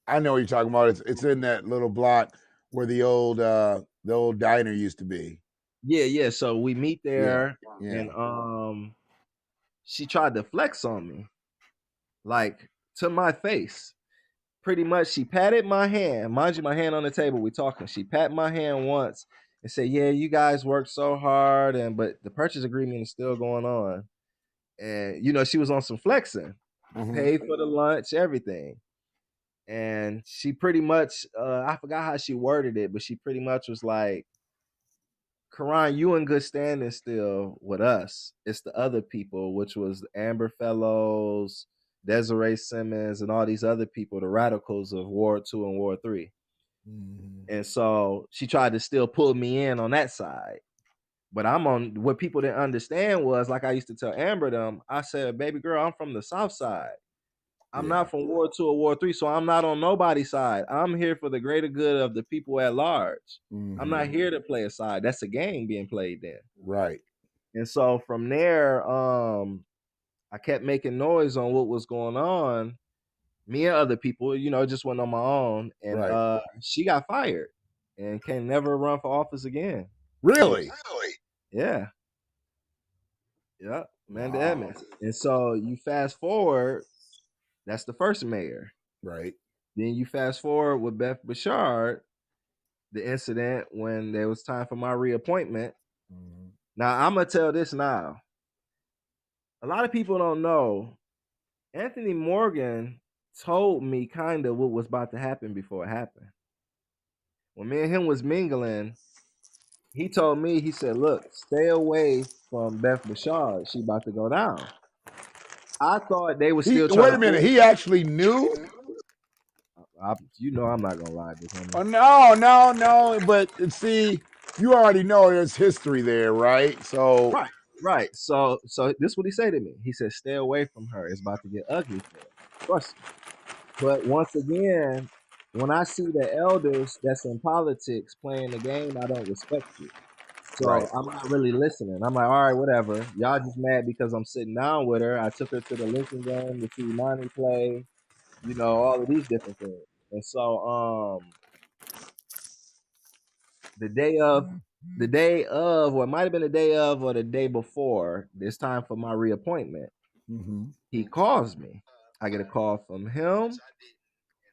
I know what you're talking about. It's in that little block. Where the old diner used to be. Yeah. So we meet Yeah. there, Yeah. and she tried to flex on me, like to my face. Pretty much, she patted my hand. Mind you, my hand on the table. We talking. She pat my hand once and said, "Yeah, you guys worked so hard, and but the purchase agreement is still going on." And she was on some flexing, Mhm. paid for the lunch, everything. And she pretty much, I forgot how she worded it, but she pretty much was like, Karan, you in good standing still with us. It's the other people, which was Amber Fellows, Desiree Simmons, and all these other people, the radicals of Ward 2 and Ward 3. Mhm. And so she tried to still pull me in on that side. But I'm on what people didn't understand was, like I used to tell Amber them, I said, baby girl, I'm from the South Side. I'm Yeah. not from Ward 2 or Ward 3, so I'm not on nobody's side. I'm here for the greater good of the people at large. I'm not Mhm. here to play a side. That's a game being played then. Right. And so from there, I kept making noise on what was going on. Me and other people, just went on my own. And Right. she got fired and can never run for office again. Really? Yeah. Yeah. Amanda Wow. Edmonds. And so you fast forward, that's the first mayor. Right. Then you fast forward with Beth Bouchard, the incident when there was time for my reappointment. Mhm. Now I'm gonna tell this now. A lot of people don't know. Anthony Morgan told me kind of what was about to happen before it happened. When me and him was mingling, he told me, he said, "Look, stay away from Beth Bouchard. She about to go down." I thought they were He still trying wait to a minute. pull. He actually knew. I'm not gonna lie, big homie. Oh no, no, no. But see, you already know there's history there, right? So Right, right. So this is what he said to me. He said, "Stay away from her. It's about to get ugly for her. Trust me." But once again, when I see the elders that's in politics playing the game, I don't respect it. So right. I'm not really listening. I'm like, all right, whatever. Y'all just mad because I'm sitting down with her. I took her to the Lincoln game to see Monty play, all of these different things. And so the day of, or it might have been the day of or the day before, it's time for my reappointment. Mm-hmm. He calls me. I get a call from him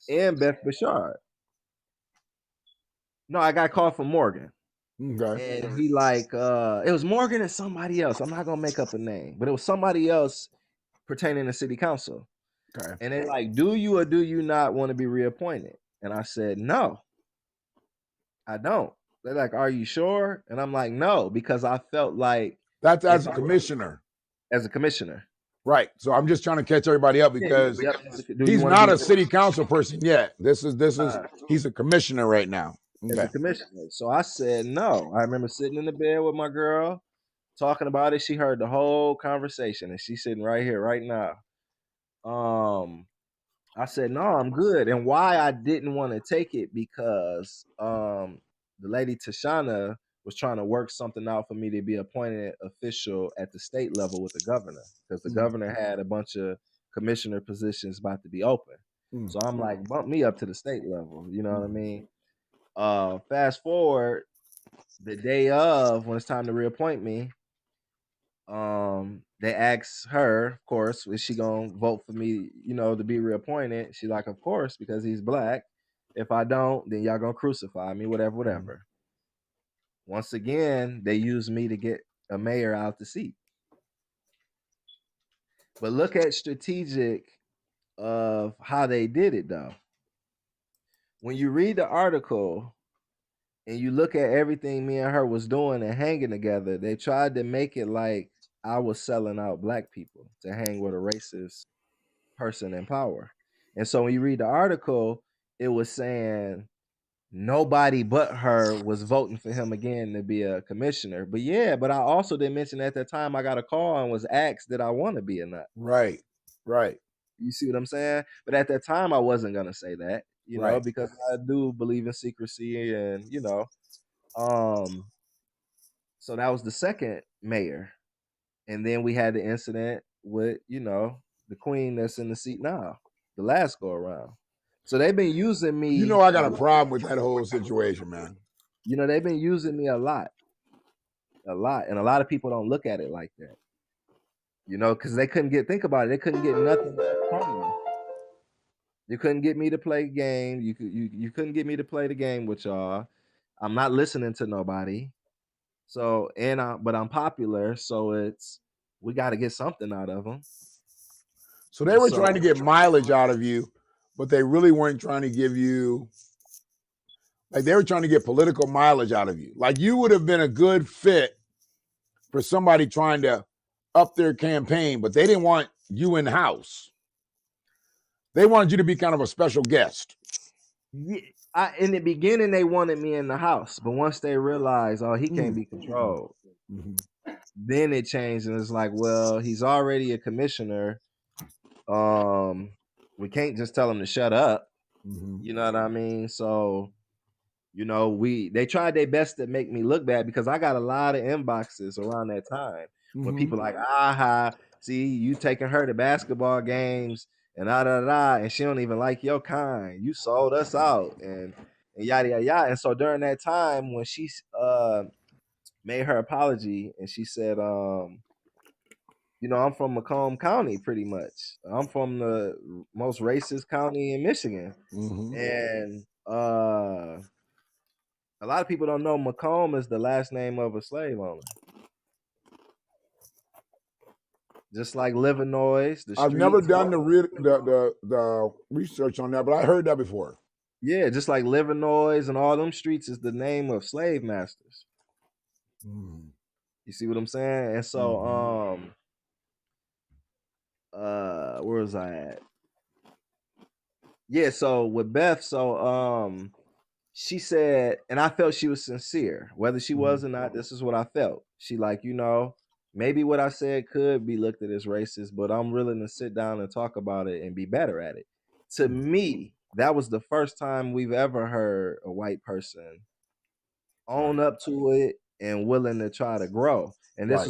and Beth Bouchard. No, I got a call from Morgan. Okay. And he like, it was Morgan and somebody else. I'm not gonna make up a name, but it was somebody else pertaining to city council. Okay. And they like, do you or do you not want to be reappointed? And I said, no, I don't. They're like, are you sure? And I'm like, no, because I felt like That's if as a commissioner. as a commissioner. Right. So I'm just trying to catch everybody up because Yep. Do you he's want to not be a city council person yet. This is uh, he's a commissioner right now. as Okay. a commissioner? So I said no. I remember sitting in the bed with my girl talking about it. She heard the whole conversation and she's sitting right here, right now. I said, no, I'm good. And why I didn't want to take it because the lady Tashana was trying to work something out for me to be appointed official at the state level with the governor because the Mm, governor had a bunch of commissioner positions about to be open. mm, So I'm like, bump me up to the state level. You know what I mm, mean? Fast forward the day of when it's time to reappoint me, they asked her, of course, is she gonna vote for me, to be reappointed? She like, of course, because he's black. If I don't, then y'all gonna crucify me, whatever, mm. whatever. Once again, they used me to get a mayor out the seat. But look at strategic of how they did it though. When you read the article and you look at everything me and her was doing and hanging together, they tried to make it like I was selling out black people to hang with a racist person in power. And so when you read the article, it was saying nobody but her was voting for him again to be a commissioner. But yeah, but I also didn't mention at that time I got a call and was asked did I want to be or not. Right. Right. You see what I'm saying? But at that time I wasn't gonna say that, Right. because I do believe in secrecy and um so that was the second mayor. And then we had the incident with, the queen that's in the seat now, the last go around. So they've been using me. You know, I got a problem with that whole situation, man. You know, they've been using me a lot, and a lot of people don't look at it like that. You know, because they couldn't think about it. They couldn't get nothing from me. You couldn't get me to play game. You couldn't get me to play the game with y'all. I'm not listening to nobody. So but I'm popular, so we got to get something out of them. So they were trying to get mileage out of you, but they really weren't trying to give you, like, they were trying to get political mileage out of you. Like, you would have been a good fit for somebody trying to up their campaign, but they didn't want you in the house. They wanted you to be kind of a special guest. Yeah, in the beginning they wanted me in the house, but once they realized, oh, he can't be controlled, then it changed, and it's like, well, he's already a commissioner. We can't just tell him to shut up. You know what I mean? So, you know, they tried their best to make me look bad because I got a lot of inboxes around that time when people like, see, you taking her to basketball games and and she don't even like your kind. You sold us out and yada yada yada. And so during that time when she made her apology and she said, you know, I'm from Macomb County, pretty much. I'm from the most racist county in Michigan, and a lot of people don't know Macomb is the last name of a slave owner. Just like Livernois, I've never done the research on that, but I heard that before. Yeah, just like Livernois and all them streets is the name of slave masters. You see what I'm saying? And so, where was I at? Yeah, so with Beth, she said, and I felt she was sincere. Whether she was or not, this is what I felt. She like, you know, maybe what I said could be looked at as racist, but I'm willing to sit down and talk about it and be better at it. To me, that was the first time we've ever heard a white person own up to it and willing to try to grow. And this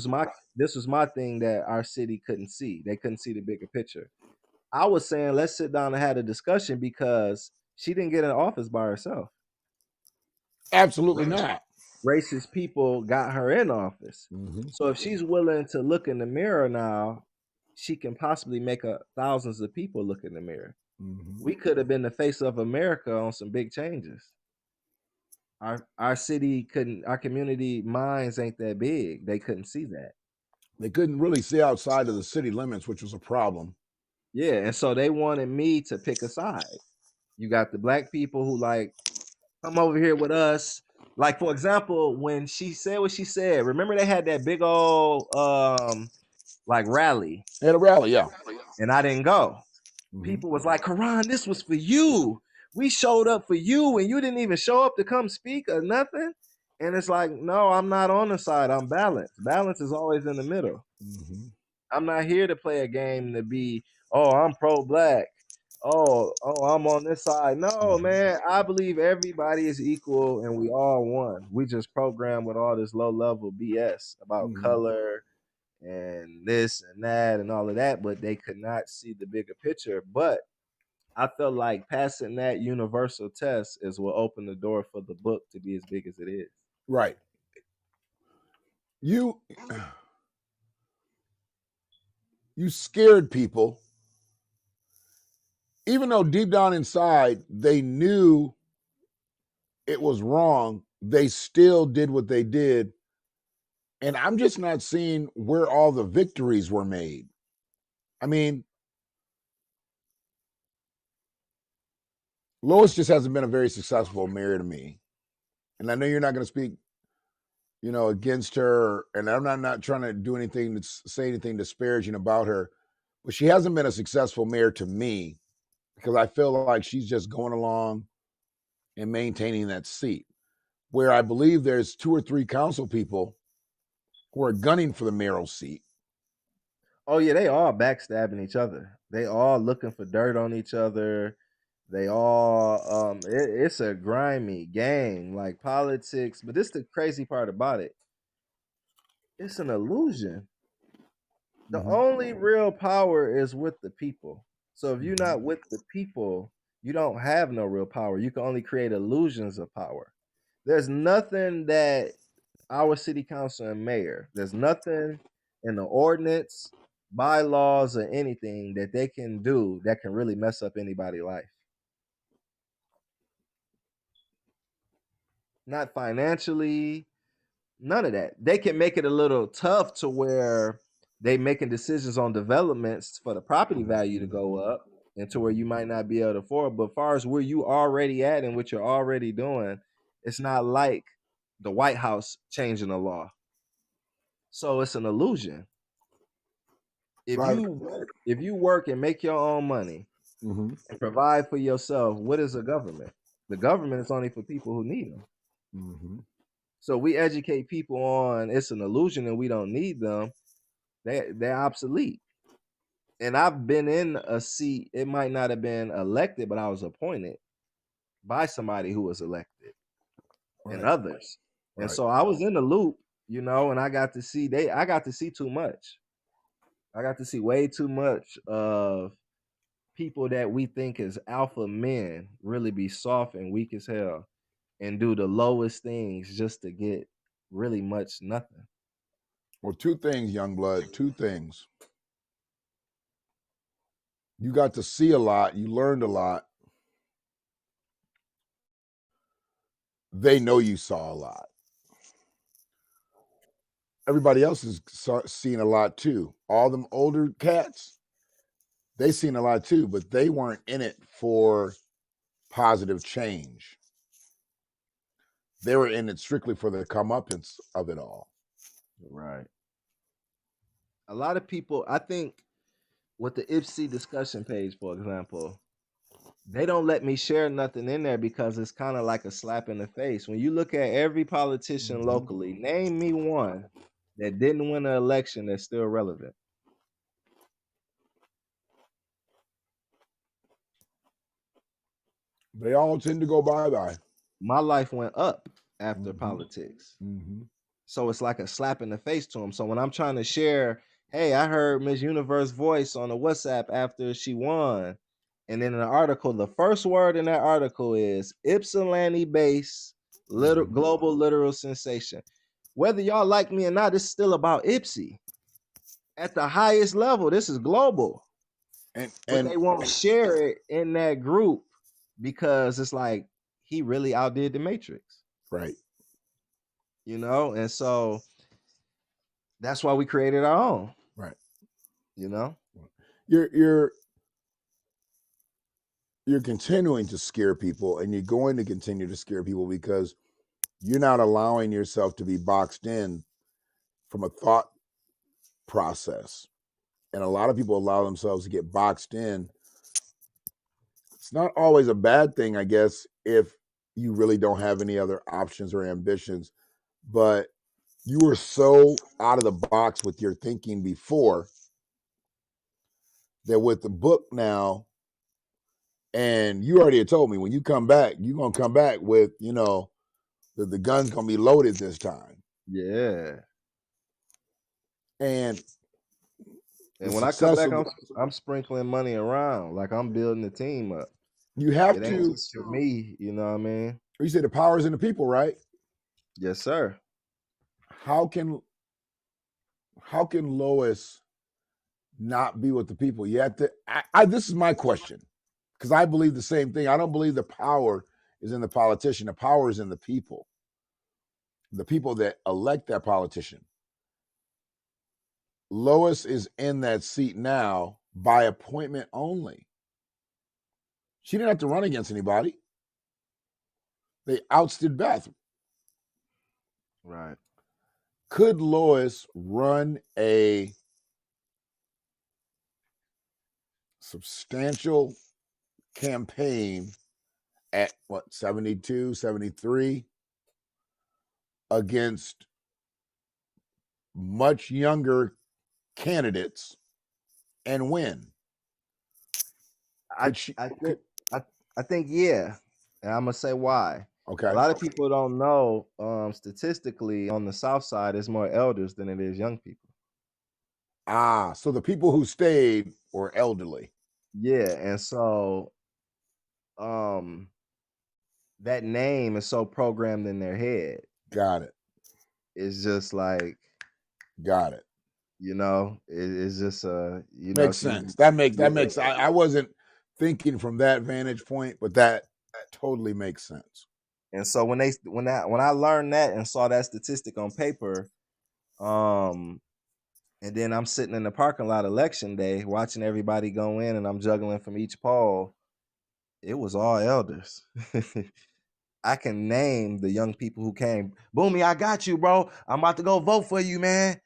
was my thing that our city couldn't see. They couldn't see the bigger picture. I was saying, let's sit down and have a discussion because she didn't get in office by herself. Absolutely not. Racist people got her in office. So if she's willing to look in the mirror now, she can possibly make thousands of people look in the mirror. We could have been the face of America on some big changes. Our city couldn't, our community minds ain't that big. They couldn't see that. They couldn't really see outside of the city limits, which was a problem. Yeah, and so they wanted me to pick a side. You got the black people who like, come over here with us. Like, for example, when she said what she said, remember they had that big old like rally. They had a rally, yeah. And I didn't go. People was like, Karan, this was for you. We showed up for you and you didn't even show up to come speak or nothing. And it's like, no, I'm not on the side. I'm balanced. Balance is always in the middle. I'm not here to play a game to be, oh, I'm pro-black. Oh, I'm on this side. No, man, I believe everybody is equal and we all one. We just programmed with all this low-level BS about color and this and that and all of that, but they could not see the bigger picture. But I felt like passing that universal test is what opened the door for the book to be as big as it is. Right. You scared people, even though deep down inside they knew it was wrong. They still did what they did. And I'm just not seeing where all the victories were made. I mean, Lois just hasn't been a very successful mayor to me. And I know you're not going to speak, you know, against her. And I'm not trying to do anything to say anything disparaging about her. But she hasn't been a successful mayor to me because I feel like she's just going along and maintaining that seat. Where I believe there's 2 or 3 council people who are gunning for the mayoral seat. Oh yeah, they all backstabbing each other. They all looking for dirt on each other. They all it's a grimy game, like politics. But this is the crazy part about it. It's an illusion. The only real power is with the people. So if you're not with the people, You don't have no real power. You can only create illusions of power. There's nothing that our city council and mayor, there's nothing in the ordinance, bylaws, or anything that they can do that can really mess up anybody's life. Not financially, none of that. They can make it a little tough to where they making decisions on developments for the property value to go up and to where you might not be able to afford. But as far as where you already at and what you're already doing, it's not like the White House changing the law. So it's an illusion. If Right. you work and make your own money Mm-hmm. and provide for yourself, what is a government? The government is only for people who need them. Mm-hmm. So we educate people on it's an illusion and we don't need them. They're obsolete. And I've been in a seat. It might not have been elected, but I was appointed by somebody who was elected and Right. others. And Right. so I was in the loop, and I got to see I got to see too much. I got to see way too much of people that we think is alpha men really be soft and weak as hell and do the lowest things just to get really much nothing. Well, two things, young blood. Two things. You got to see a lot. You learned a lot. They know you saw a lot. Everybody else has seen a lot too. All them older cats, they seen a lot too, but they weren't in it for positive change. They were in it strictly for the comeuppance of it all. Right. A lot of people, I think, with the IPSI discussion page, for example, they don't let me share nothing in there because it's kind of like a slap in the face. When you look at every politician locally, name me one that didn't win an election that's still relevant. They all tend to go bye-bye. My life went up after Mhm. politics. Mm-hmm. So it's like a slap in the face to them. So when I'm trying to share, hey, I heard Miss Universe voice on the WhatsApp after she won. And then in the article, the first word in that article is Ypsilanti base global literal sensation. Whether y'all like me or not, it's still about Ipsy. At the highest level, this is global. But And they won't share it in that group because it's like he really outdid the Matrix. right. And so that's why we created our own. Right. You're continuing to scare people, and you're going to continue to scare people because you're not allowing yourself to be boxed in from a thought process. And a lot of people allow themselves to get boxed in. It's not always a bad thing, I guess, if you really don't have any other options or ambitions. But you were so out of the box with your thinking before that with the book now, and you already had told me when you come back, you're going to come back with, the gun's going to be loaded this time. Yeah. And when I come back, I'm sprinkling money around. Like I'm building the team up. You have it to. Ain't just for me, you know what I mean? You say the power is in the people, right? Yes, sir. How can Lois not be with the people? You have to. This is my question, because I believe the same thing. I don't believe the power is in the politician. The power is in the people that elect that politician. Lois is in that seat now by appointment only. She didn't have to run against anybody. They ousted Beth. Right. Could Lois run a substantial campaign at 72, 73 against much younger candidates and win? I think yeah. And I'm gonna say why. Okay. A lot of people don't know statistically on the South Side it's more elders than it is young people. So the people who stayed were elderly. Yeah, and so that name is so programmed in their head. Got it. It's just like, Got it. it's just Makes sense. That makes. I wasn't thinking from that vantage point, but that totally makes sense. And so when I learned that and saw that statistic on paper, and then I'm sitting in the parking lot election day watching everybody go in, and I'm juggling from each poll. It was all elders. I can name the young people who came. Boomy, I got you, bro. I'm about to go vote for you, man.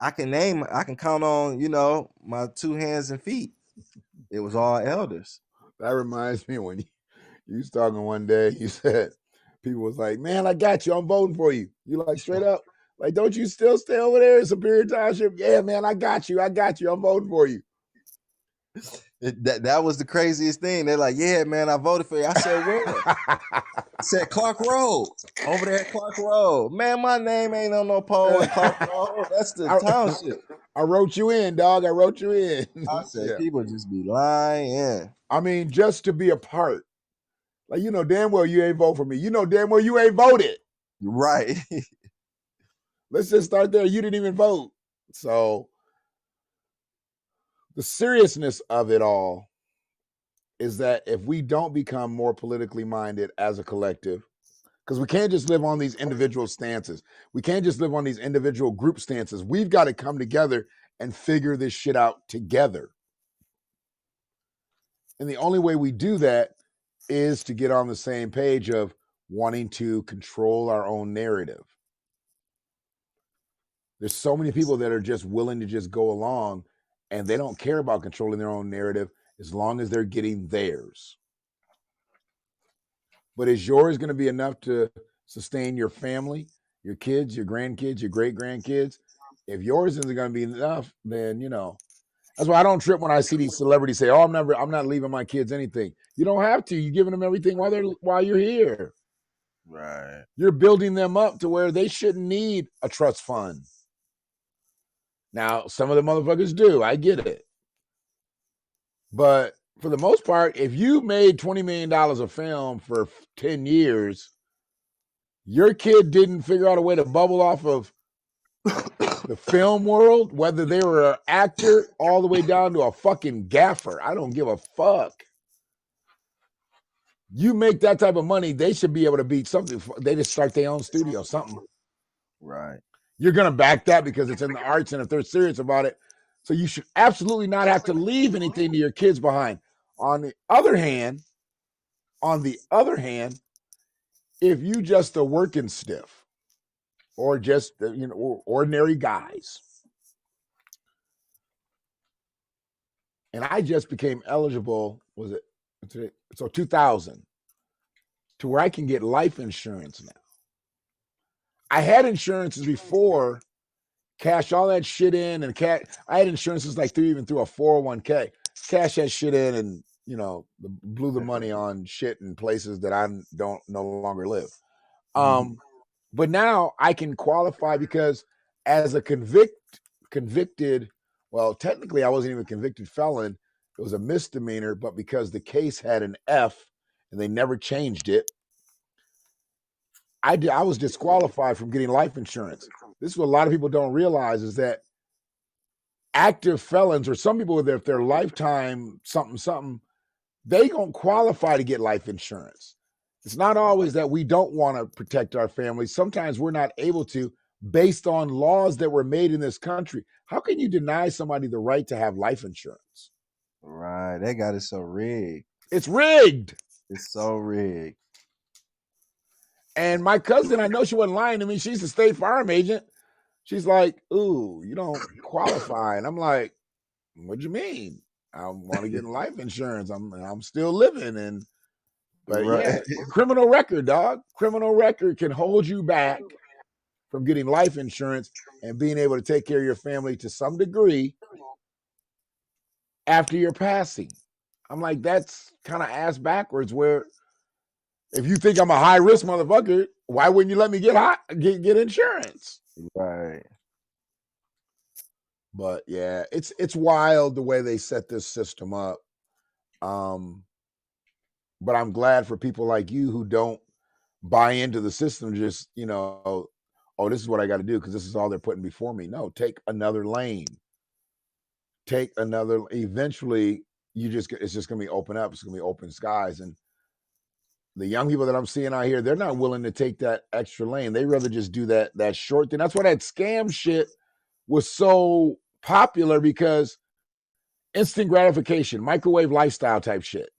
I can count on, my 2 hands and feet. It was all elders. That reminds me when you was talking one day, you said people was like, "Man, I got you. I'm voting for you." You like straight up, like, "Don't you still stay over there in Superior Township?" "Yeah, man, I got you. I got you. I'm voting for you." That was the craziest thing. They're like, "Yeah, man, I voted for you." I said, "Where?" I said, "Clark Road." Over there at Clark Road. Man, my name ain't on no poll at Clark Road. That's the township. I wrote you in, dog. I wrote you in. I said, Yeah. people just be lying. I mean, just to be a part. Like, damn well you ain't vote for me. Damn well you ain't voted. Right. Let's just start there. You didn't even vote. So the seriousness of it all is that if we don't become more politically minded as a collective, because we can't just live on these individual stances. We can't just live on these individual group stances. We've got to come together and figure this shit out together. And the only way we do that is to get on the same page of wanting to control our own narrative. There's so many people that are just willing to just go along and they don't care about controlling their own narrative as long as they're getting theirs. But is yours going to be enough to sustain your family, your kids, your grandkids, your great grandkids? If yours isn't going to be enough, then that's why I don't trip when I see these celebrities say, "Oh, I'm not leaving my kids anything." You don't have to. You're giving them everything while you're here. Right. You're building them up to where they shouldn't need a trust fund. Now, some of the motherfuckers do. I get it. But for the most part, if you made $20 million a film for 10 years, your kid didn't figure out a way to bubble off of the film world, whether they were an actor all the way down to a fucking gaffer. I don't give a fuck. You make that type of money, they should be able to beat something. They just start their own studio, something. Right. You're going to back that because it's in the arts, and if they're serious about it. So you should absolutely not have to leave anything to your kids behind. On the other hand, if you just a working stiff or just ordinary guys, and I just became eligible, was it today? So 2000, to where I can get life insurance now. I had insurances before, cash all that shit in, and I had insurances like even through a 401k, cash that shit in, and blew the money on shit in places that I don't no longer live. But now I can qualify because as a convicted, well, technically I wasn't even a convicted felon. It was a misdemeanor, but because the case had an F and they never changed it, I was disqualified from getting life insurance. This is what a lot of people don't realize is that active felons, or some people if they're lifetime something, they don't qualify to get life insurance. It's not always that we don't want to protect our families. Sometimes we're not able to based on laws that were made in this country. How can you deny somebody the right to have life insurance? Right. They got it so rigged. It's rigged. It's so rigged. And my cousin, I know she wasn't lying to me. She's a State Farm agent. She's like, "Ooh, you don't qualify." And I'm like, "What do you mean? I want to get life insurance. I'm still living." But Right. yeah, criminal record, dog. Criminal record can hold you back from getting life insurance and being able to take care of your family to some degree after your passing. I'm like, that's kind of ass backwards. Where if you think I'm a high risk motherfucker, why wouldn't you let me get insurance? Right. But yeah, it's wild the way they set this system up. But I'm glad for people like you who don't buy into the system. Just oh, this is what I got to do because this is all they're putting before me. No, take another lane. Take another. Eventually, it's just going to be open up. It's going to be open skies. And the young people that I'm seeing out here, they're not willing to take that extra lane. They rather just do that short thing. That's why that scam shit was so popular, because instant gratification, microwave lifestyle type shit.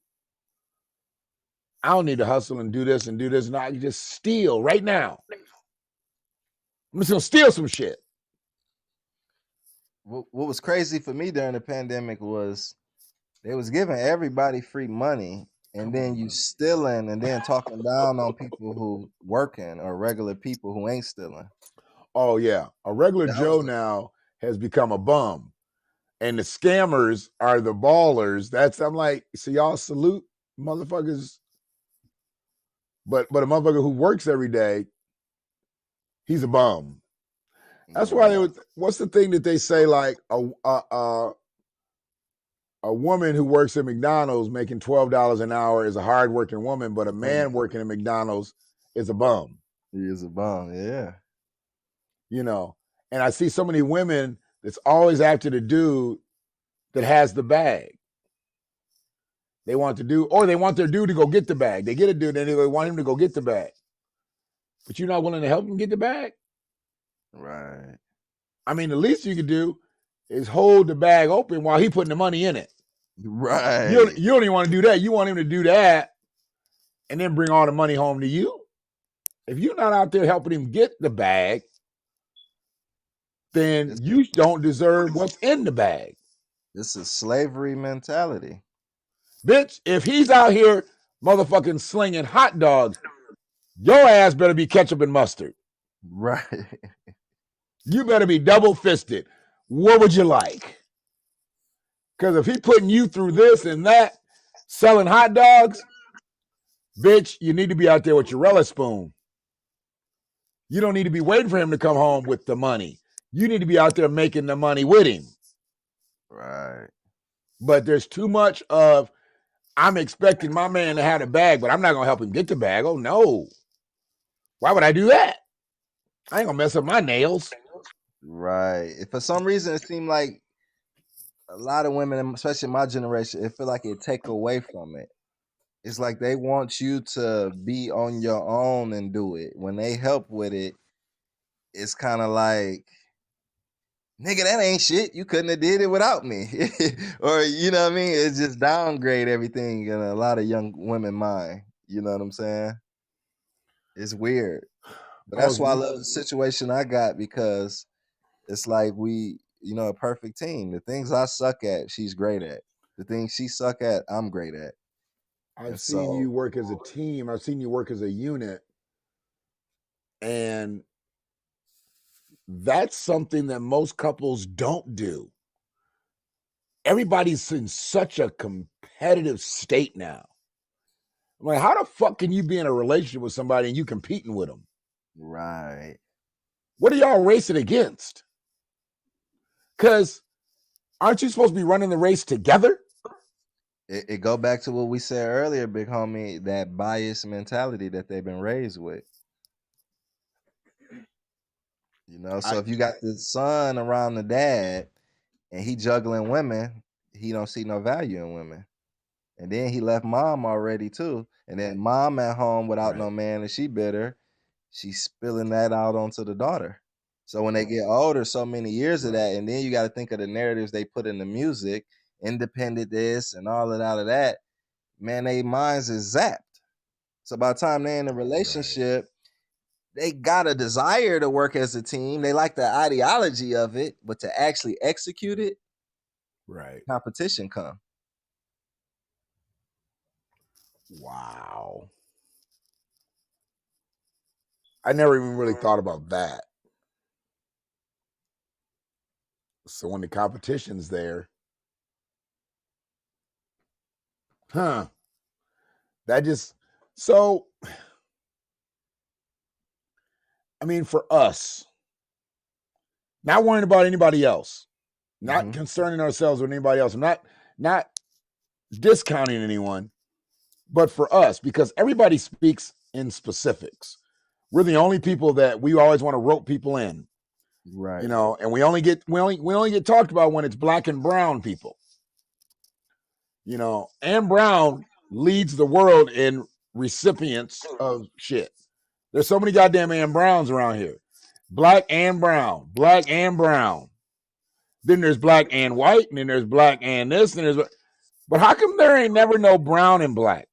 I don't need to hustle and do this and do this. No, I can just steal right now. I'm just gonna steal some shit. What was crazy for me during the pandemic was they was giving everybody free money, and then you stealing and then talking down on people who working or regular people who ain't stealing. Oh yeah, a regular That Joe was now has become a bum, and the scammers are the ballers. I'm like, so y'all salute motherfuckers, but a motherfucker who works every day, he's a bum. That's why right. what's the thing that they say, like a woman who works at McDonald's making $12 an hour is a hardworking woman, but a man working at McDonald's is a bum. He is a bum, yeah. And I see so many women that's always after the dude that has the bag. They want the dude, or they want their dude to go get the bag. They get a dude and they want him to go get the bag. But you're not willing to help him get the bag? Right. I mean, the least you could do is hold the bag open while he putting the money in it. Right. You don't even want to do that. You want him to do that and then bring all the money home to you. If you're not out there helping him get the bag, then you don't deserve what's in the bag. This is slavery mentality. Bitch, if he's out here motherfucking slinging hot dogs, your ass better be ketchup and mustard. Right. You better be double fisted. What would you like? Because if he putting you through this and that, selling hot dogs, bitch, you need to be out there with your relish spoon. You don't need to be waiting for him to come home with the money. You need to be out there making the money with him. Right. But there's too much of, I'm expecting my man to have the bag, but I'm not going to help him get the bag. Oh, no. Why would I do that? I ain't going to mess up my nails. Right. For some reason, it seemed like a lot of women, especially my generation, it feel like it take away from it. It's like they want you to be on your own and do it. When they help with it, it's kind of like, nigga, that ain't shit. You couldn't have did it without me. Or, you know what I mean? It's just downgrade everything in a lot of young women mind. You know what I'm saying? It's weird. But that's why I love the situation I got, because it's like we, a perfect team. The things I suck at, she's great at. The things she suck at, I'm great at. I've seen you work as a team. I've seen you work as a unit. And that's something that most couples don't do. Everybody's in such a competitive state now. I'm like, how the fuck can you be in a relationship with somebody and you competing with them? Right. What are y'all racing against? Because aren't you supposed to be running the race together? It go back to what we said earlier, big homie, that bias mentality that they've been raised with. So if you got the son around the dad and he juggling women, he don't see no value in women. And then he left mom already too. And then mom at home without no man and she bitter, she's spilling that out onto the daughter. So when they get older, so many years of that, and then you got to think of the narratives they put in the music, independent this and all of that, man, they minds is zapped. So by the time they're in a relationship, they got a desire to work as a team. They like the ideology of it, but to actually execute it, right? Competition come. Wow. I never even really thought about that. So when the competition's there, that just, so, I mean, for us, not worrying about anybody else, not concerning ourselves with anybody else, not discounting anyone, but for us, because everybody speaks in specifics. We're the only people that we always want to rope people in, Right. you know, and we only get talked about when it's black and brown people. You know, Ann Brown leads the world in recipients of shit. There's so many goddamn Ann Browns around here. Black and brown, black and brown. Then there's black and white, and then there's black and this, and there's. But how come there ain't never no brown and black?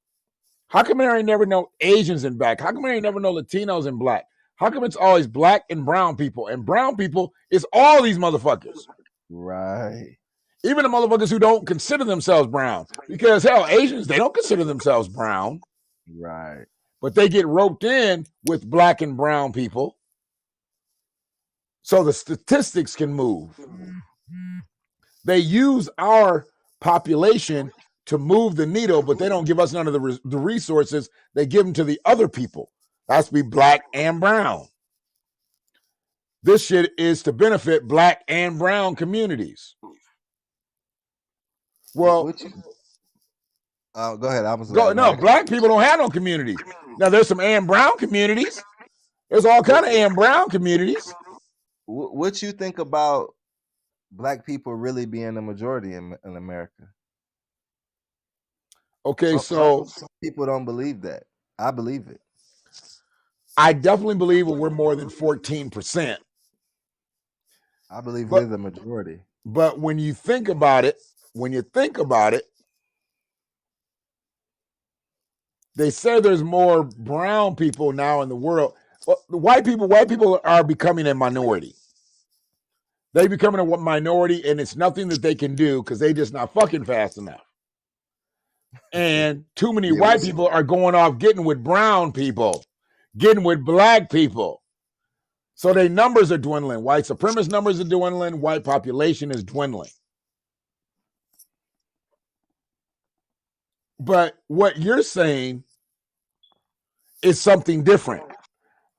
How come there ain't never no Asians in black? How come there ain't never no Latinos in black? How come it's always black and brown people? And brown people is all these motherfuckers. Right. Even the motherfuckers who don't consider themselves brown. Because hell, Asians, they don't consider themselves brown. Right. But they get roped in with black and brown people. So the statistics can move. They use our population to move the needle, but they don't give us none of the resources. They give them to the other people. That's to be black and brown. This shit is to benefit black and brown communities. Well, go ahead. I was no, black people don't have no communities. Now there's some and brown communities. There's all kind of and brown communities. What you think about black people really being the majority in America? Okay, so some people don't believe that. I believe it. I definitely believe we're more than 14%. I believe we're the majority. But when you think about it, they say there's more brown people now in the world. Well, the white people are becoming a minority. They're becoming a minority, and it's nothing that they can do because they just not fucking fast enough. And too many white people are going off getting with brown people, getting with black people. So their numbers are dwindling. White supremacist numbers are dwindling. White population is dwindling. But what you're saying is something different.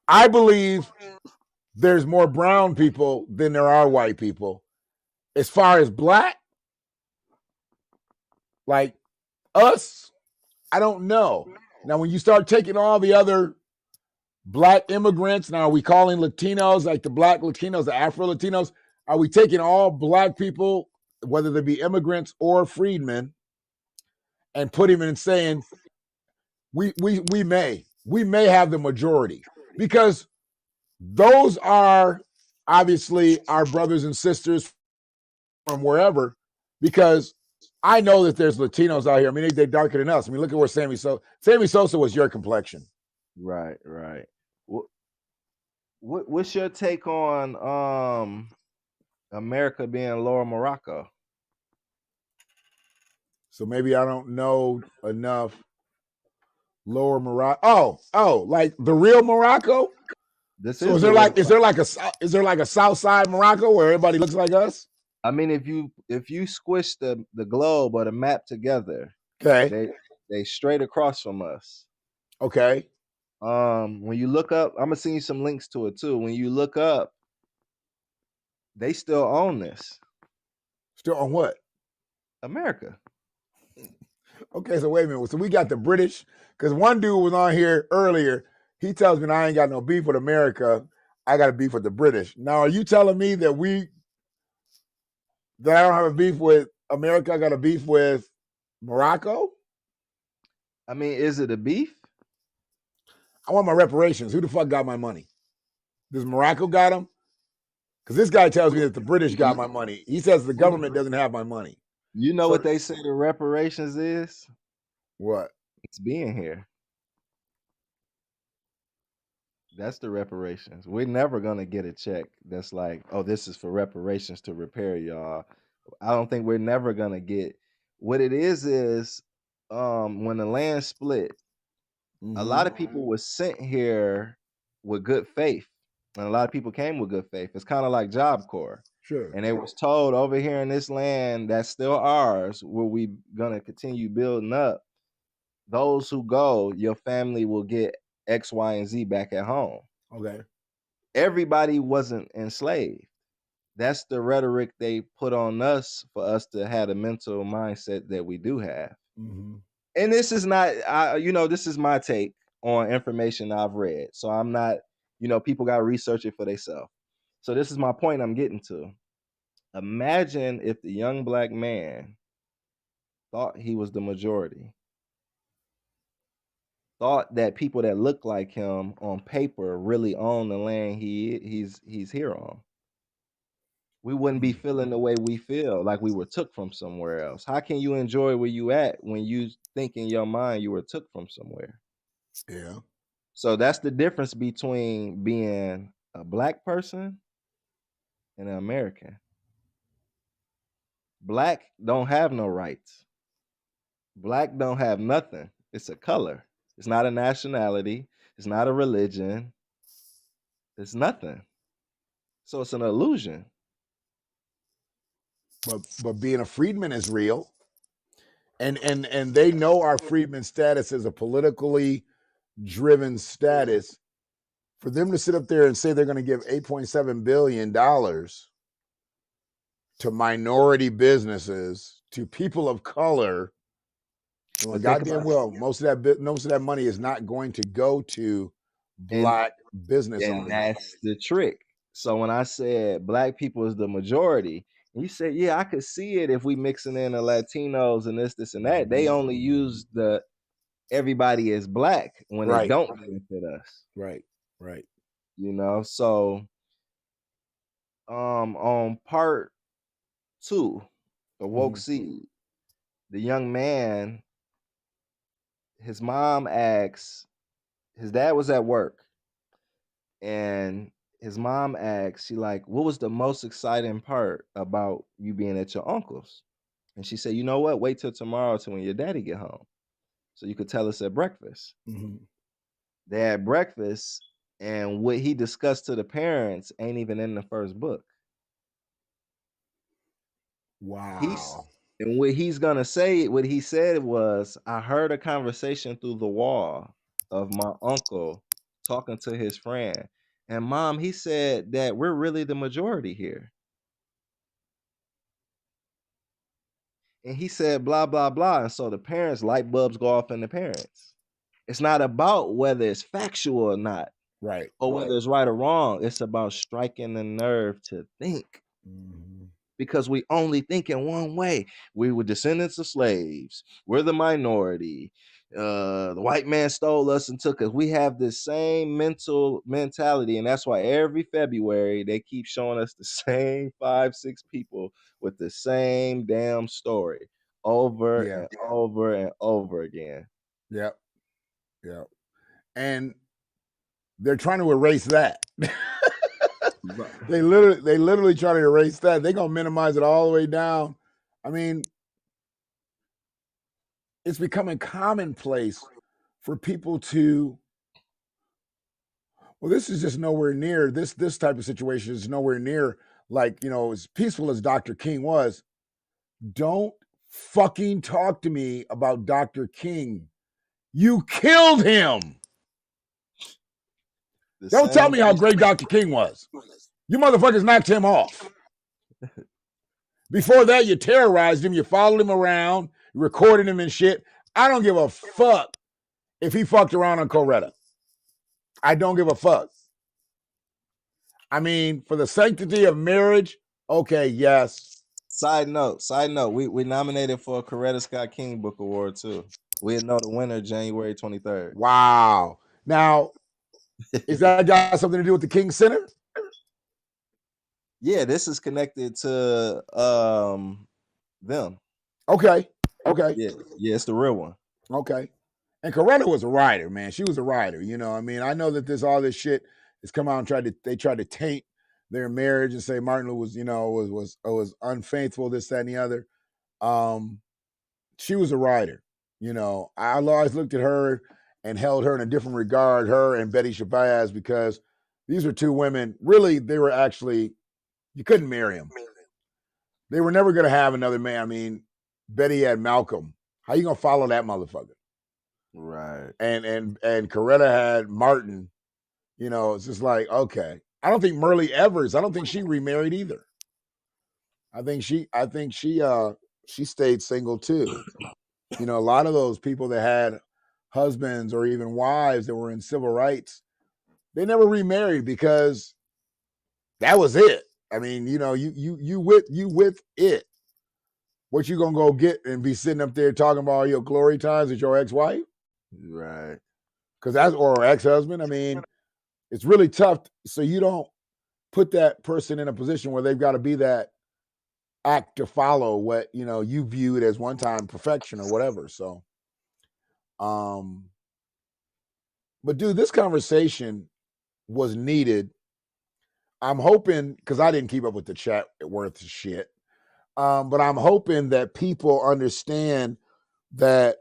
I believe there's more brown people than there are white people. As far as black, like us, I don't know. Now, when you start taking all the other black immigrants, now are we calling Latinos, like the black Latinos, the Afro Latinos? Are we taking all black people, whether they be immigrants or freedmen, and put him in and saying, we may have the majority? Because those are obviously our brothers and sisters from wherever, because I know that there's Latinos out here. I mean, they're darker than us. I mean, look at where Sammy Sosa was your complexion. Right. What's your take on America being Lower Morocco? So maybe I don't know enough. Lower Morocco. Oh, like the real Morocco. So is there like a South Side Morocco where everybody looks like us? I mean, if you squish the globe or the map together, okay, they straight across from us. Okay. When you look up, I'm gonna send you some links to it too. When you look up, they still own this. Still on what? America. Okay, so wait a minute. So we got the British, because one dude was on here earlier. He tells me I ain't got no beef with America. I got a beef with the British. Now, are you telling me that I don't have a beef with America? I got a beef with Morocco? I mean, is it a beef? I want my reparations. Who the fuck got my money? Does Morocco got them? Because this guy tells me that the British got my money. He says the government doesn't have my money. You know what they say the reparations is? What? It's being here. That's the reparations. We're never gonna get a check that's like, oh, this is for reparations to repair y'all. I don't think we're never gonna get. What it is when the land split, a lot of people were sent here with good faith, and a lot of people came with good faith. It's kind of like Job Corps. Sure. And they was told over here in this land that's still ours, where we gonna continue building up. Those who go, your family will get X, Y, and Z back at home. Okay. Everybody wasn't enslaved. That's the rhetoric they put on us for us to have the mental mindset that we do have. And this is not, this is my take on information I've read. So I'm not, people got to research it for themselves. So this is my point I'm getting to. Imagine if the young black man thought he was the majority, thought that people that look like him on paper really own the land he's here on. We wouldn't be feeling the way we feel, like we were took from somewhere else. How can you enjoy where you at when you think in your mind you were took from somewhere? Yeah. So that's the difference between being a black person and an American. Black don't have no rights. Black don't have nothing. It's a color. It's not a nationality. It's not a religion. It's nothing. So it's an illusion. But being a freedman is real. And they know our freedman status is a politically driven status. For them to sit up there and say they're going to give $8.7 billion to minority businesses, to people of color, well, goddamn well, most of that money is not going to go to black business And owners. that's the trick. So when I said black people is the majority, and you said, yeah, I could see it if we mixing in the Latinos and this and that. They only use the everybody is black when it don't benefit us. Right. So on part 2 of Woke Seed, the young man, his mom asks, his dad was at work, and his mom asked, she like, what was the most exciting part about you being at your uncle's? And she said, you know what? Wait till tomorrow to when your daddy get home, so you could tell us at breakfast. They had breakfast, and what he discussed to the parents ain't even in the first book. Wow. And what he's gonna say, what he said was, I heard a conversation through the wall of my uncle talking to his friend. And mom, he said that we're really the majority here. And he said, blah, blah, blah. And so the parents, light bulbs go off in the parents. It's not about whether it's factual or not, Right. or whether it's right or wrong. It's about striking the nerve to think. Because we only think in one way. We were descendants of slaves. We're the minority. The white man stole us and took us. We have this same mentality, and that's why every February they keep showing us the same 5-6 people with the same damn story over and over and over again. Yep. And they're trying to erase that. They literally try to erase that. They're gonna minimize it all the way down. I mean, it's becoming commonplace for people to, well, this is just nowhere near this type of situation is nowhere near like, as peaceful as Dr. King was. Don't fucking talk to me about Dr. King. You killed him. Don't tell me how great Dr. King was. You motherfuckers knocked him off. Before that, you terrorized him. You followed him around, you recorded him and shit. I don't give a fuck if he fucked around on Coretta. I don't give a fuck. I mean, for the sanctity of marriage, okay, yes. Side note, we nominated for a Coretta Scott King Book Award too. We'll know the winner January 23rd. Wow. Now, is that got something to do with the King Center? Yeah, this is connected to them. Okay. Yeah, it's the real one. Okay. And Coretta was a writer, man. She was a writer. I mean, I know that all this shit has come out and they tried to taint their marriage and say Martin was, was unfaithful, this, that, and the other. She was a writer. I always looked at her and held her in a different regard, her and Betty Shabazz, because these were two women. Really, they were actually, you couldn't marry them. They were never going to have another man. I mean, Betty had Malcolm. How you going to follow that motherfucker? Right. And Coretta had Martin. It's just like, okay. I don't think Merle Evers, I don't think she remarried either. I think she stayed single too. You know, a lot of those people that had husbands or even wives that were in civil rights, they never remarried because that was it. I mean, you know, you with it. What you gonna go get and be sitting up there talking about all your glory times with your ex-wife? Right. Because that's or ex-husband. I mean, it's really tough. So you don't put that person in a position where they've got to be that act to follow what you know you viewed as one time perfection or whatever. So, um, but dude, this conversation was needed. I'm hoping because I didn't keep up with the chat worth of shit. But I'm hoping that people understand that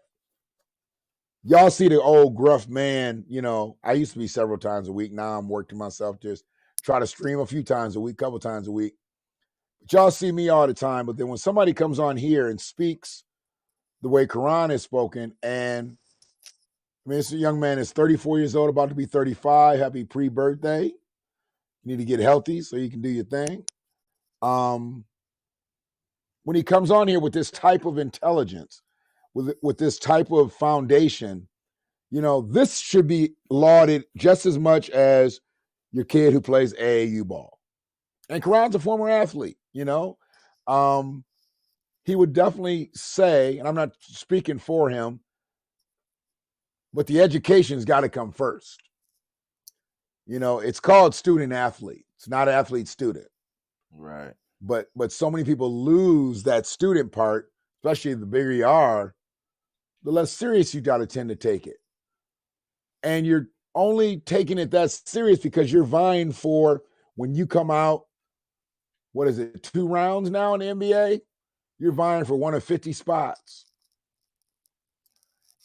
y'all see the old gruff man. You know, I used to be several times a week. Now I'm working myself, just try to stream a few times a week, couple times a week. But y'all see me all the time. But then when somebody comes on here and speaks the way Quran is spoken, and I mean, this young man is 34 years old, about to be 35. Happy pre-birthday. You need to get healthy so you can do your thing. When he comes on here with this type of intelligence, with this type of foundation, you know, this should be lauded just as much as your kid who plays AAU ball. And Karan's a former athlete, you know. He would definitely say, and I'm not speaking for him, but the education's got to come first. You know, it's called student athlete. It's not athlete student. Right. But so many people lose that student part, especially the bigger you are, the less serious you got to tend to take it. And you're only taking it that serious because you're vying for when you come out, what is it, 2 rounds now in the NBA? You're vying for one of 50 spots.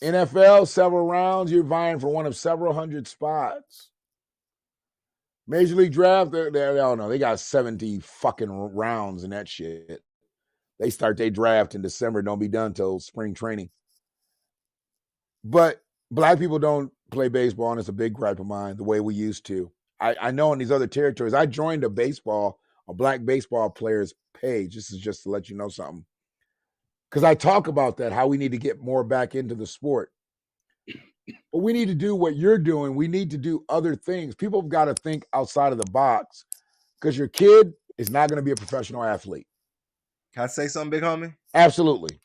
NFL, several rounds, you're vying for one of several hundred spots. Major League Draft, they don't know. They got 70 fucking rounds in that shit. They start their draft in December, don't be done till spring training. But black people don't play baseball, and it's a big gripe of mine, the way we used to. I know in these other territories, I joined a black baseball players page. This is just to let you know something. Because I talk about that, how we need to get more back into the sport. But we need to do what you're doing. We need to do other things. People have got to think outside of the box because your kid is not going to be a professional athlete. Can I say something, big homie? Absolutely.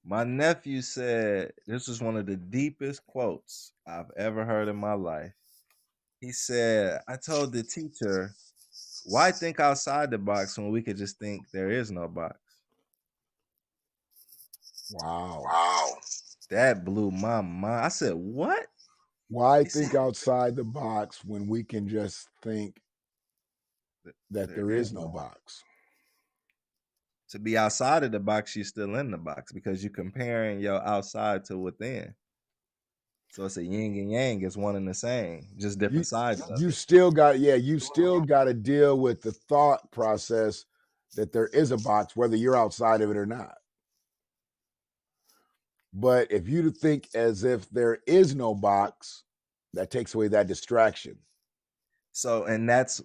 My nephew said this was one of the deepest quotes I've ever heard in my life. He said, I told the teacher, why think outside the box when we could just think there is no box? Wow. That blew my mind. I said, what? Why think outside the box when we can just think that there is no box? To be outside of the box, you're still in the box because you're comparing your outside to within. So it's a yin and yang. It's one and the same, just different sides of You it. still got, you still got to deal with the thought process that there is a box, whether you're outside of it or not. But if you think as if there is no box, that takes away that distraction. So, and that's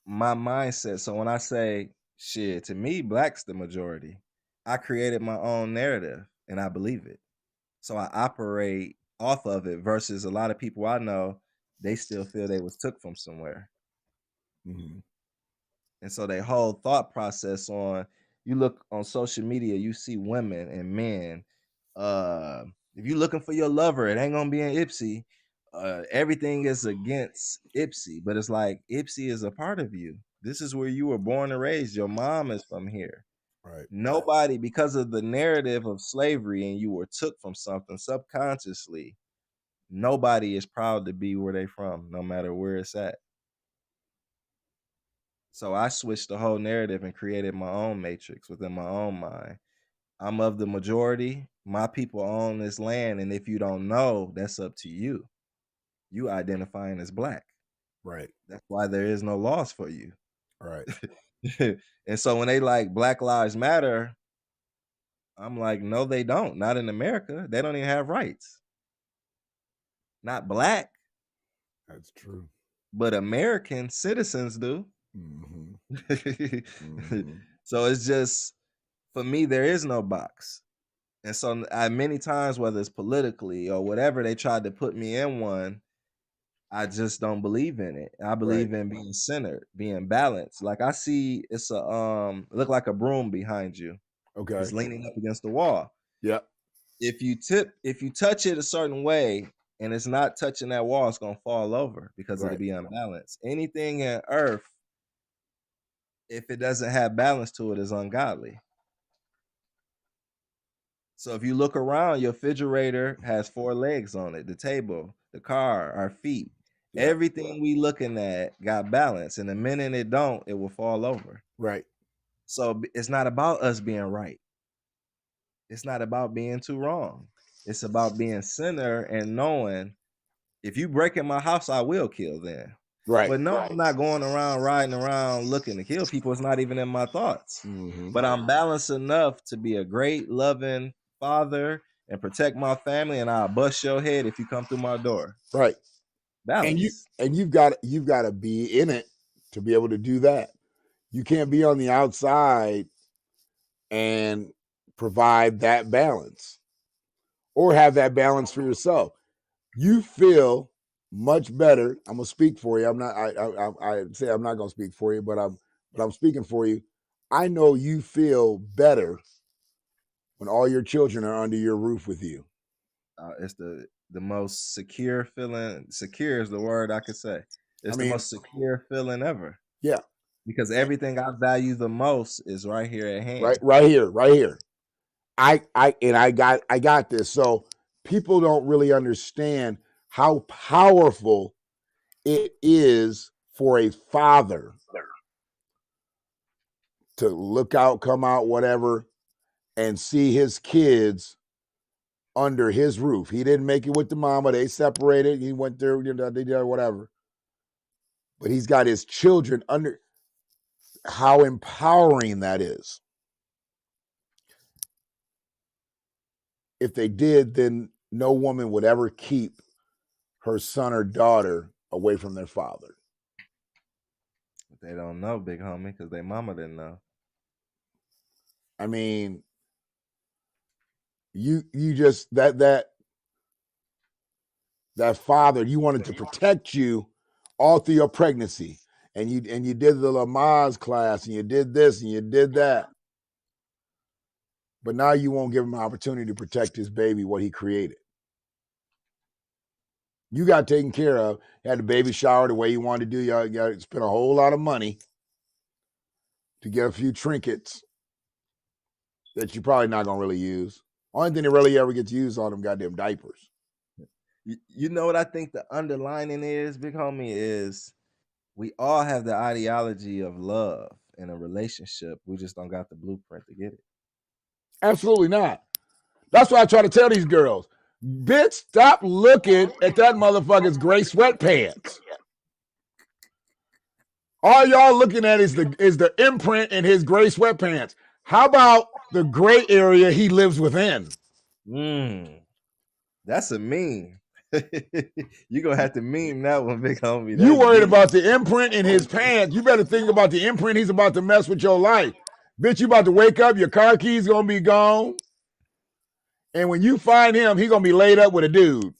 my mindset. So when I say shit, to me, black's the majority. I created my own narrative and I believe it. So I operate off of it versus a lot of people I know, they still feel they was took from somewhere. Mm-hmm. And so their whole thought process on, you look on social media, you see women and men. If you're looking for your lover, it ain't gonna be in Ipsy. Everything is against Ipsy, but it's like Ipsy is a part of you. This is where you were born and raised. Your mom is from here. Right. Nobody, because of the narrative of slavery and you were took from something subconsciously, nobody is proud to be where they from, no matter where it's at. So I switched the whole narrative and created my own matrix within my own mind. I'm of the majority. My people own this land. And if you don't know, that's up to you. You identifying as black. Right. That's why there is no laws for you. Right. And so when they like Black Lives Matter, I'm like, no, they don't. Not in America. They don't even have rights. Not black. That's true. But American citizens do. Mm-hmm. Mm-hmm. So it's just, for me, there is no box. And so many times, whether it's politically or whatever, they tried to put me in one. I just don't believe in it. I believe in being centered, being balanced. Like I see it's it look like a broom behind you. Okay. It's leaning up against the wall. Yeah. If you touch it a certain way and it's not touching that wall, it's gonna fall over because it'll be unbalanced. Anything in earth, if it doesn't have balance to it, is ungodly. So if you look around, your refrigerator has 4 legs on it, the table, the car, our feet. Yeah. Everything we looking at got balance. And the minute it don't, it will fall over. Right. So it's not about us being right. It's not about being too wrong. It's about being center and knowing if you break in my house, I will kill then. Right. But no, I'm not going around riding around looking to kill people. It's not even in my thoughts. But I'm balanced enough to be a great, loving father and protect my family, and I'll bust your head if you come through my door. Right. Balance. And you've got to be in it to be able to do that. You can't be on the outside and provide that balance or have that balance for yourself. You feel much better. I'm gonna speak for you. I say I'm not gonna speak for you, but I'm speaking for you. I know you feel better when all your children are under your roof with you. It's the most secure feeling. Secure is the word I could say. It's the most secure feeling ever. Yeah. Because everything I value the most is right here at hand. Right here. I got this. So people don't really understand how powerful it is for a father to look out, come out, whatever, and see his kids under his roof. He didn't make it with the mama. They separated. He went there, they did whatever. But he's got his children under. How empowering that is. If they did, then no woman would ever keep her son or daughter away from their father. They don't know, big homie, because their mama didn't know. I mean, you just that father, you wanted to protect you all through your pregnancy, and you did the Lamaze class, and you did this, and you did that, but now you won't give him an opportunity to protect his baby, what he created. You got taken care of. You had the baby shower the way you wanted to do. You got to spend a whole lot of money to get a few trinkets that you're probably not going to really use. Only thing that really ever gets used on them goddamn diapers. You know what I think the underlining is, big homie, is we all have the ideology of love in a relationship. We just don't got the blueprint to get it. Absolutely not. That's why I try to tell these girls, bitch, stop looking at that motherfucker's gray sweatpants. All y'all looking at is the imprint in his gray sweatpants. How about the gray area he lives within? That's a meme. You're going to have to meme that one, big homie. You worried about the imprint in his pants. You better think about the imprint he's about to mess with your life. Bitch, you about to wake up, your car keys going to be gone. And when you find him, he going to be laid up with a dude.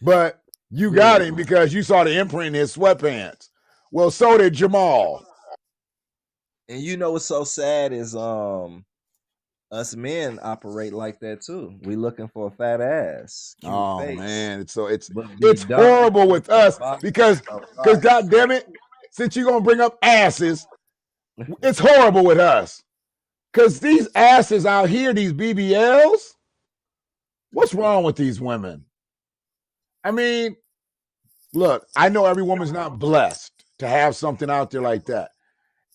But you got him because you saw the imprint in his sweatpants. Well, so did Jamal. And you know what's so sad is us men operate like that too. We looking for a fat ass. Oh face. Man, it's horrible with us because God damn it, since you're gonna bring up asses, it's horrible with us. Cause these asses out here, these BBLs, what's wrong with these women? I mean, look, I know every woman's not blessed to have something out there like that.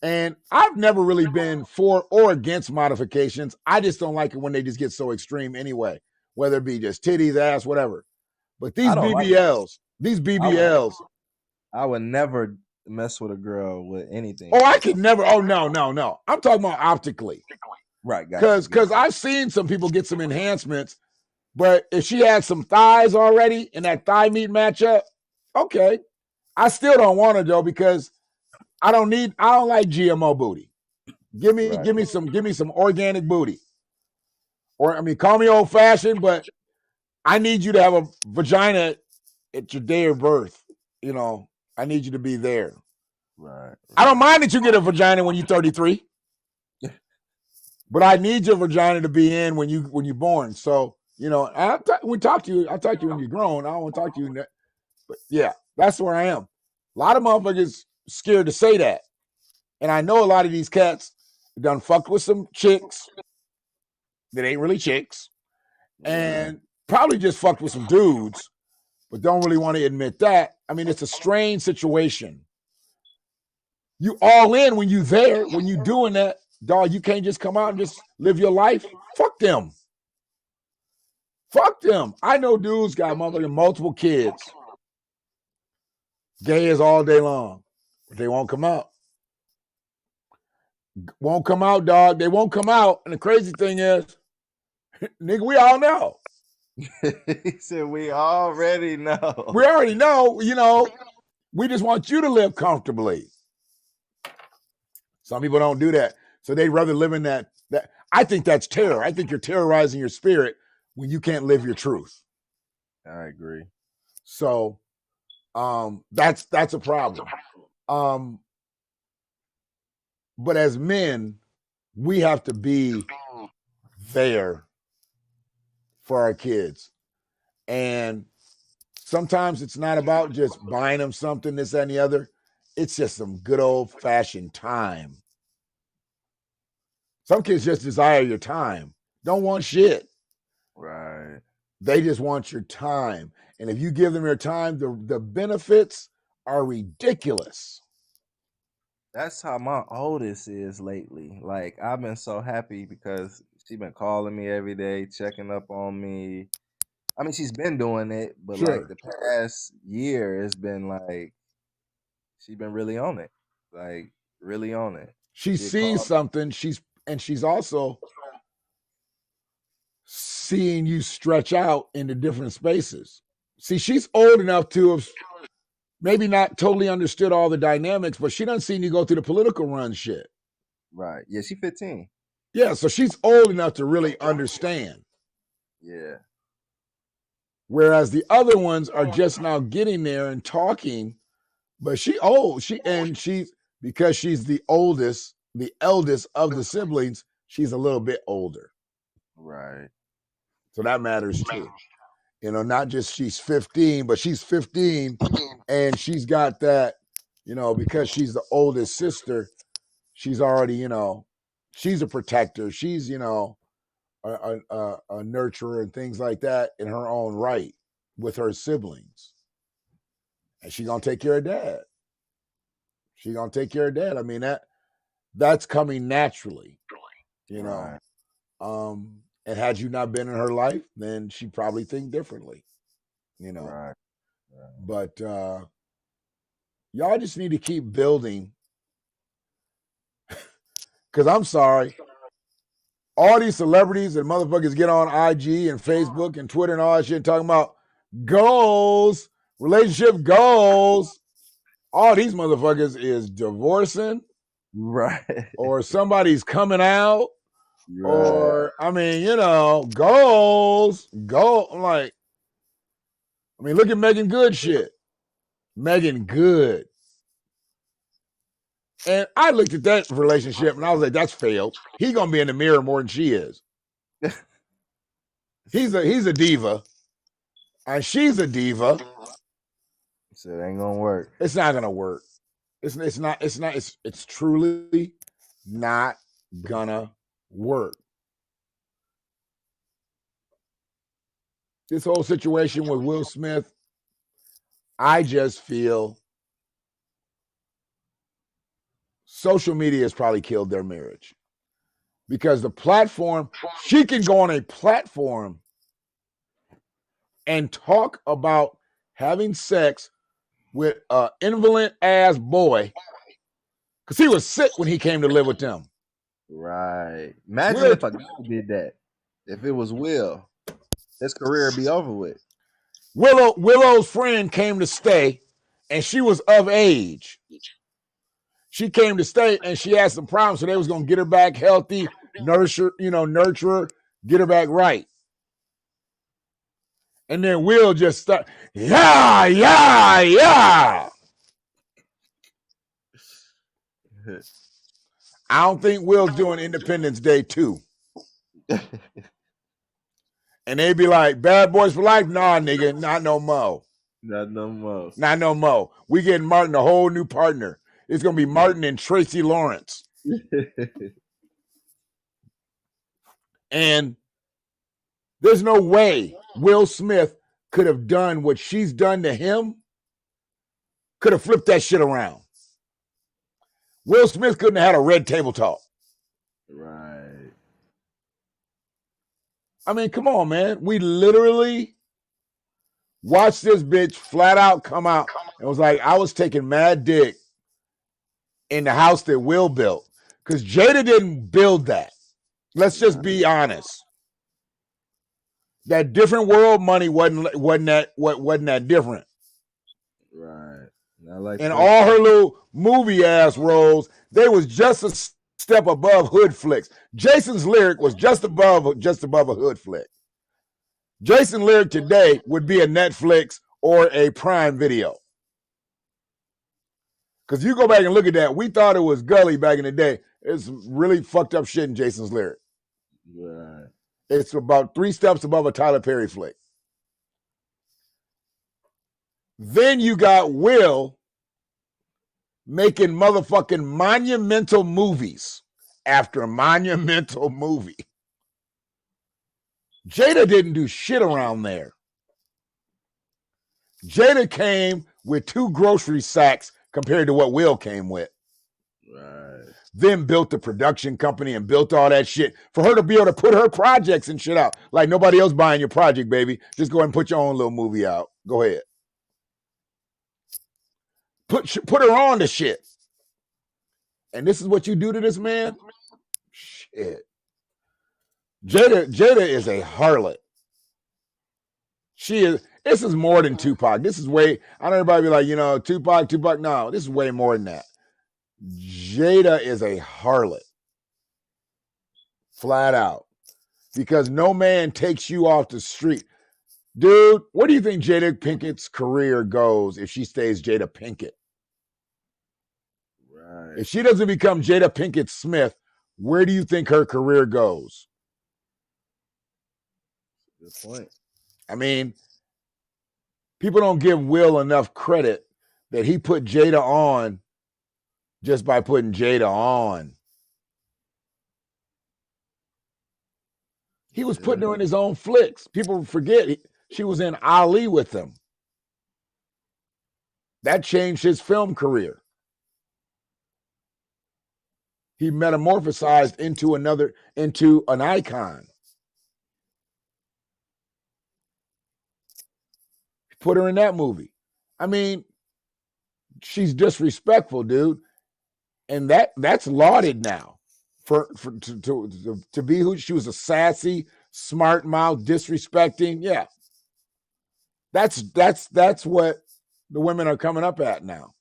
And I've never really been for or against modifications. I just don't like it when they just get so extreme anyway, whether it be just titties, ass, whatever. But these BBLs, I would never mess with a girl with anything. Oh, I could never. Oh, no. I'm talking about optically. Right. Because I've seen some people get some enhancements, but if she had some thighs already and that thigh meat matchup, okay. I still don't want her though because I don't like GMO booty. Give me some organic booty. Or I mean, call me old fashioned, but I need you to have a vagina at your day of birth. You know, I need you to be there. Right. I don't mind that you get a vagina when you're 33, but I need your vagina to be in when you're born. So you know, we talk to you. I talk to you when you're grown. I don't want to talk to you, but yeah, that's where I am. A lot of motherfuckers scared to say that, and I know a lot of these cats done fucked with some chicks that ain't really chicks, and probably just fucked with some dudes, but don't really want to admit that. I mean, it's a strange situation. You all in when you there, when you doing that, dog. You can't just come out and just live your life. Fuck them. Fuck them. I know dudes got motherfucking multiple kids. Gay is all day long, but they won't come out. Won't come out, dog. They won't come out. And the crazy thing is, nigga, we all know. He said, we already know. We already know, you know, we just want you to live comfortably. Some people don't do that. So they'd rather live in that. I think that's terror. I think you're terrorizing your spirit when you can't live your truth. I agree. So that's a problem. But as men, we have to be there for our kids. And sometimes it's not about just buying them something, this, that, and the other. It's just some good old fashioned time. Some kids just desire your time. Don't want shit. Right. They just want your time. And if you give them your time, the benefits are ridiculous. That's how my oldest is lately. Like, I've been so happy because she's been calling me every day, checking up on me. I mean, she's been doing it, but Sure. like the past year, it's been like she's been really on it. Like, really on it. She She'll sees call- something, she's also seeing you stretch out into different spaces. See, she's old enough to have maybe not totally understood all the dynamics, but she done seen you go through the political run shit. Right. Yeah, she's 15. Yeah, so she's old enough to really understand. Yeah. Whereas the other ones are just now getting there and talking, but she old. She's because she's the oldest, the eldest of the siblings, she's a little bit older. Right. So that matters too. You know, not just she's 15, but she's 15 and she's got that, you know, because she's the oldest sister, she's already, you know, she's a protector. She's, you know, a nurturer and things like that in her own right with her siblings. And she's gonna take care of dad. She's gonna take care of dad. I mean, that's coming naturally, you know. Right. And had you not been in her life, then she'd probably think differently, you know. Right. But y'all just need to keep building. Cause I'm sorry, all these celebrities and motherfuckers get on IG and Facebook and Twitter and all that shit talking about goals, relationship goals. All these motherfuckers is divorcing, Right. or somebody's coming out, Right. or I mean, you know, goals. I'm like, I mean, look at Megan Good shit. Megan Good. And I looked at that relationship and I was like, that's failed. He's gonna be in the mirror more than she is. He's a diva, and she's a diva. So it ain't gonna work. It's not gonna work. It's truly not gonna work. This whole situation with Will Smith, I just feel social media has probably killed their marriage. Because the platform, she can go on a platform and talk about having sex with an invalid ass boy, because he was sick when he came to live with them. Right. Imagine Will- if a guy did that. If it was Will, his career would be over with. Willow's friend came to stay, and she was of age. She came to stay and she had some problems, so they was gonna get her back healthy, nurture her, get her back right. And then Will just start, yeah. I don't think Will's doing Independence Day 2. And they'd be like, Bad Boys for Life? Nah, nigga, not no more. Not no more. Not no more. We getting Martin a whole new partner. It's gonna be Martin and Tracy Lawrence. And there's no way Will Smith could have done what she's done to him, could have flipped that shit around. Will Smith couldn't have had a red table talk. Right. I mean, come on, man. We literally watched this bitch flat out come out and was like, I was taking mad dick in the house that Will built. Because Jada didn't build that. Let's just be honest. That different world money wasn't that different. Right. Not like And all her little movie ass roles, they was just a step above hood flicks. Jason's Lyric was just above a hood flick. Jason Lyric today would be a Netflix or a Prime Video. Because you go back and look at that, we thought it was gully back in the day. It's really fucked up shit in Jason's Lyric. Right. It's about 3 steps above a Tyler Perry flick. Then you got Will making motherfucking monumental movies after monumental movie. Jada didn't do shit around there. Jada came with 2 grocery sacks compared to what Will came with. Right. Then built the production company and built all that shit for her to be able to put her projects and shit out. Like nobody else buying your project, baby. Just go ahead and put your own little movie out. Go ahead. Put her on the shit. And this is what you do to this man? Shit. Jada is a harlot. She is. This is more than Tupac. This is way. I know everybody be like, Tupac. No, this is way more than that. Jada is a harlot. Flat out. Because no man takes you off the street. Dude, where do you think Jada Pinkett's career goes if she stays Jada Pinkett? Right. If she doesn't become Jada Pinkett Smith, where do you think her career goes? Good point. I mean, people don't give Will enough credit that he put Jada on just by putting Jada on. He was putting her in his own flicks. People forget she was in Ali with him. That changed his film career. He metamorphosized into an icon. Put her in that movie. I mean, she's disrespectful, dude. And that's lauded now. To be who she was, a sassy, smart mouth, disrespecting. Yeah. That's what the women are coming up at now.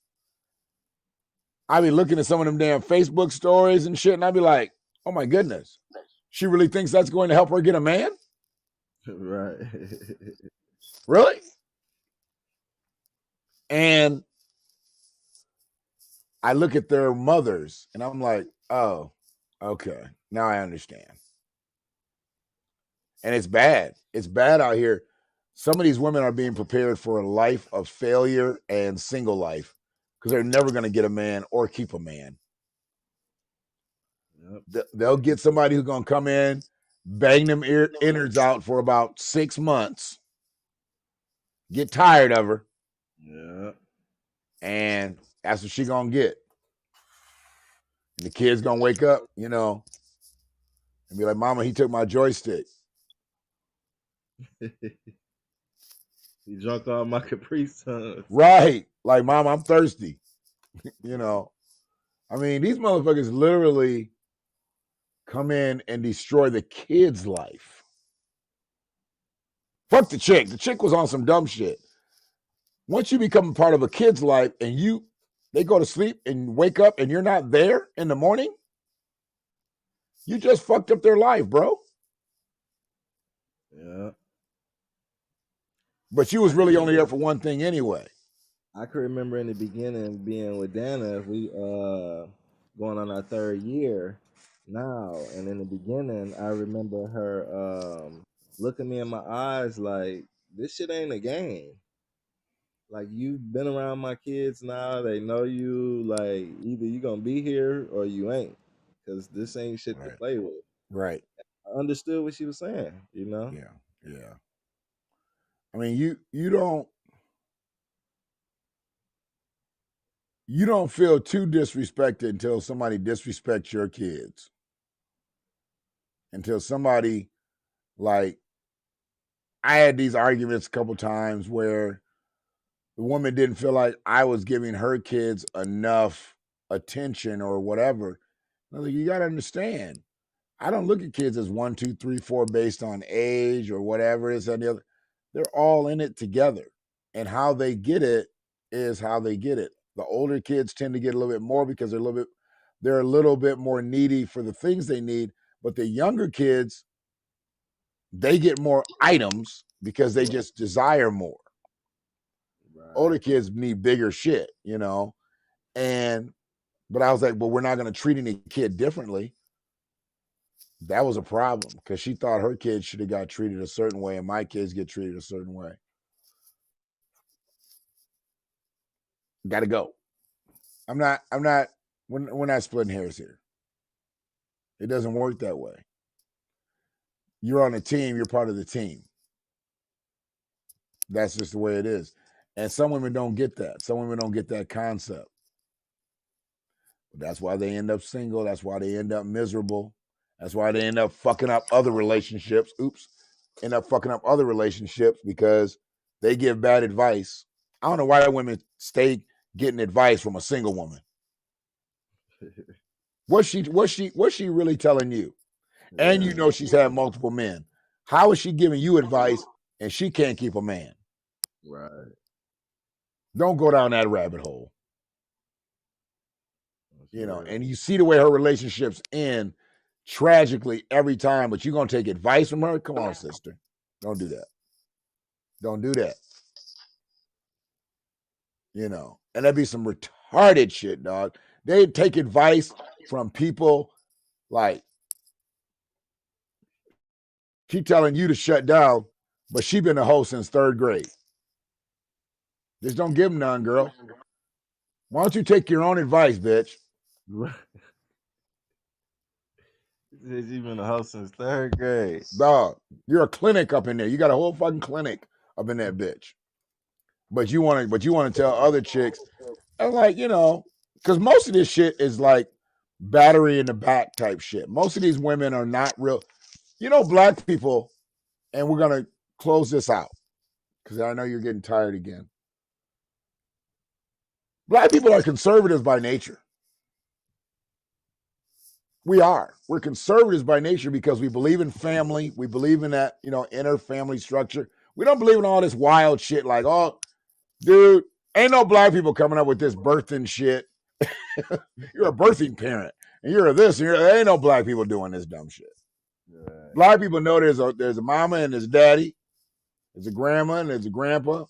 I be looking at some of them damn Facebook stories and shit, and I be like, oh my goodness. She really thinks that's going to help her get a man? Right. Really? And I look at their mothers and I'm like, oh, okay. Now I understand. And it's bad. It's bad out here. Some of these women are being prepared for a life of failure and single life because they're never going to get a man or keep a man. Yep. They'll get somebody who's going to come in, bang them innards out for about 6 months, get tired of her. Yeah. And that's what she going to get. And the kid's going to wake up, and be like, Mama, he took my joystick. He drunk all my Capri Suns. Right. Like, Mom, I'm thirsty. I mean, these motherfuckers literally come in and destroy the kid's life. Fuck the chick. The chick was on some dumb shit. Once you become a part of a kid's life and they go to sleep and wake up and you're not there in the morning, you just fucked up their life, bro. Yeah. But you was really only there for one thing anyway. I can remember in the beginning being with Dana, we going on our 3rd year now, and in the beginning, I remember her looking me in my eyes like, "This shit ain't a game. Like, you've been around my kids now; they know you. Like, either you gonna be here or you ain't, because this ain't shit to Right. play with." Right. I understood what she was saying, you know. Yeah. Yeah. I mean, you don't feel too disrespected until somebody disrespects your kids. Until somebody, like, I had these arguments a couple times where the woman didn't feel like I was giving her kids enough attention or whatever. I was like, you got to understand, I don't look at kids as 1, 2, 3, 4 based on age or whatever it is and the other. They're all in it together, and how they get it is how they get it. The older kids tend to get a little bit more because they're a little bit more needy for the things they need. But the younger kids, they get more items because they just desire more. Right. Older kids need bigger shit, you know. But I was like, well, we're not going to treat any kid differently. That was a problem because she thought her kids should have got treated a certain way and my kids get treated a certain way. Got to go. We're not splitting hairs here. It doesn't work that way. You're on a team, you're part of the team. That's just the way it is. And some women don't get that. Some women don't get that concept. That's why they end up single. That's why they end up miserable. That's why they end up fucking up other relationships. End up fucking up other relationships because they give bad advice. I don't know why women stay getting advice from a single woman. What's she really telling you? And you know she's had multiple men. How is she giving you advice and she can't keep a man? Right. Don't go down that rabbit hole. That's You know, real. and you see the way her relationships end tragically every time, but you're going to take advice from her? Come on, sister. Don't do that. Don't do that. You know, and that'd be some retarded shit, dog. They take advice from people like, she telling you to shut down, but she been a hoe since 3rd grade. Just don't give them none, girl. Why don't you take your own advice, bitch? Right. She's been a host since 3rd grade. Dog, you're a clinic up in there. You got a whole fucking clinic up in that bitch. But you want to tell other chicks, and like, you know, because most of this shit is like battery in the back type shit. Most of these women are not real. You know, black people, and we're gonna close this out because I know you're getting tired again. Black people are conservatives by nature. We are. We're conservatives by nature because we believe in family. We believe in that, you know, inner family structure. We don't believe in all this wild shit like, oh, dude, ain't no black people coming up with this birthing shit. You're a birthing parent, and you're a this, and there ain't no black people doing this dumb shit. Right. Black people know there's a mama and there's a daddy, there's a grandma and there's a grandpa.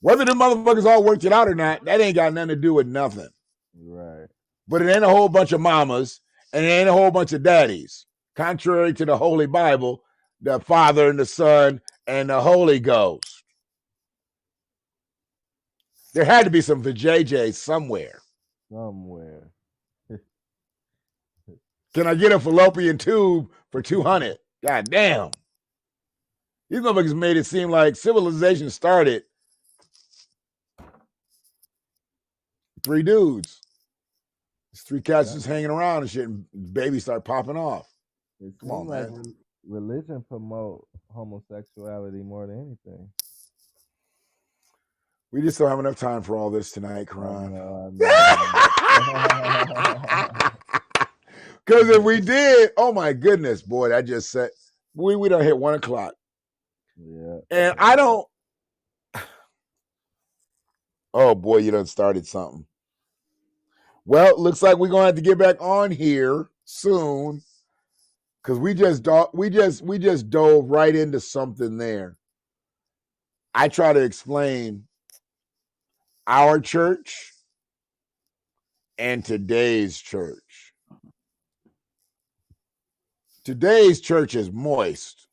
Whether the motherfuckers all worked it out or not, that ain't got nothing to do with nothing. Right. But it ain't a whole bunch of mamas and it ain't a whole bunch of daddies. Contrary to the Holy Bible, the Father and the Son and the Holy Ghost. There had to be some vajayjay somewhere. Somewhere. Can I get a fallopian tube for 200? God damn. These motherfuckers made it seem like civilization started 3 dudes. It's 3 cats just hanging around and shit, and babies start popping off. It Come on, seems like man. religion promote homosexuality more than anything. We just don't have enough time for all this tonight, I Karan. know. Because if we did, oh my goodness, boy, that just said we don't hit 1 o'clock. Yeah. And I don't. Oh boy, you done started something. Well, it looks like we're gonna have to get back on here soon because we just dove right into something there. I try to explain our church and today's church. Today's church is moist.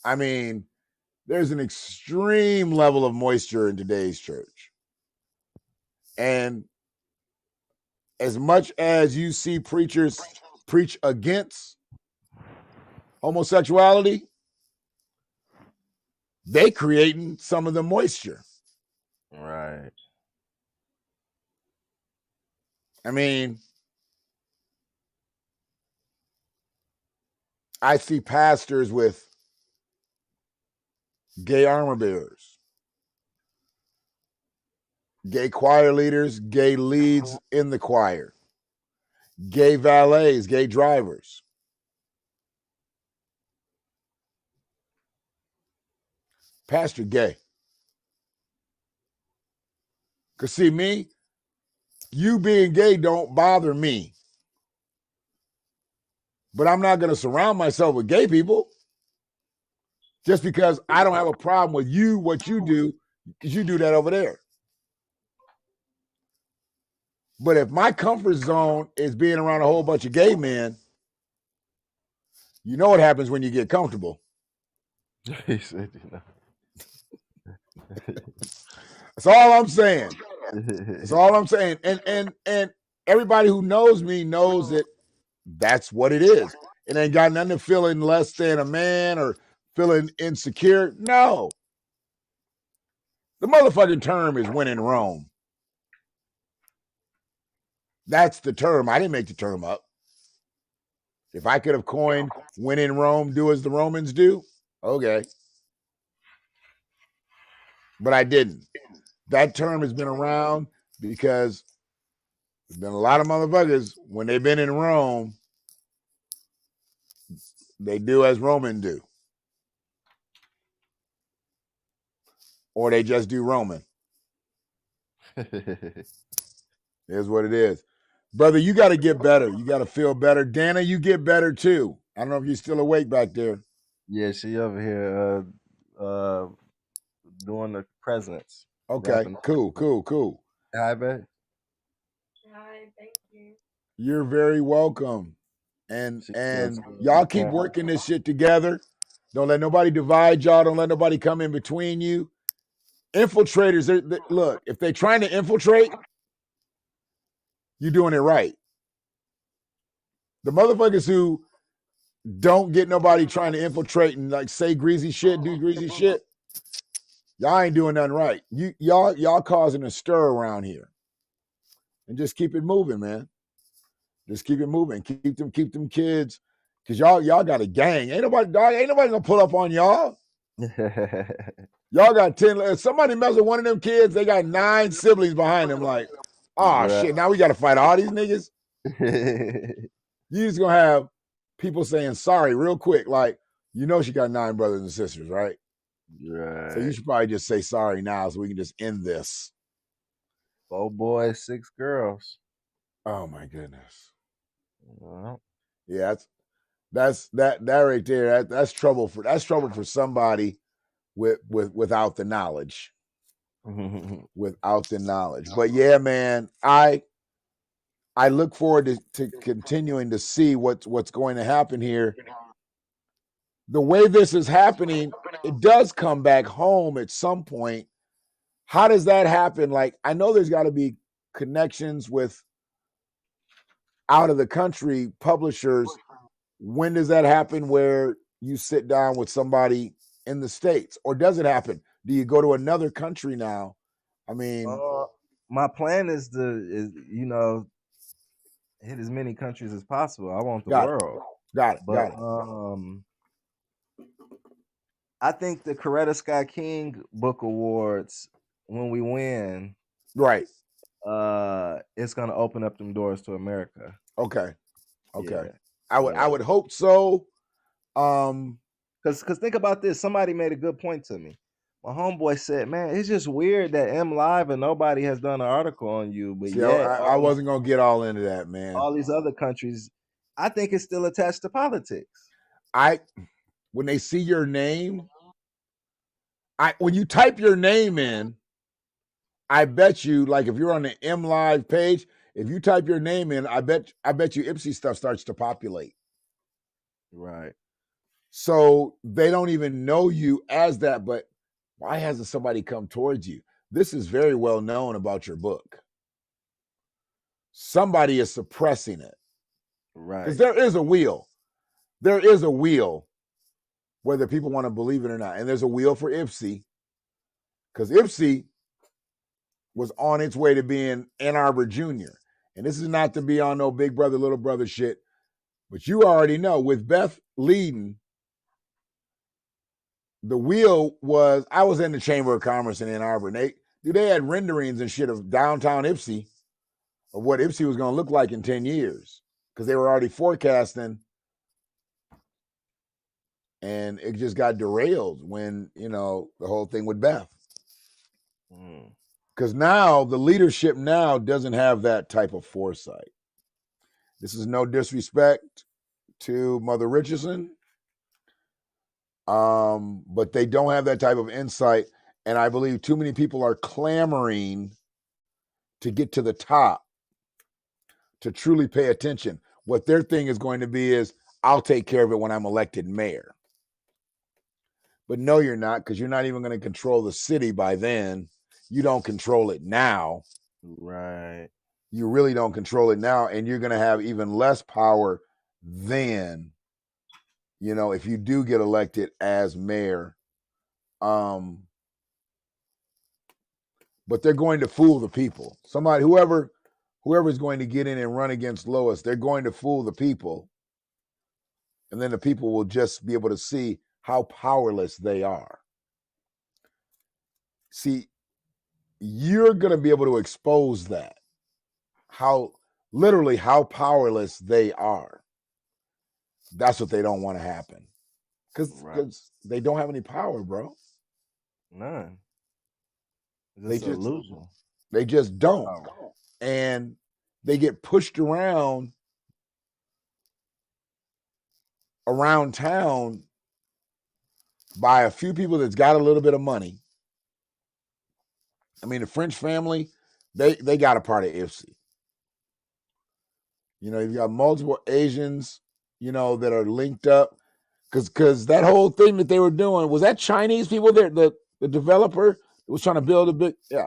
I mean, there's an extreme level of moisture in today's church. And as much as you see preachers preach against homosexuality, they creating some of the moisture. Right. I mean, I see pastors with gay armor bearers, gay choir leaders, gay leads in the choir, gay valets, gay drivers. Pastor gay. Because see, me, you being gay don't bother me. But I'm not going to surround myself with gay people just because I don't have a problem with you, what you do, because you do that over there. But if my comfort zone is being around a whole bunch of gay men, you know what happens when you get comfortable. He said, That's all I'm saying. That's all I'm saying. And everybody who knows me knows that that's what it is. It ain't got nothing to feeling less than a man or feeling insecure. No. The motherfucking term is when in Rome. That's the term. I didn't make the term up. If I could have coined when in Rome, do as the Romans do, okay. But I didn't. That term has been around because there's been a lot of motherfuckers, when they've been in Rome, they do as Roman do. Or they just do Roman. Here's what it is. Brother, you got to get better. You got to feel better. Dana, you get better too. I don't know if you're still awake back there. Yeah, she over here doing the presents. Okay, cool. Hi, babe. Hi, thank you. You're very welcome. And She says, y'all keep working this shit together. Don't let nobody divide y'all. Don't let nobody come in between you. Infiltrators, look, if they're trying to infiltrate, you're doing it right. The motherfuckers who don't get nobody trying to infiltrate and like say greasy shit, do greasy shit, y'all ain't doing nothing right. Y'all causing a stir around here. And just keep it moving, man. Just keep it moving. Keep them kids. Cause y'all got a gang. Ain't nobody gonna pull up on y'all. Y'all got 10. If somebody mess with one of them kids, they got 9 siblings behind them. Like, oh shit, now we gotta fight all these niggas. You just gonna have people saying sorry real quick. Like, you know she got 9 brothers and sisters, right? Right. So you should probably just say sorry now so we can just end this. 4 boys, 6 girls. Oh my goodness. Well, Yeah, that's that right there. That's trouble for somebody without the knowledge. Without the knowledge. But yeah, man, I look forward to continuing to see what's going to happen here. The way this is happening, it does come back home at some point. How does that happen? Like, I know there's got to be connections with out of the country publishers. When does that happen where you sit down with somebody in the States? Or does it happen? Do you go to another country now? I mean, my plan is hit as many countries as possible. I want the world. Got it. But I think the Coretta Scott King Book Awards, when we win, right, it's gonna open up them doors to America. Okay. Yeah. I would hope so. Because think about this. Somebody made a good point to me. My homeboy said, "Man, it's just weird that M Live and nobody has done an article on you, but See, yet I wasn't gonna get all into that, man. all these other countries, I think it's still attached to politics." When they see your name, when you type your name in, I bet you, like if you're on the M Live page, if you type your name in, I bet you Ipsy stuff starts to populate. Right. So they don't even know you as that, but why hasn't somebody come towards you? This is very well known about your book. Somebody is suppressing it. Right. Because there is a wheel. There is a wheel, whether people want to believe it or not. And there's a wheel for Ipsy, because Ipsy was on its way to being Ann Arbor Junior. And this is not to be on no big brother, little brother shit, but you already know with Beth leading, the wheel was, I was in the Chamber of Commerce in Ann Arbor, and they had renderings and shit of downtown Ipsy, of what Ipsy was going to look like in 10 years, because they were already forecasting, and it just got derailed when, the whole thing with Beth. Because now the leadership now doesn't have that type of foresight. This is no disrespect to Mother Richardson, but they don't have that type of insight. And I believe too many people are clamoring to get to the top, to truly pay attention. What their thing is going to be is, I'll take care of it when I'm elected mayor. But no, you're not, because you're not even going to control the city by then. You don't control it now. Right. You really don't control it now, and you're going to have even less power then, if you do get elected as mayor. But they're going to fool the people. Whoever's going to get in and run against Lois, they're going to fool the people. And then the people will just be able to see how powerless they are. See, you're going to be able to expose that, how powerless they are. That's what they don't want to happen, because they don't have any power, bro. None. They It's just illusion. They just don't. And they get pushed around town by a few people that's got a little bit of money. I mean, the French family, they got a part of Ipsy. You've got multiple Asians, that are linked up. Because that whole thing that they were doing, was that Chinese people there, the developer that was trying to build a big, yeah.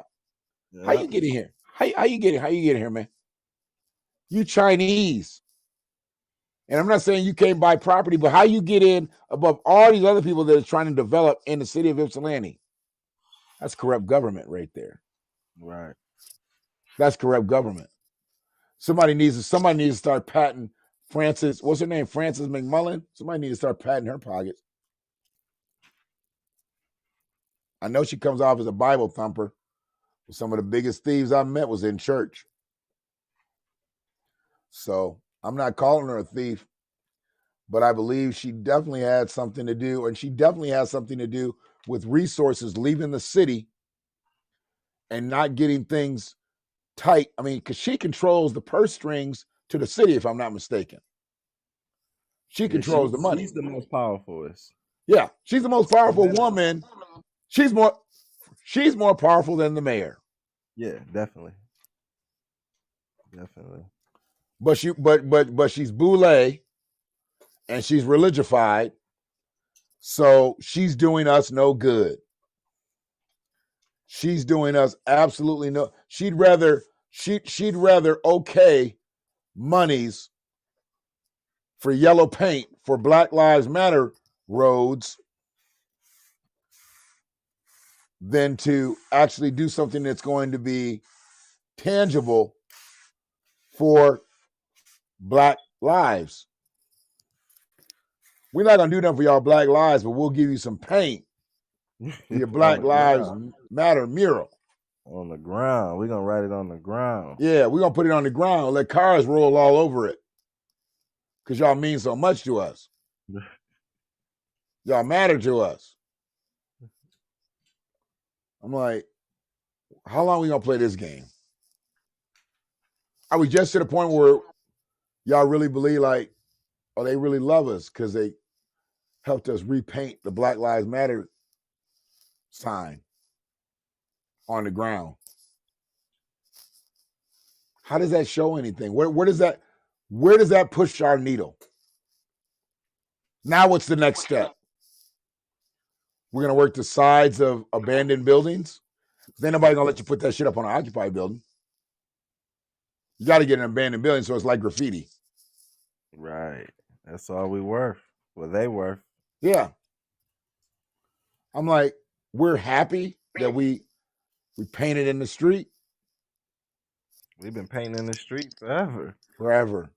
How you get in here? How you get in here, man? You Chinese. And I'm not saying you can't buy property, but how you get in above all these other people that are trying to develop in the city of Ypsilanti? That's corrupt government right there. Right. That's corrupt government. Somebody needs to start patting Frances. What's her name? Frances McMullen. Somebody needs to start patting her pockets. I know she comes off as a Bible thumper. Some of the biggest thieves I met was in church. So I'm not calling her a thief, but I believe she definitely had something to do, and she definitely has something to do with resources leaving the city and not getting things tight. I mean, because she controls the purse strings to the city, if I'm not mistaken. She controls the money. She's the most powerful. Yeah, she's the most powerful woman. She's more powerful than the mayor. Yeah, definitely. Definitely. But she's boule, and she's religified, so she's doing us no good. She's doing us absolutely no. She'd rather okay monies for yellow paint for Black Lives Matter roads than to actually do something that's going to be tangible for Black lives. We're not gonna do nothing for y'all Black lives, but we'll give you some paint for your Black Lives Matter mural. On the ground. We're gonna write it on the ground. Yeah, we're gonna put it on the ground, let cars roll all over it. Because y'all mean so much to us. Y'all matter to us. I'm like, how long we gonna play this game? Are we just to the point where y'all really believe like, oh, they really love us because they helped us repaint the Black Lives Matter sign on the ground? How does that show anything? Where does that push our needle? Now what's the next step? We're gonna work the sides of abandoned buildings. Then nobody gonna let you put that shit up on an occupied building. You got to get an abandoned building so it's like graffiti. Right. That's all we worth. Well, they worth. Yeah. I'm like, we're happy that we painted in the street We've been painting in the street forever. forever.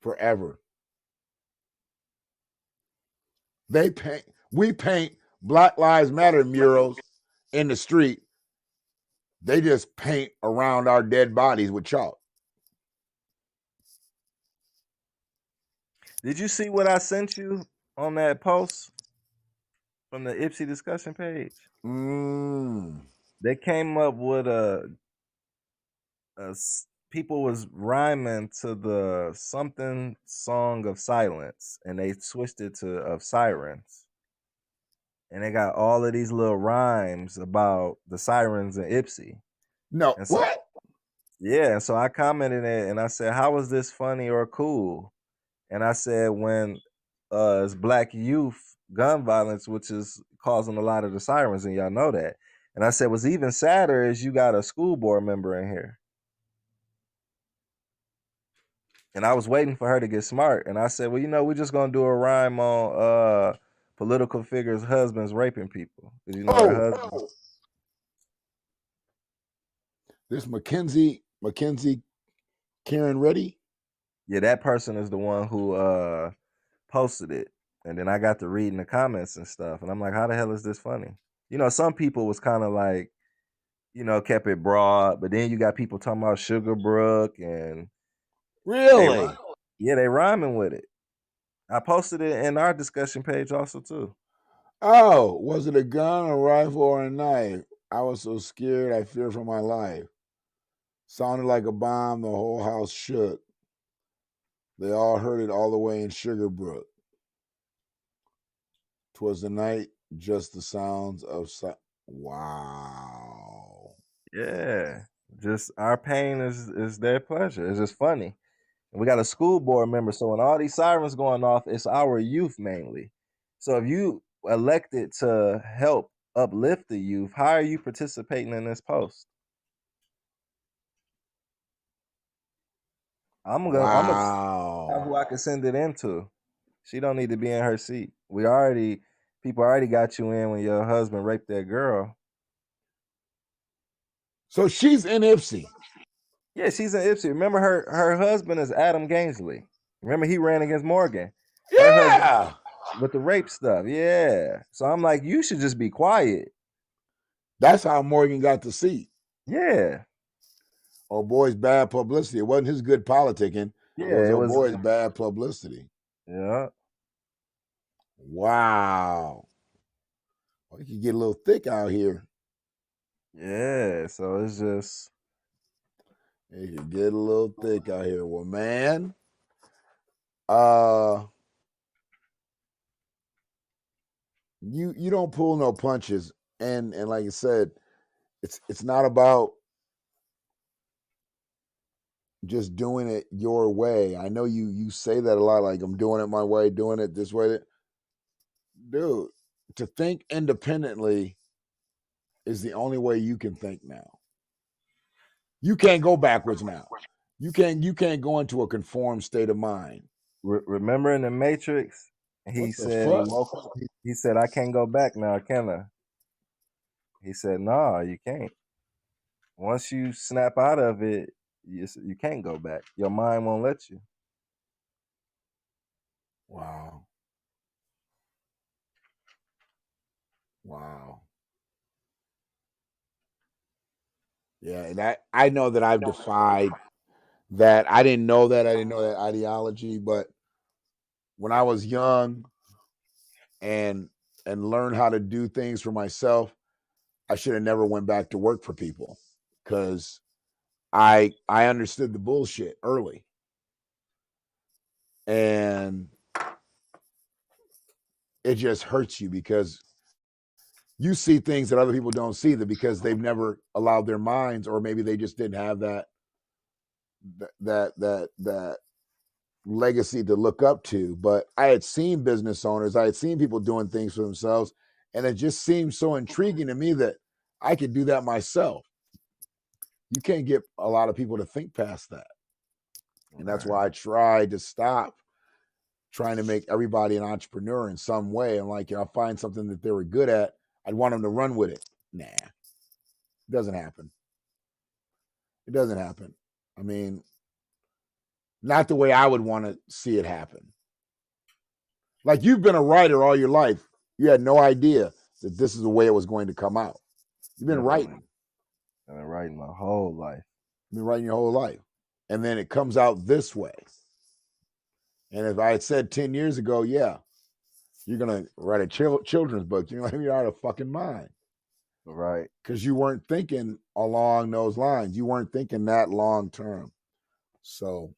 Forever. We paint Black Lives Matter murals in the street. They just paint around our dead bodies with chalk. Did you see what I sent you on that post from the Ipsy discussion page? They came up with people was rhyming to the something song of silence, and they switched it to of sirens. And they got all of these little rhymes about the sirens in Ipsy. No, and so, what? Yeah, and so I commented it and I said, "How is this funny or cool?" And I said, "When it's black youth gun violence, which is causing a lot of the sirens, and y'all know that." And I said, "What's even sadder is you got a school board member in here." And I was waiting for her to get smart. And I said, "Well, we're just gonna do a rhyme on political figures' husbands raping people. Because her husband." This Mackenzie Karen Reddy. Yeah, that person is the one who posted it. And then I got to reading the comments and stuff. And I'm like, how the hell is this funny? Some people was kind of like, kept it broad, but then you got people talking about Sugar Brook and Really? they rhyming with it. I posted it in our discussion page also too. Oh, was it a gun, a rifle, or a knife? I was so scared I feared for my life. Sounded like a bomb, the whole house shook. They all heard it all the way in Sugarbrook. 'Twas the night, just the sounds of wow. Yeah. Just our pain is their pleasure. It's just funny. And we got a school board member. So when all these sirens going off, it's our youth mainly. So if you elected to help uplift the youth, how are you participating in this post? I'm gonna who I can send it into. She don't need to be in her seat. People already got you in when your husband raped that girl. So she's in Ipsy. Yeah, she's in Ipsy. Remember her husband is Adam Gangsley. Remember he ran against Morgan. Her husband with the rape stuff. Yeah. So I'm like, you should just be quiet. That's how Morgan got the seat. Yeah. Oh boy's bad publicity. It wasn't his good politicking. Yeah, it was boy's bad publicity. Yeah. Wow. Well, you can get a little thick out here. Yeah. So it's just you can get a little thick out here. Well, man. You don't pull no punches. And like I said, it's not about just doing it your way. I know you say that a lot, like I'm doing it my way, doing it this way. Dude, to think independently is the only way you can think now. You can't go backwards now. You can't go into a conformed state of mind. Remember in the Matrix, he said he woke up. He said, "I can't go back now, can I?" He said, "No, you can't. Once you snap out of it, you can't go back. Your mind won't let you." Wow. Wow. Yeah, and I know that I've defied that. I didn't know that. I didn't know that ideology, but when I was young and learned how to do things for myself, I should have never went back to work for people because I understood the bullshit early. And it just hurts you because you see things that other people don't see, that because they've never allowed their minds, or maybe they just didn't have that legacy to look up to. But I had seen business owners, I had seen people doing things for themselves, and it just seemed so intriguing to me that I could do that myself. You can't get a lot of people to think past that. And that's why I tried to stop trying to make everybody an entrepreneur in some way. And like, I'll find something that they were good at, I'd want them to run with it. Nah, it doesn't happen. It doesn't happen. I mean, not the way I would want to see it happen. Like, you've been a writer all your life. You had no idea that this is the way it was going to come out. You've been writing. I've been writing my whole life. You've been writing your whole life. And then it comes out this way. And if I had said 10 years ago, yeah, you're going to write a children's book, you're like, you're out of fucking mind. Right. Because you weren't thinking along those lines. You weren't thinking that long term. So,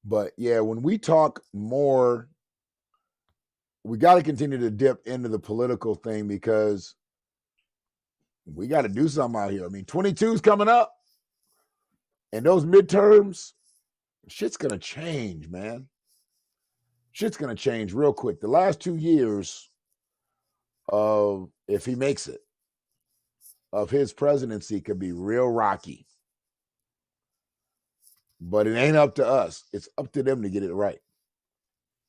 but yeah, when we talk more, we got to continue to dip into the political thing because we got to do something out here. I mean, 22 is coming up, and those midterms, shit's going to change, man. Shit's going to change real quick. The last 2 years of, if he makes it, of his presidency could be real rocky. But it ain't up to us. It's up to them to get it right.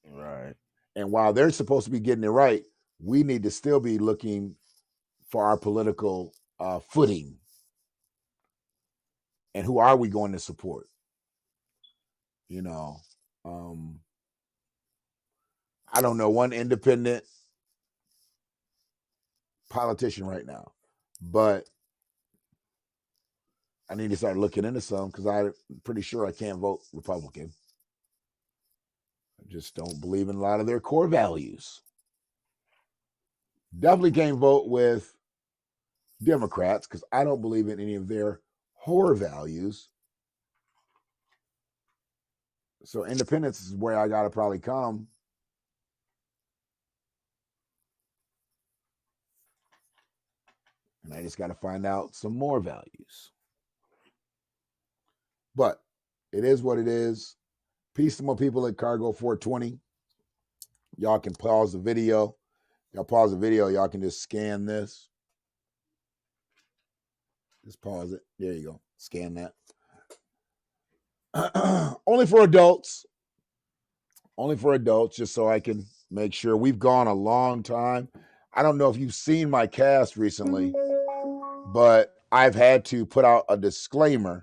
Right. And while they're supposed to be getting it right, we need to still be looking for our political footing. And who are we going to support? You know, I don't know one independent politician right now, but I need to start looking into some because I'm pretty sure I can't vote Republican. I just don't believe in a lot of their core values. Definitely can't vote with Democrats because I don't believe in any of their core values. So independence is where I got to probably come. And I just got to find out some more values. But it is what it is. Peace to my people at Cargo 420. Y'all can pause the video. Y'all pause the video. Y'all can just scan this. Just pause it. There you go. Scan that. Only for adults. Only for adults, just so I can make sure. We've gone a long time. I don't know if you've seen my cast recently, but I've had to put out a disclaimer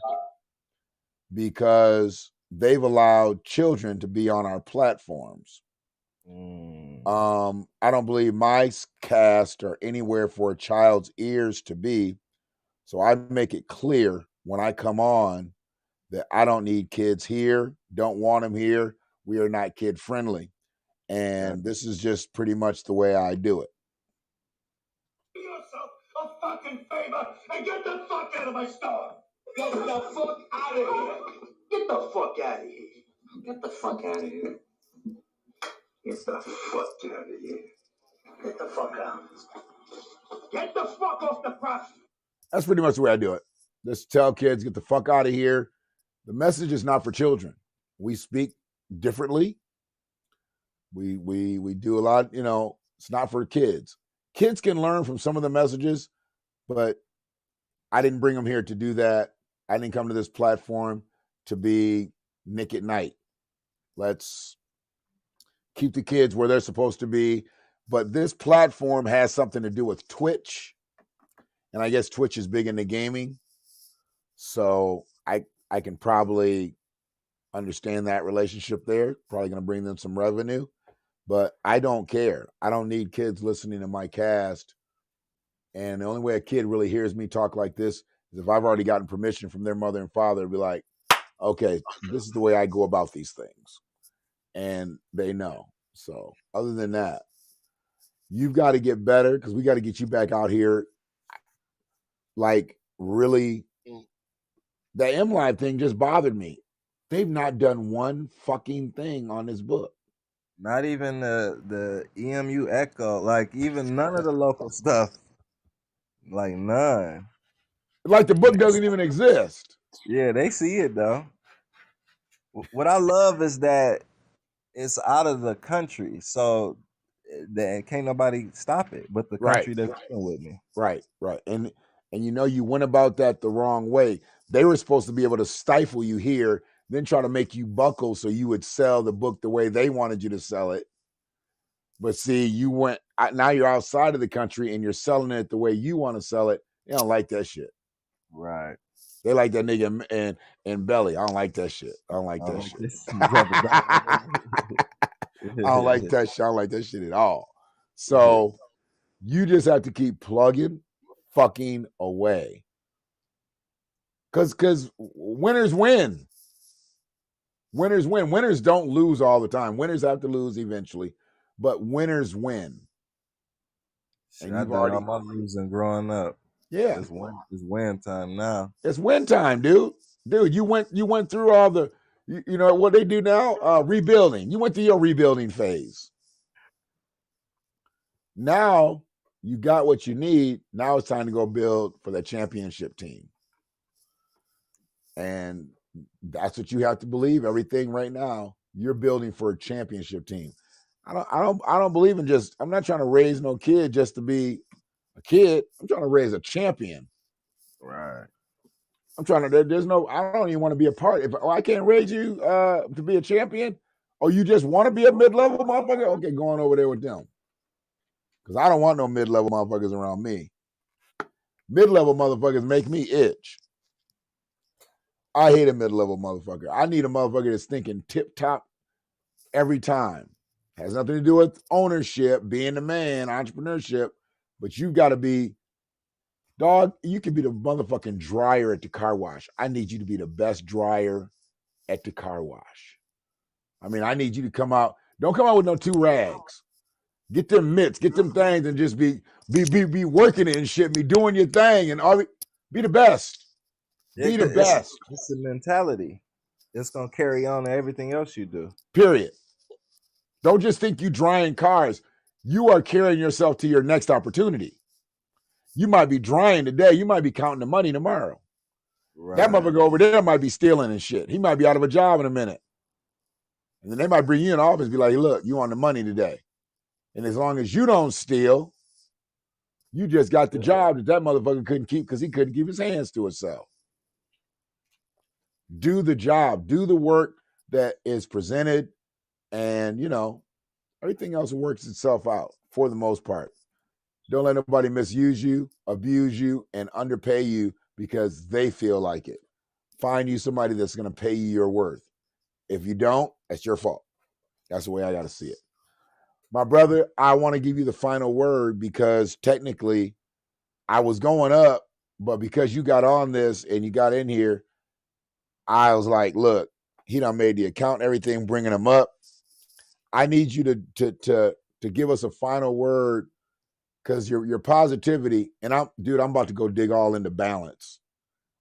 because they've allowed children to be on our platforms. I don't believe my cast are anywhere for a child's ears to be. So I make it clear when I come on that I don't need kids here, don't want them here. We are not kid friendly. And this is just pretty much the way I do it. Do yourself a fucking favor and get the fuck out of my store. Get the fuck out of here. Get the fuck out of here. Get the fuck out of here. Get the fuck out of here. Get the fuck out. Get the fuck off the property. That's pretty much the way I do it. Just tell kids, get the fuck out of here. The message is not for children. We speak differently. We do a lot, you know, it's not for kids. Kids can learn from some of the messages, but I didn't bring them here to do that. I didn't come to this platform to be Nick at Night. Let's keep the kids where they're supposed to be. But this platform has something to do with Twitch. And I guess Twitch is big into gaming. So I can probably understand that relationship there. Probably going to bring them some revenue. But I don't care. I don't need kids listening to my cast. And the only way a kid really hears me talk like this is if I've already gotten permission from their mother and father to be like, okay, this is the way I go about these things. And they know. So other than that, you've got to get better because we got to get you back out here like really, the M Live thing just bothered me. They've not done one fucking thing on this book. Not even the EMU Echo, like even none of the local stuff, like none. Like the book doesn't even exist. Yeah, they see it though. What I love is that it's out of the country, so that can't nobody stop it. But the Right. country that's dealing with me. Right. And you know, you went about that the wrong way. They were supposed to be able to stifle you here, then try to make you buckle so you would sell the book the way they wanted you to sell it. But see, you went now you're outside of the country and you're selling it the way you want to sell it. They don't like that shit. Right. They like that nigga and Belly. I don't like that shit. I don't like that shit. This brother I don't like that shit. I don't like that shit at all. So you just have to keep plugging fucking away. Cause winners win. Winners win. Winners don't lose all the time. Winners have to lose eventually, but winners win. Shit, And I you've did all already, my losing growing up. yeah, It's win time now. it's win time, dude. Dude, you went through all the, you know what they do now? Rebuilding. You went through your rebuilding phase. Now you got what you need. Now it's time to go build for the championship team. And that's what you have to believe. Everything right now, you're building for a championship team. I don't believe in just, I'm not trying to raise no kid just to be a kid. I'm trying to raise a champion. Right. I'm trying to, there's no, I don't even want to be a part. If I can't raise you to be a champion, or you just want to be a mid-level motherfucker, okay, go on over there with them. Because I don't want no mid-level motherfuckers around me. Mid-level motherfuckers make me itch. I hate a mid-level motherfucker. I need a motherfucker that's thinking tip-top every time. Has nothing to do with ownership, being the man, entrepreneurship, but you've got to be, dog, you can be the motherfucking dryer at the car wash. I need you to be the best dryer at the car wash. I mean, I need you to come out. Don't come out with no two rags. Get them mitts, get them things, and just be working it and shit. Be doing your thing and be the best. Yeah, Be the best. it's a mentality. It's gonna carry on to everything else you do. Period. Don't just think you drying cars. You are carrying yourself to your next opportunity. You might be drying today. You might be counting the money tomorrow. Right. That motherfucker over there might be stealing and shit. He might be out of a job in a minute. And then they might bring you in the office and be like, hey, look, you on the money today. And as long as you don't steal, you just got the job that motherfucker couldn't keep because he couldn't keep his hands to himself. Do the job. Do the work that is presented. And, you know, everything else works itself out for the most part. Don't let nobody misuse you, abuse you, and underpay you because they feel like it. Find you somebody that's going to pay you your worth. If you don't, that's your fault. That's the way I got to see it. My brother, I want to give you the final word because technically I was going up, but because you got on this and you got in here, I was like, look, he done made the account, everything, bringing him up. I need you to give us a final word because your positivity, and I'm about to go dig all into balance.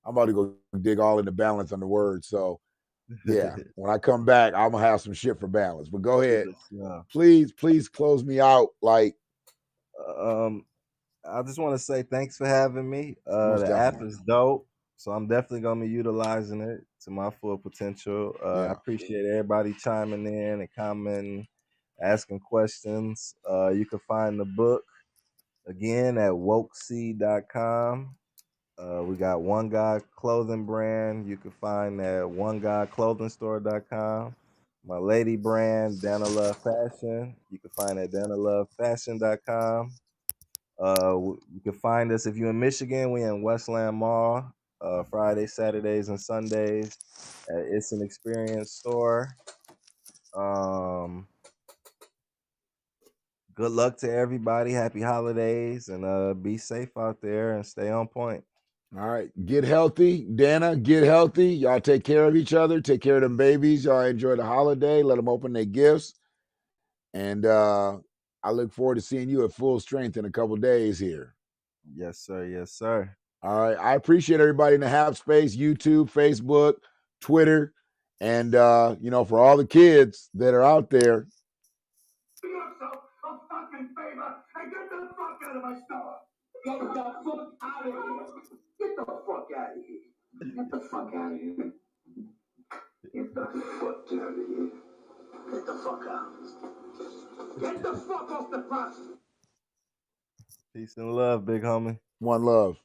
I'm about to go dig all into balance on the word. So yeah, when I come back, I'm gonna have some shit for balance. But go ahead. Yeah. Please close me out. Like, I just want to say thanks for having me. Most The app definitely. is dope, so I'm definitely gonna be utilizing it to my full potential. I Yeah. appreciate everybody chiming in and commenting, asking questions. You can find the book again at wokeseed.com. We got One Guy Clothing brand. You can find at oneguyclothingstore.com. My lady brand, Dana Love Fashion. You can find at danalovefashion.com. You can find us if you're in Michigan. We in Westland Mall, Fridays, Saturdays, and Sundays. It's an experience store. Good luck to everybody. Happy holidays, and be safe out there and stay on point. All right. Get healthy. Dana, get healthy. Y'all take care of each other. Take care of them babies. Y'all enjoy the holiday. Let them open their gifts. And I look forward to seeing you at full strength in a couple days here. Yes, sir. Yes, sir. All right. I appreciate everybody in the Half Space, YouTube, Facebook, Twitter, and for all the kids that are out there. Do yourself a fucking favor and get the fuck out of my store. Get the fuck out of here. Get the fuck out of here. Get the fuck out of here. Get the fuck out of here. Get the fuck out. Get the fuck off the bus. Peace and love, big homie. One love.